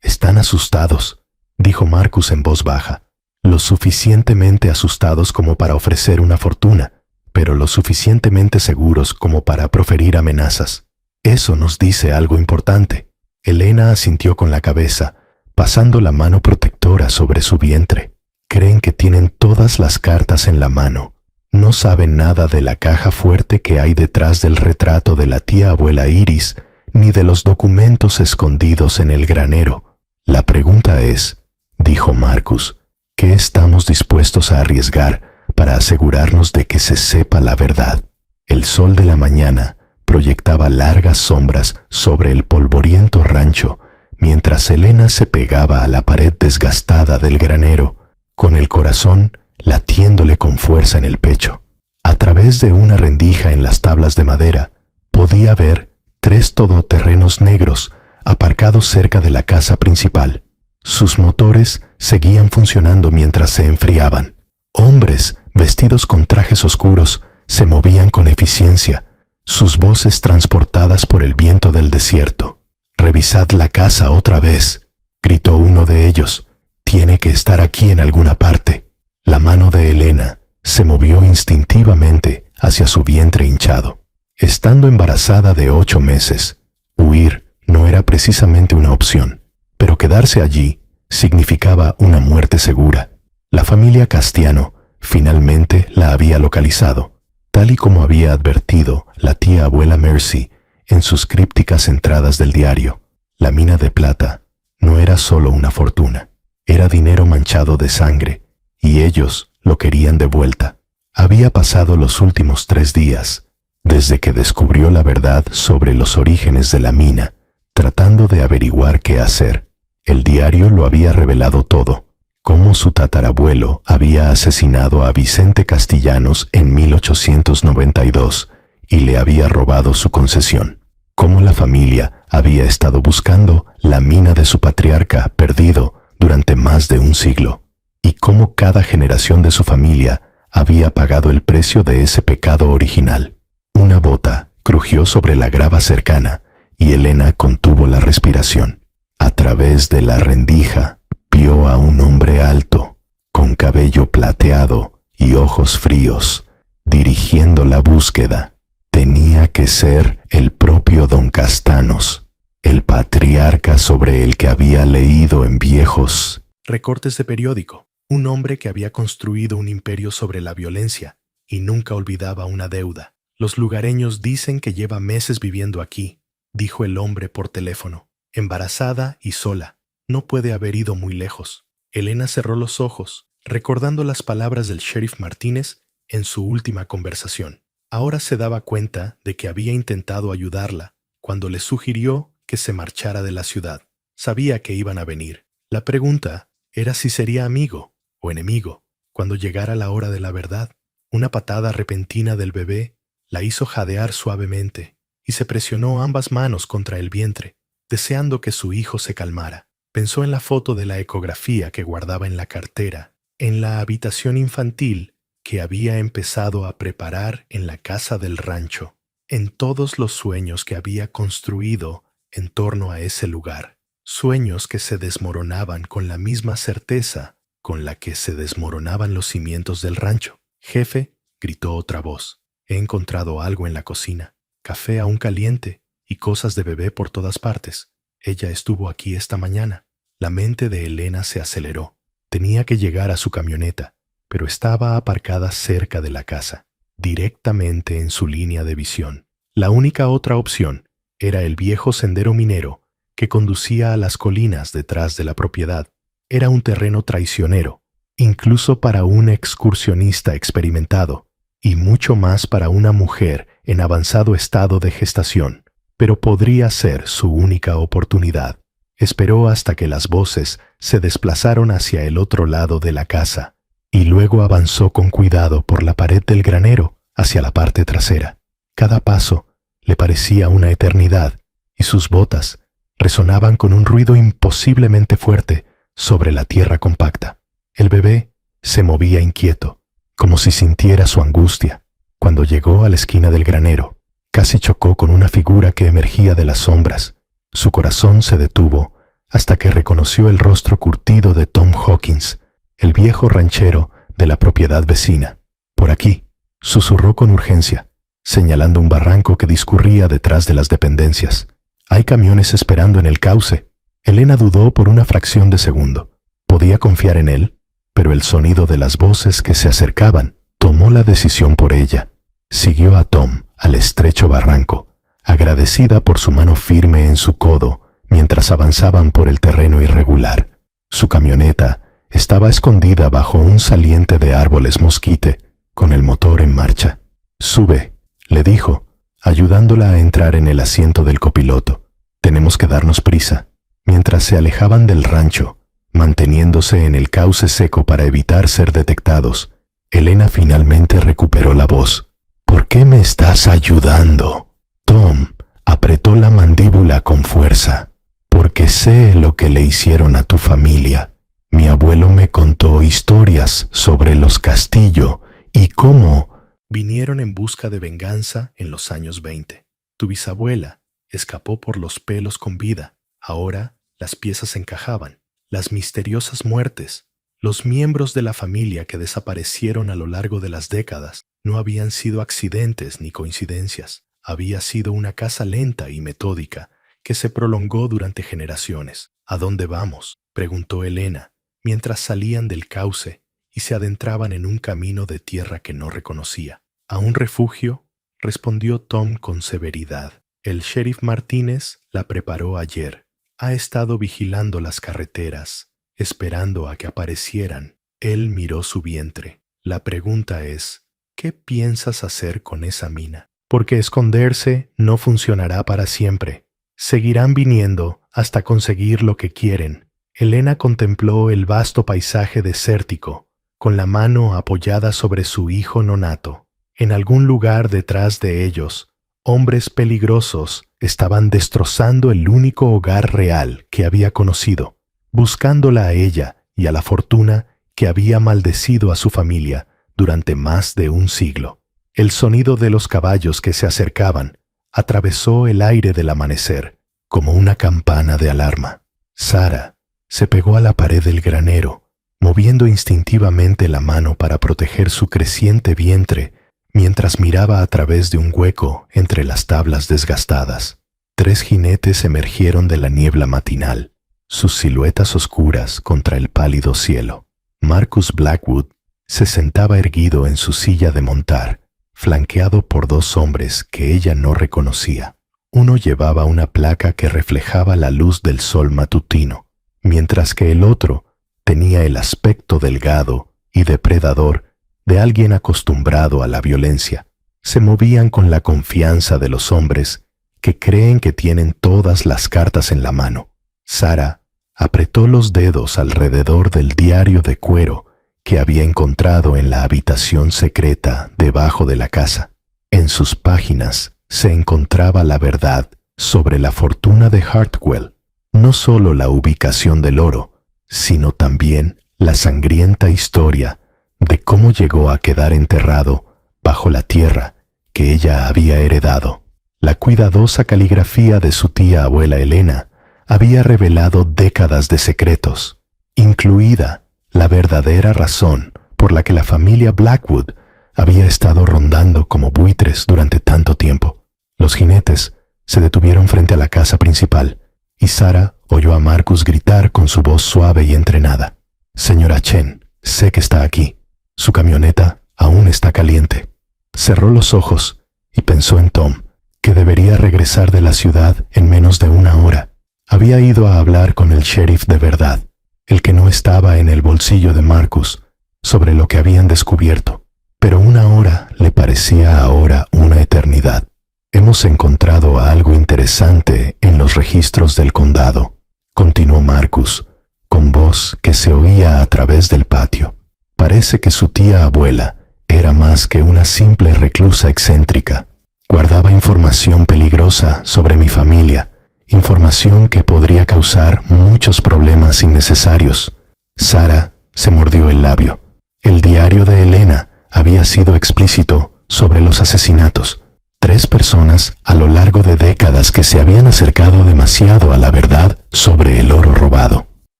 «Están asustados», dijo Marcus en voz baja. «Lo suficientemente asustados como para ofrecer una fortuna, pero lo suficientemente seguros como para proferir amenazas. Eso nos dice algo importante». Elena asintió con la cabeza, pasando la mano protectora sobre su vientre. Creen que tienen todas las cartas en la mano. No saben nada de la caja fuerte que hay detrás del retrato de la tía abuela Iris, ni de los documentos escondidos en el granero. La pregunta es, dijo Marcus, ¿qué estamos dispuestos a arriesgar para asegurarnos de que se sepa la verdad? El sol de la mañana proyectaba largas sombras sobre el polvoriento rancho, mientras Elena se pegaba a la pared desgastada del granero, con el corazón latiéndole con fuerza en el pecho. A través de una rendija en las tablas de madera, podía ver 3 todoterrenos negros aparcados cerca de la casa principal. Sus motores seguían funcionando mientras se enfriaban. Hombres vestidos con trajes oscuros se movían con eficiencia, sus voces transportadas por el viento del desierto. «Revisad la casa otra vez», gritó uno de ellos. «Tiene que estar aquí en alguna parte». La mano de Elena se movió instintivamente hacia su vientre hinchado. Estando embarazada de 8 meses, huir no era precisamente una opción, pero quedarse allí significaba una muerte segura. La familia Castiano finalmente la había localizado, tal y como había advertido la tía abuela Mercy en sus crípticas entradas del diario. La mina de plata no era solo una fortuna, era dinero manchado de sangre, y ellos lo querían de vuelta. Había pasado los últimos 3 días, desde que descubrió la verdad sobre los orígenes de la mina, tratando de averiguar qué hacer. El diario lo había revelado todo, cómo su tatarabuelo había asesinado a Vicente Castellanos en 1892 y le había robado su concesión, cómo la familia había estado buscando la mina de su patriarca perdido durante más de un siglo, y cómo cada generación de su familia había pagado el precio de ese pecado original. Una bota crujió sobre la grava cercana y Elena contuvo la respiración. A través de la rendija vio a un hombre alto, con cabello plateado y ojos fríos, dirigiendo la búsqueda. Tenía que ser el propio don Castanos, el patriarca sobre el que había leído en viejos recortes de periódico. Un hombre que había construido un imperio sobre la violencia y nunca olvidaba una deuda. «Los lugareños dicen que lleva meses viviendo aquí», dijo el hombre por teléfono. «Embarazada y sola. No puede haber ido muy lejos». Elena cerró los ojos, recordando las palabras del sheriff Martínez en su última conversación. Ahora se daba cuenta de que había intentado ayudarla cuando le sugirió que se marchara de la ciudad. Sabía que iban a venir. La pregunta era si sería amigo o enemigo cuando llegara la hora de la verdad. Una patada repentina del bebé la hizo jadear suavemente y se presionó ambas manos contra el vientre, deseando que su hijo se calmara. Pensó en la foto de la ecografía que guardaba en la cartera, en la habitación infantil que había empezado a preparar en la casa del rancho, en todos los sueños que había construido en torno a ese lugar. Sueños que se desmoronaban con la misma certeza con la que se desmoronaban los cimientos del rancho. «Jefe», gritó otra voz, «he encontrado algo en la cocina. Café aún caliente y cosas de bebé por todas partes. Ella estuvo aquí esta mañana». La mente de Elena se aceleró. Tenía que llegar a su camioneta, pero estaba aparcada cerca de la casa, directamente en su línea de visión. La única otra opción era el viejo sendero minero que conducía a las colinas detrás de la propiedad. Era un terreno traicionero, incluso para un excursionista experimentado, y mucho más para una mujer en avanzado estado de gestación, pero podría ser su única oportunidad. Esperó hasta que las voces se desplazaron hacia el otro lado de la casa, y luego avanzó con cuidado por la pared del granero hacia la parte trasera. Cada paso le parecía una eternidad, y sus botas resonaban con un ruido imposiblemente fuerte sobre la tierra compacta. El bebé se movía inquieto, como si sintiera su angustia. Cuando llegó a la esquina del granero, casi chocó con una figura que emergía de las sombras. Su corazón se detuvo hasta que reconoció el rostro curtido de Tom Hawkins, el viejo ranchero de la propiedad vecina. «Por aquí», susurró con urgencia, señalando un barranco que discurría detrás de las dependencias. «Hay camiones esperando en el cauce». Elena dudó por una fracción de segundo. ¿Podía confiar en él? pero el sonido de las voces que se acercaban tomó la decisión por ella. Siguió a Tom al estrecho barranco, agradecida por su mano firme en su codo mientras avanzaban por el terreno irregular. Su camioneta estaba escondida bajo un saliente de árboles mosquite, con el motor en marcha. «Sube», le dijo, ayudándola a entrar en el asiento del copiloto. «Tenemos que darnos prisa». Mientras se alejaban del rancho, manteniéndose en el cauce seco para evitar ser detectados, Elena finalmente recuperó la voz. «¿Por qué me estás ayudando?» Tom apretó la mandíbula con fuerza. «Porque sé lo que le hicieron a tu familia. Mi abuelo me contó historias sobre los Castillo y cómo vinieron en busca de venganza en los años 20. Tu bisabuela escapó por los pelos con vida. Ahora las piezas encajaban. Las misteriosas muertes, los miembros de la familia que desaparecieron a lo largo de las décadas, no habían sido accidentes ni coincidencias. Había sido una caza lenta y metódica que se prolongó durante generaciones. «¿A dónde vamos?», preguntó Elena, mientras salían del cauce y se adentraban en un camino de tierra que no reconocía. «¿A un refugio?», respondió Tom con severidad. «El sheriff Martínez la preparó ayer. Ha estado vigilando las carreteras, esperando a que aparecieran». Él miró su vientre. «La pregunta es, ¿qué piensas hacer con esa mina? Porque esconderse no funcionará para siempre. Seguirán viniendo hasta conseguir lo que quieren». Elena contempló el vasto paisaje desértico, con la mano apoyada sobre su hijo nonato. En algún lugar detrás de ellos, hombres peligrosos estaban destrozando el único hogar real que había conocido, buscándola a ella y a la fortuna que había maldecido a su familia durante más de un siglo. El sonido de los caballos que se acercaban atravesó el aire del amanecer como una campana de alarma. Sara se pegó a la pared del granero, moviendo instintivamente la mano para proteger su creciente vientre mientras miraba a través de un hueco entre las tablas desgastadas. 3 jinetes emergieron de la niebla matinal, sus siluetas oscuras contra el pálido cielo. Marcus Blackwood se sentaba erguido en su silla de montar, flanqueado por 2 hombres que ella no reconocía. Uno llevaba una placa que reflejaba la luz del sol matutino, mientras que el otro tenía el aspecto delgado y depredador de alguien acostumbrado a la violencia. Se movían con la confianza de los hombres que creen que tienen todas las cartas en la mano. Sara apretó los dedos alrededor del diario de cuero que había encontrado en la habitación secreta debajo de la casa. En sus páginas se encontraba la verdad sobre la fortuna de Hartwell, no solo la ubicación del oro, sino también la sangrienta historia de cómo llegó a quedar enterrado bajo la tierra que ella había heredado. La cuidadosa caligrafía de su tía abuela Elena había revelado décadas de secretos, incluida la verdadera razón por la que la familia Blackwood había estado rondando como buitres durante tanto tiempo. Los jinetes se detuvieron frente a la casa principal y Sara oyó a Marcus gritar con su voz suave y entrenada: «Señora Chen, sé que está aquí. Su camioneta aún está caliente». Cerró los ojos y pensó en Tom, que debería regresar de la ciudad en menos de 1 hora. Había ido a hablar con el sheriff de verdad, el que no estaba en el bolsillo de Marcus, sobre lo que habían descubierto, pero 1 hora le parecía ahora una eternidad. «Hemos encontrado algo interesante en los registros del condado», continuó Marcus, con voz que se oía a través del patio. «Parece que su tía abuela era más que una simple reclusa excéntrica. Guardaba información peligrosa sobre mi familia, información que podría causar muchos problemas innecesarios». Sara se mordió el labio. El diario de Elena había sido explícito sobre los asesinatos. 3 personas a lo largo de décadas que se habían acercado demasiado a la verdad sobre el oro robado.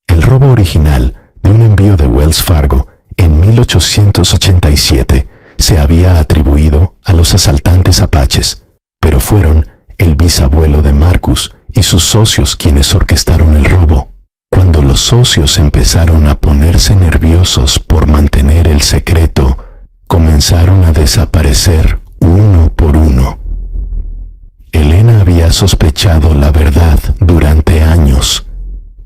El robo original de un envío de Wells Fargo en 1887 se había atribuido a los asaltantes apaches, pero fueron el bisabuelo de Marcus y sus socios quienes orquestaron el robo. Cuando Cuando los socios empezaron a ponerse nerviosos por mantener el secreto, comenzaron a desaparecer uno por uno. Elena había sospechado la verdad durante años,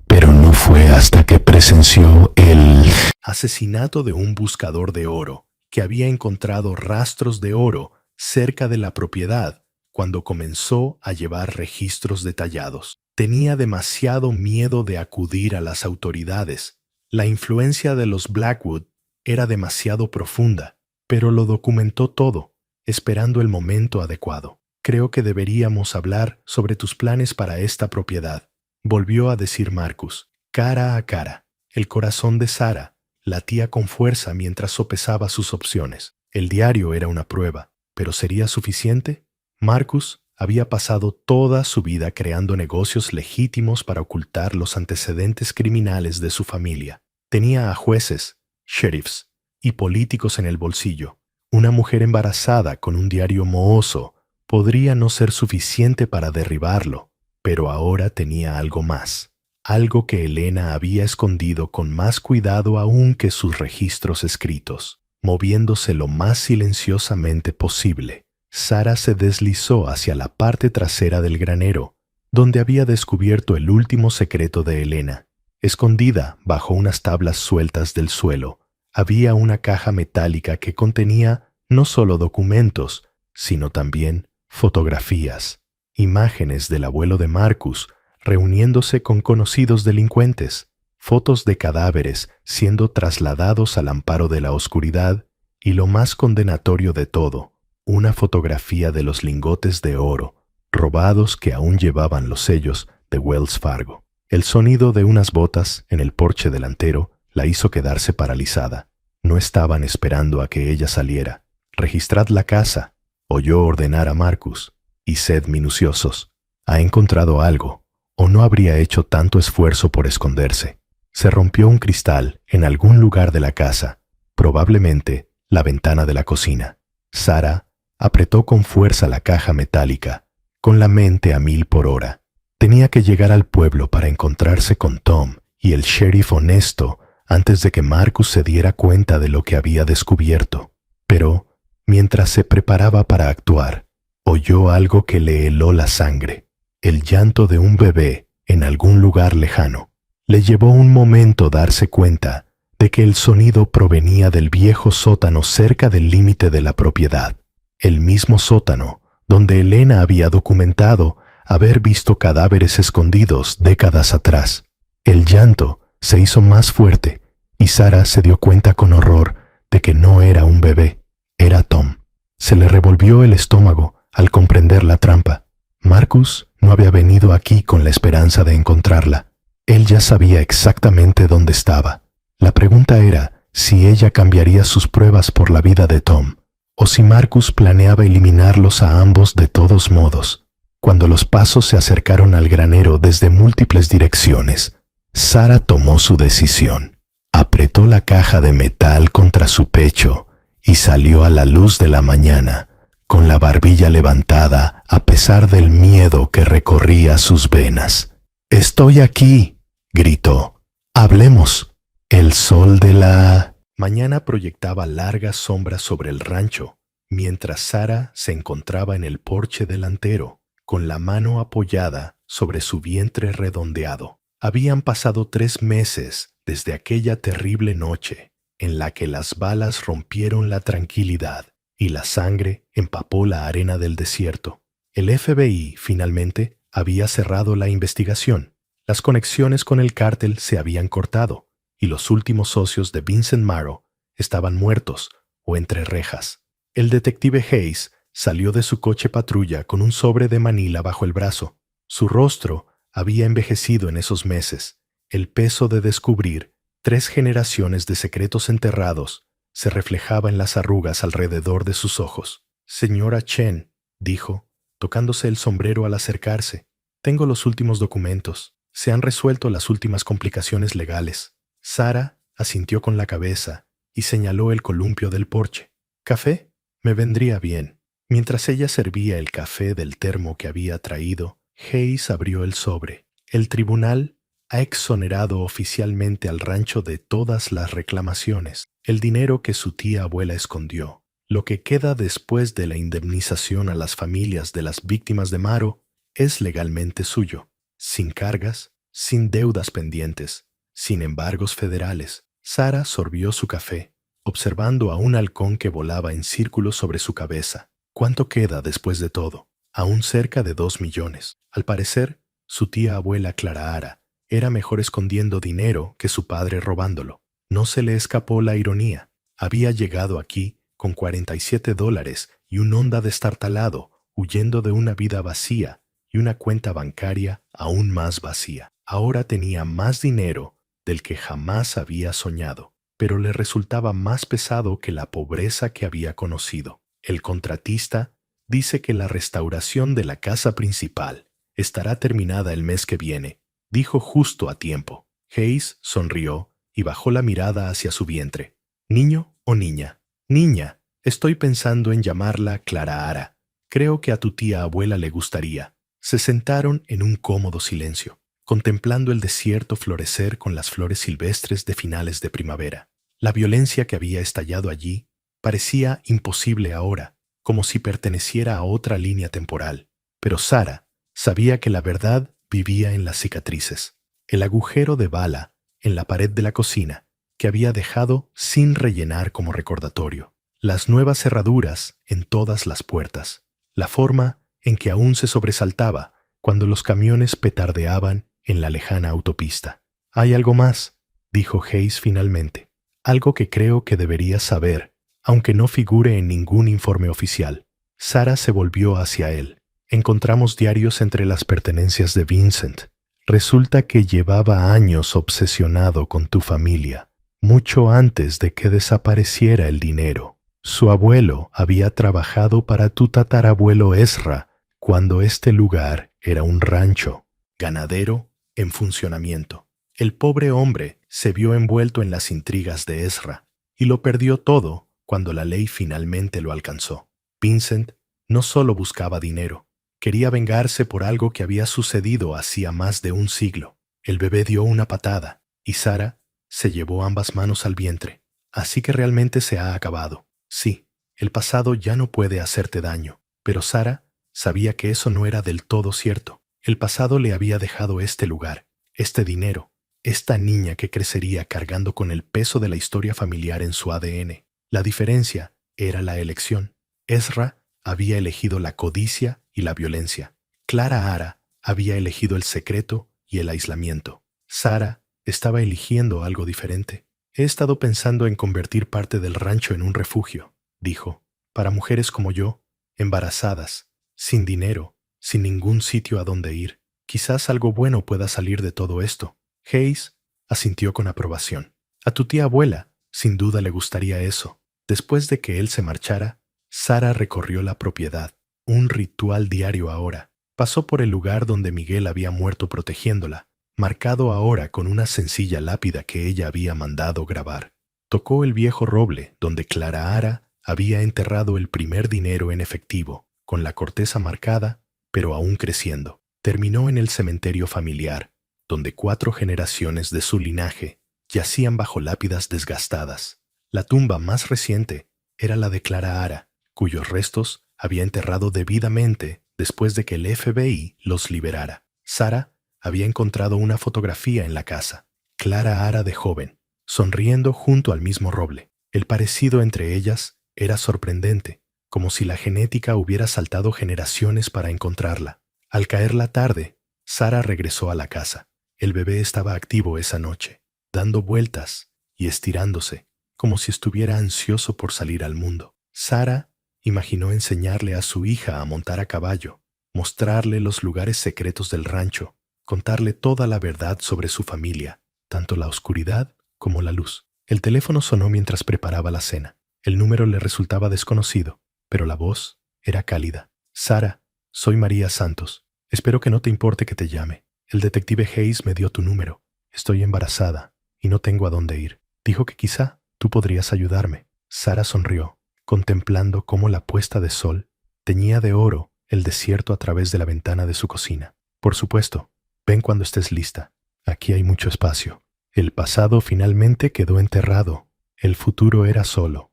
pero no fue hasta que presenció el asesinato de un buscador de oro, que había encontrado rastros de oro cerca de la propiedad, cuando comenzó a llevar registros detallados. Tenía demasiado miedo de acudir a las autoridades. La influencia de los Blackwood era demasiado profunda, pero lo documentó todo, esperando el momento adecuado. Creo que deberíamos hablar sobre tus planes para esta propiedad, volvió a decir Marcus, cara a cara. El corazón de Sarah latía con fuerza mientras sopesaba sus opciones. El diario era una prueba, pero ¿sería suficiente? Marcus había pasado toda su vida creando negocios legítimos para ocultar los antecedentes criminales de su familia. Tenía a jueces, sheriffs y políticos en el bolsillo. Una mujer embarazada con un diario mohoso podría no ser suficiente para derribarlo, pero ahora tenía algo más, algo que Elena había escondido con más cuidado aún que sus registros escritos. Moviéndose lo más silenciosamente posible, Sarah se deslizó hacia la parte trasera del granero, donde había descubierto el último secreto de Elena. Escondida bajo unas tablas sueltas del suelo, había una caja metálica que contenía no solo documentos, sino también fotografías, imágenes del abuelo de Marcus reuniéndose con conocidos delincuentes, fotos de cadáveres siendo trasladados al amparo de la oscuridad y, lo más condenatorio de todo, una fotografía de los lingotes de oro robados que aún llevaban los sellos de Wells Fargo. El sonido de unas botas en el porche delantero la hizo quedarse paralizada. No estaban esperando a que ella saliera. «Registrad la casa», oyó ordenar a Marcus, «y sed minuciosos. Ha encontrado algo, o no habría hecho tanto esfuerzo por esconderse». Se rompió un cristal en algún lugar de la casa, probablemente la ventana de la cocina. Sarah apretó con fuerza la caja metálica, con la mente a 1000 por hora. Tenía que llegar al pueblo para encontrarse con Tom y el sheriff honesto antes de que Marcus se diera cuenta de lo que había descubierto. Pero, mientras se preparaba para actuar, oyó algo que le heló la sangre: el llanto de un bebé en algún lugar lejano. Le llevó un momento darse cuenta de que el sonido provenía del viejo sótano cerca del límite de la propiedad, el mismo sótano donde Elena había documentado haber visto cadáveres escondidos décadas atrás. El llanto se hizo más fuerte y Sarah se dio cuenta con horror de que no era un bebé, era Tom. Se le revolvió el estómago al comprender la trampa. Marcus no había venido aquí con la esperanza de encontrarla. Él ya sabía exactamente dónde estaba. La pregunta era si ella cambiaría sus pruebas por la vida de Tom, o si Marcus planeaba eliminarlos a ambos de todos modos. Cuando los pasos se acercaron al granero desde múltiples direcciones, Sarah tomó su decisión. Apretó la caja de metal contra su pecho y salió a la luz de la mañana, con la barbilla levantada a pesar del miedo que recorría sus venas. «Estoy aquí», gritó. «Hablemos». El sol de la mañana proyectaba largas sombras sobre el rancho, mientras Sarah se encontraba en el porche delantero, con la mano apoyada sobre su vientre redondeado. Habían pasado 3 meses desde aquella terrible noche en la que las balas rompieron la tranquilidad y la sangre empapó la arena del desierto. El FBI finalmente había cerrado la investigación. Las conexiones con el cártel se habían cortado y los últimos socios de Vincent Marrow estaban muertos o entre rejas. El detective Hayes salió de su coche patrulla con un sobre de Manila bajo el brazo. Su rostro había envejecido en esos meses. El peso de descubrir 3 generaciones de secretos enterrados se reflejaba en las arrugas alrededor de sus ojos. «Señora Chen», dijo, tocándose el sombrero al acercarse, «tengo los últimos documentos. Se han resuelto las últimas complicaciones legales». Sarah asintió con la cabeza y señaló el columpio del porche. «¿Café? Me vendría bien». Mientras ella servía el café del termo que había traído, Hayes abrió el sobre. El tribunal ha exonerado oficialmente al rancho de todas las reclamaciones, el dinero que su tía abuela escondió. Lo que queda después de la indemnización a las familias de las víctimas de Maro es legalmente suyo, sin cargas, sin deudas pendientes, sin embargos federales. Sara sorbió su café, observando a un halcón que volaba en círculos sobre su cabeza. ¿Cuánto queda después de todo? Aún cerca de 2 millones. Al parecer, su tía abuela Clarahara era mejor escondiendo dinero que su padre robándolo. No se le escapó la ironía. Había llegado aquí con $47 y un Honda destartalado, huyendo de una vida vacía y una cuenta bancaria aún más vacía. Ahora tenía más dinero del que jamás había soñado, pero le resultaba más pesado que la pobreza que había conocido. El contratista dice que la restauración de la casa principal estará terminada el mes que viene, dijo justo a tiempo. Hayes sonrió y bajó la mirada hacia su vientre. ¿Niño o niña? Niña, estoy pensando en llamarla Clarahara. Creo que a tu tía abuela le gustaría. Se sentaron en un cómodo silencio, contemplando el desierto florecer con las flores silvestres de finales de primavera. La violencia que había estallado allí parecía imposible ahora, como si perteneciera a otra línea temporal. Pero Sara sabía que la verdad vivía en las cicatrices. El agujero de bala en la pared de la cocina, que había dejado sin rellenar como recordatorio. Las nuevas cerraduras en todas las puertas. La forma en que aún se sobresaltaba cuando los camiones petardeaban en la lejana autopista. «Hay algo más», dijo Hayes finalmente. «Algo que creo que deberías saber, aunque no figure en ningún informe oficial». Sara se volvió hacia él. «Encontramos diarios entre las pertenencias de Vincent. Resulta que llevaba años obsesionado con tu familia, mucho antes de que desapareciera el dinero. Su abuelo había trabajado para tu tatarabuelo Ezra cuando este lugar era un rancho ganadero en funcionamiento. El pobre hombre se vio envuelto en las intrigas de Ezra y lo perdió todo cuando la ley finalmente lo alcanzó. Vincent no solo buscaba dinero, quería vengarse por algo que había sucedido hacía más de un siglo. El bebé dio una patada y Sara se llevó ambas manos al vientre. Así que realmente se ha acabado. Sí, el pasado ya no puede hacerte daño, pero Sara sabía que eso no era del todo cierto. El pasado le había dejado este lugar, este dinero, esta niña que crecería cargando con el peso de la historia familiar en su ADN. La diferencia era la elección. Ezra había elegido la codicia y la violencia. Clarahara había elegido el secreto y el aislamiento. Sara estaba eligiendo algo diferente. «He estado pensando en convertir parte del rancho en un refugio», dijo, «para mujeres como yo, embarazadas, sin dinero, sin ningún sitio a donde ir. Quizás algo bueno pueda salir de todo esto». Hayes asintió con aprobación. «A tu tía abuela, sin duda le gustaría eso». Después de que él se marchara, Sara recorrió la propiedad, un ritual diario ahora. Pasó por el lugar donde Miguel había muerto protegiéndola, marcado ahora con una sencilla lápida que ella había mandado grabar. Tocó el viejo roble donde Clarahara había enterrado el primer dinero en efectivo, con la corteza marcada, pero aún creciendo. Terminó en el cementerio familiar, donde 4 generaciones de su linaje yacían bajo lápidas desgastadas. La tumba más reciente era la de Clarahara, cuyos restos había enterrado debidamente después de que el FBI los liberara. Sara había encontrado una fotografía en la casa. Clarahara de joven, sonriendo junto al mismo roble. El parecido entre ellas era sorprendente, como si la genética hubiera saltado generaciones para encontrarla. Al caer la tarde, Sara regresó a la casa. El bebé estaba activo esa noche, dando vueltas y estirándose, como si estuviera ansioso por salir al mundo. Sara imaginó enseñarle a su hija a montar a caballo, mostrarle los lugares secretos del rancho, contarle toda la verdad sobre su familia, tanto la oscuridad como la luz. El teléfono sonó mientras preparaba la cena. El número le resultaba desconocido, pero la voz era cálida. «Sara, soy María Santos. Espero que no te importe que te llame. El detective Hayes me dio tu número. Estoy embarazada y no tengo a dónde ir. Dijo que quizá tú podrías ayudarme». Sara sonrió, contemplando cómo la puesta de sol teñía de oro el desierto a través de la ventana de su cocina. «Por supuesto. Ven cuando estés lista». Aquí hay mucho espacio. El pasado finalmente quedó enterrado. El futuro era solo